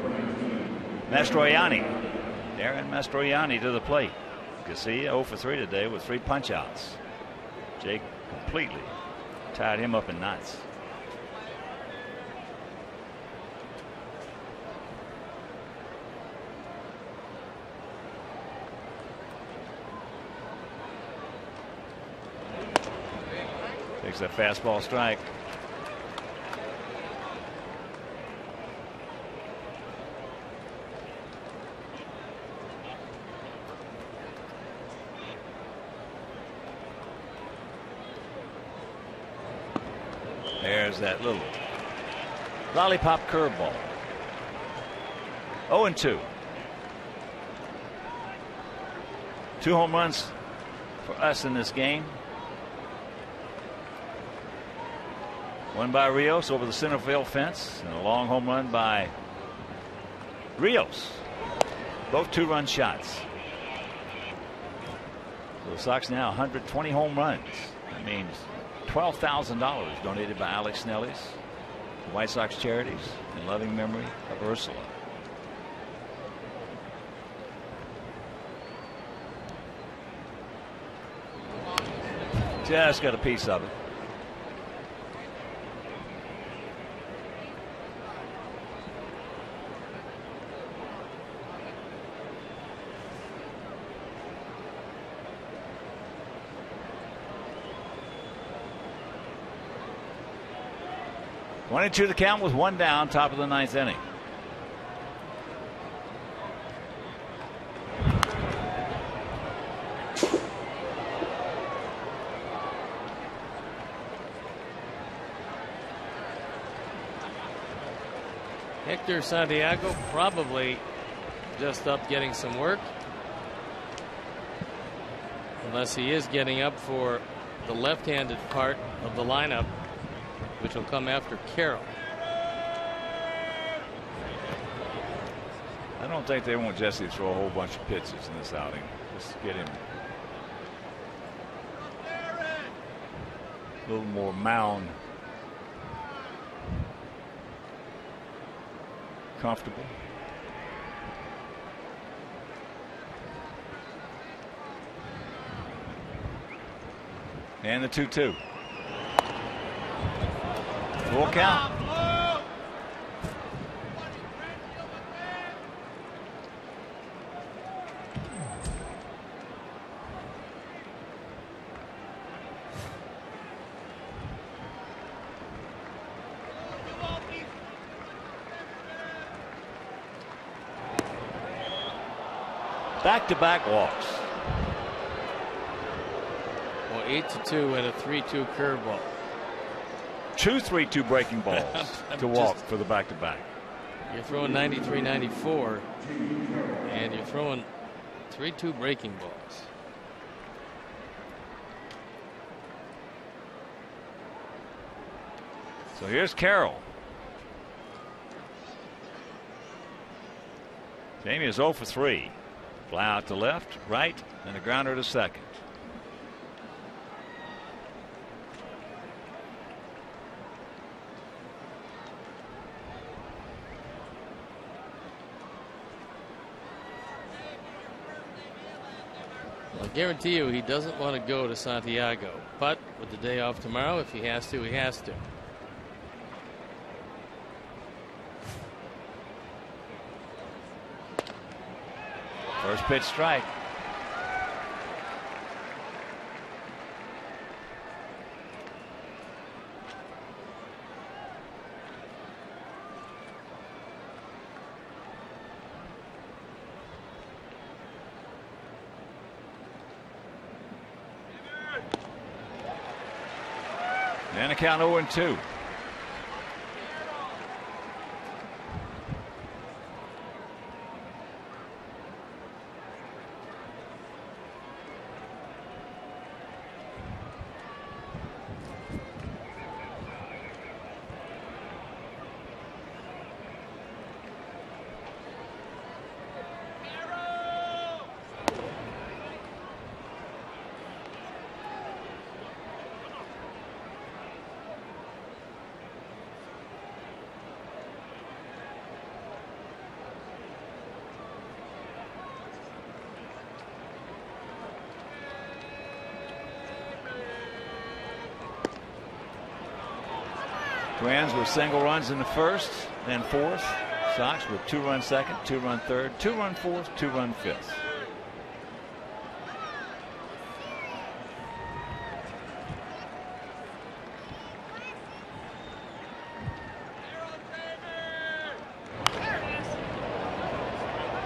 Mastroianni. Darren Mastroianni to the plate. Casilla 0 for 3 today with 3 punch-outs. Jake completely tied him up in knots. Takes that fastball strike. There's that little lollipop curveball. 0-2. 2 home runs for us in this game. One by Rios over the center field fence, and a long home run by Rios. Both 2-run shots. So the Sox now 120 home runs. That means $12,000 donated by Alex Snellies to White Sox charities in loving memory of Ursula. Just got a piece of it. One and two the count with 1 down, top of the 9th inning. Hector Santiago probably just up getting some work. Unless he is getting up for the left-handed part of the lineup, which will come after Carroll. I don't think they want Jesse to throw a whole bunch of pitches in this outing. Just get him a little more mound comfortable. And the 2-2. Full count. Back-to-back walks. Well, 8-2 and a 3-2 curveball. 2 3-2 breaking balls to walk for the back-to-back. You're throwing 93, 94, and you're throwing 3-2 breaking balls. So here's Carroll. Jamie is 0 for 3. Fly out to left, right, and a grounder to second. I guarantee you he doesn't want to go to Santiago, but with the day off tomorrow, if he has to, he has to. First pitch strike. And a count 0-2. Twins with single runs in the first and fourth. Sox with 2-run second, 2-run third, 2-run fourth, 2-run fifth.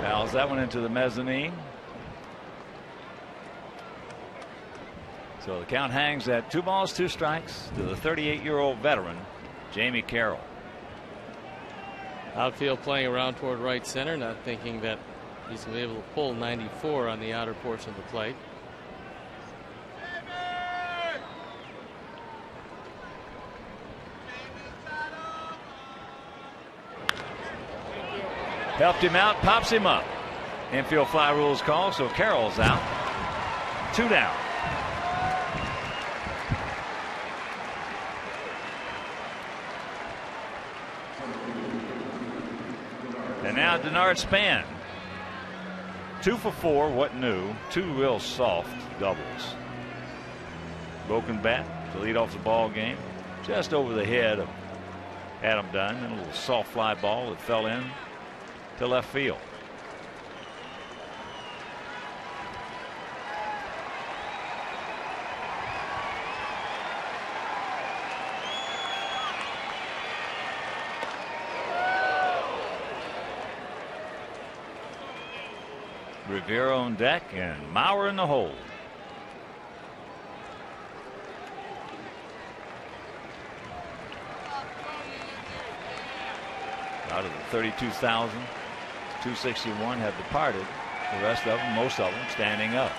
Fouls that one into the mezzanine. So the count hangs at 2 balls, 2 strikes to the 38-year-old veteran, Jamey Carroll. Outfield playing around toward right center, not thinking that he's going to be able to pull 94 on the outer portion of the plate. Helped him out, pops him up. Infield fly rules called, so Carroll's out. 2 down. And now DENARD Span. 2 for 4, what new? 2 real soft doubles. Broken bat to lead off the ball game. Just over the head of Adam Dunn. And a little soft fly ball that fell in to left field. Revere on deck and Maurer in the hole. Out of the 32,000, 261 have departed. The rest of them, most of them, standing up.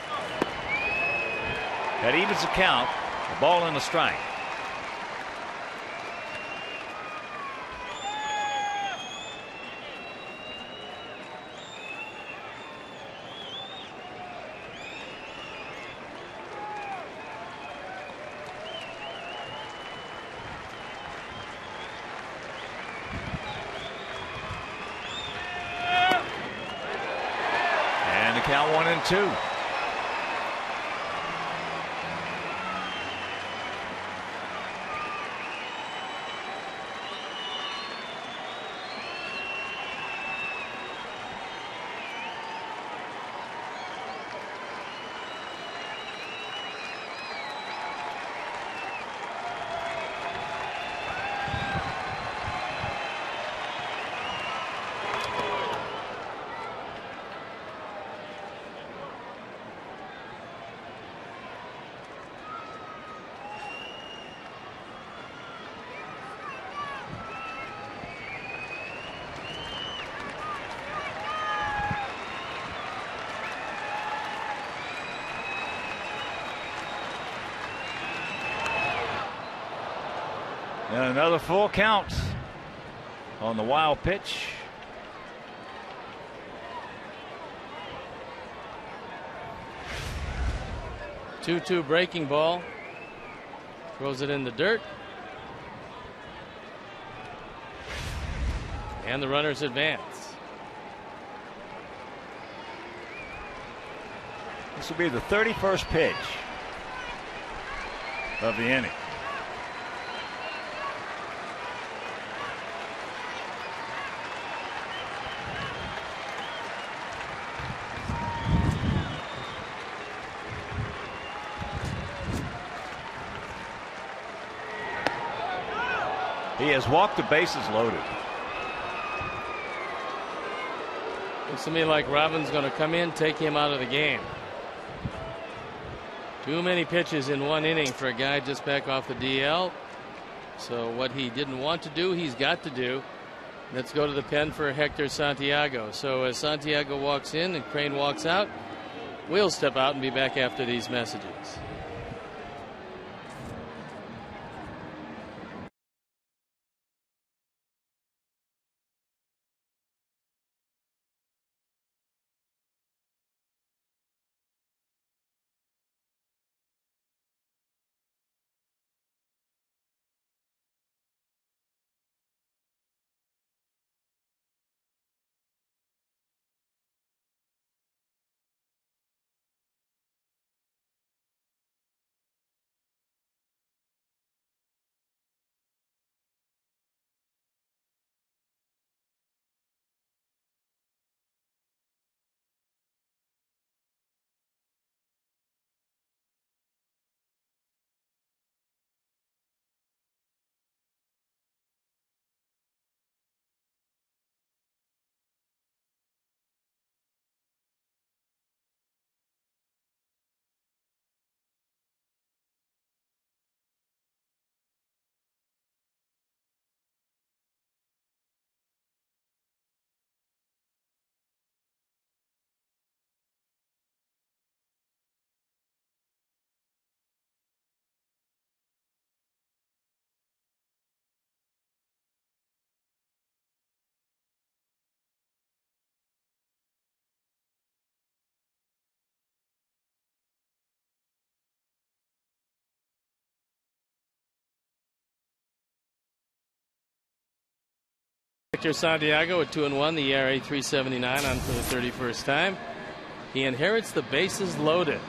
That evens the count. A ball and a strike. Count 1 and 2. And another full count on the wild pitch. Two breaking ball. Throws it in the dirt. And the runners advance. This will be the 31st pitch of the inning. He has walked the bases loaded. Looks to me like Robin's going to come in, take him out of the game. Too many pitches in one inning for a guy just back off the DL. So what he didn't want to do, he's got to do. Let's go to the pen for Hector Santiago. So as Santiago walks in and Crane walks out, we'll step out and be back after these messages. Hector Santiago at 2-1, the ERA 3.79 on for the 31st time. He inherits the bases loaded.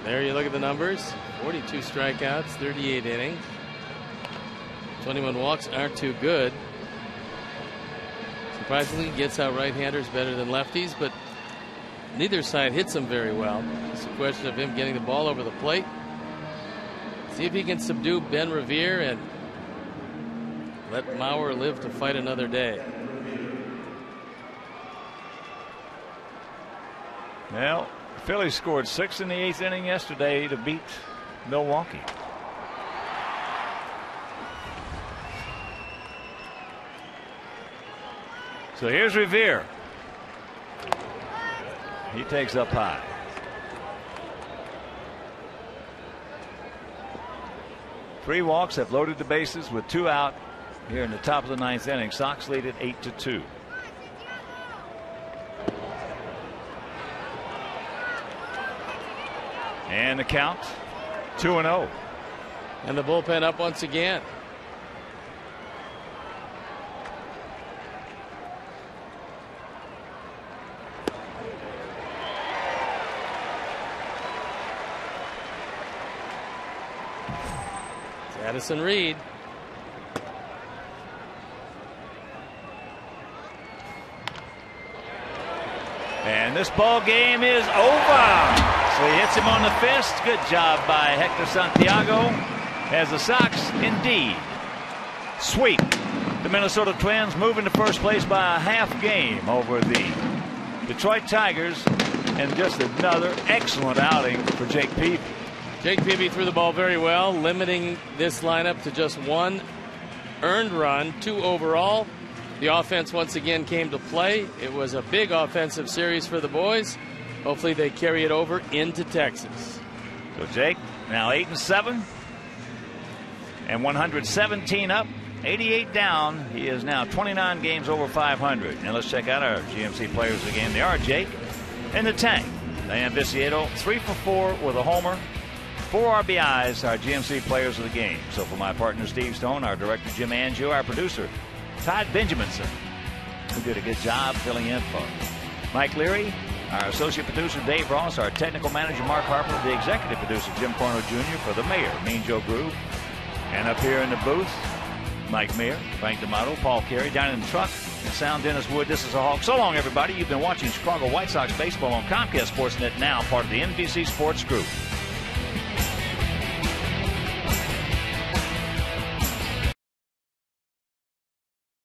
There you look at the numbers. 42 strikeouts, 38 innings. 21 walks aren't too good. Surprisingly, gets out right-handers better than lefties, but neither side hits him very well. It's a question of him getting the ball over the plate. See if he can subdue Ben Revere and let Mauer live to fight another day. Well, Phillies scored 6 in the 8th inning yesterday to beat Milwaukee. So here's Revere. He takes up high. Three walks have loaded the bases with 2 out here in the top of the 9th inning. Sox lead at 8-2. And the count 2-0. And the bullpen up once again. It's Addison Reed. And this ball game is over. So he hits him on the fist. Good job by Hector Santiago, as the Sox indeed sweep the Minnesota Twins, moving to first place by a half game over the Detroit Tigers. And just another excellent outing for Jake Peavy. Jake Peavy threw the ball very well, limiting this lineup to just 1 earned run, 2 overall. The offense once again came to play. It was a big offensive series for the boys. Hopefully they carry it over into Texas. So Jake now 8-7 and 117 up, 88 down. He is now 29 games over 500. Now let's check out our GMC players of the game. They are Jake in the tank. DAYAN VICIEDO 3 for 4 with a homer, 4 RBIs, our GMC players of the game. So for my partner Steve Stone, our director Jim Angio, our producer Todd Benjaminson, who did a good job filling in for Mike Leary, our associate producer Dave Ross, our technical manager Mark Harper, the executive producer Jim Corno Jr. for the mayor, Mean Joe Groove, and up here in the booth, Mike Mayer, Frank D'Amato, Paul Carey, down in the truck, and sound Dennis Wood. This is a Hawk. So long, everybody. You've been watching Chicago White Sox baseball on Comcast Sportsnet, now part of the NBC Sports Group.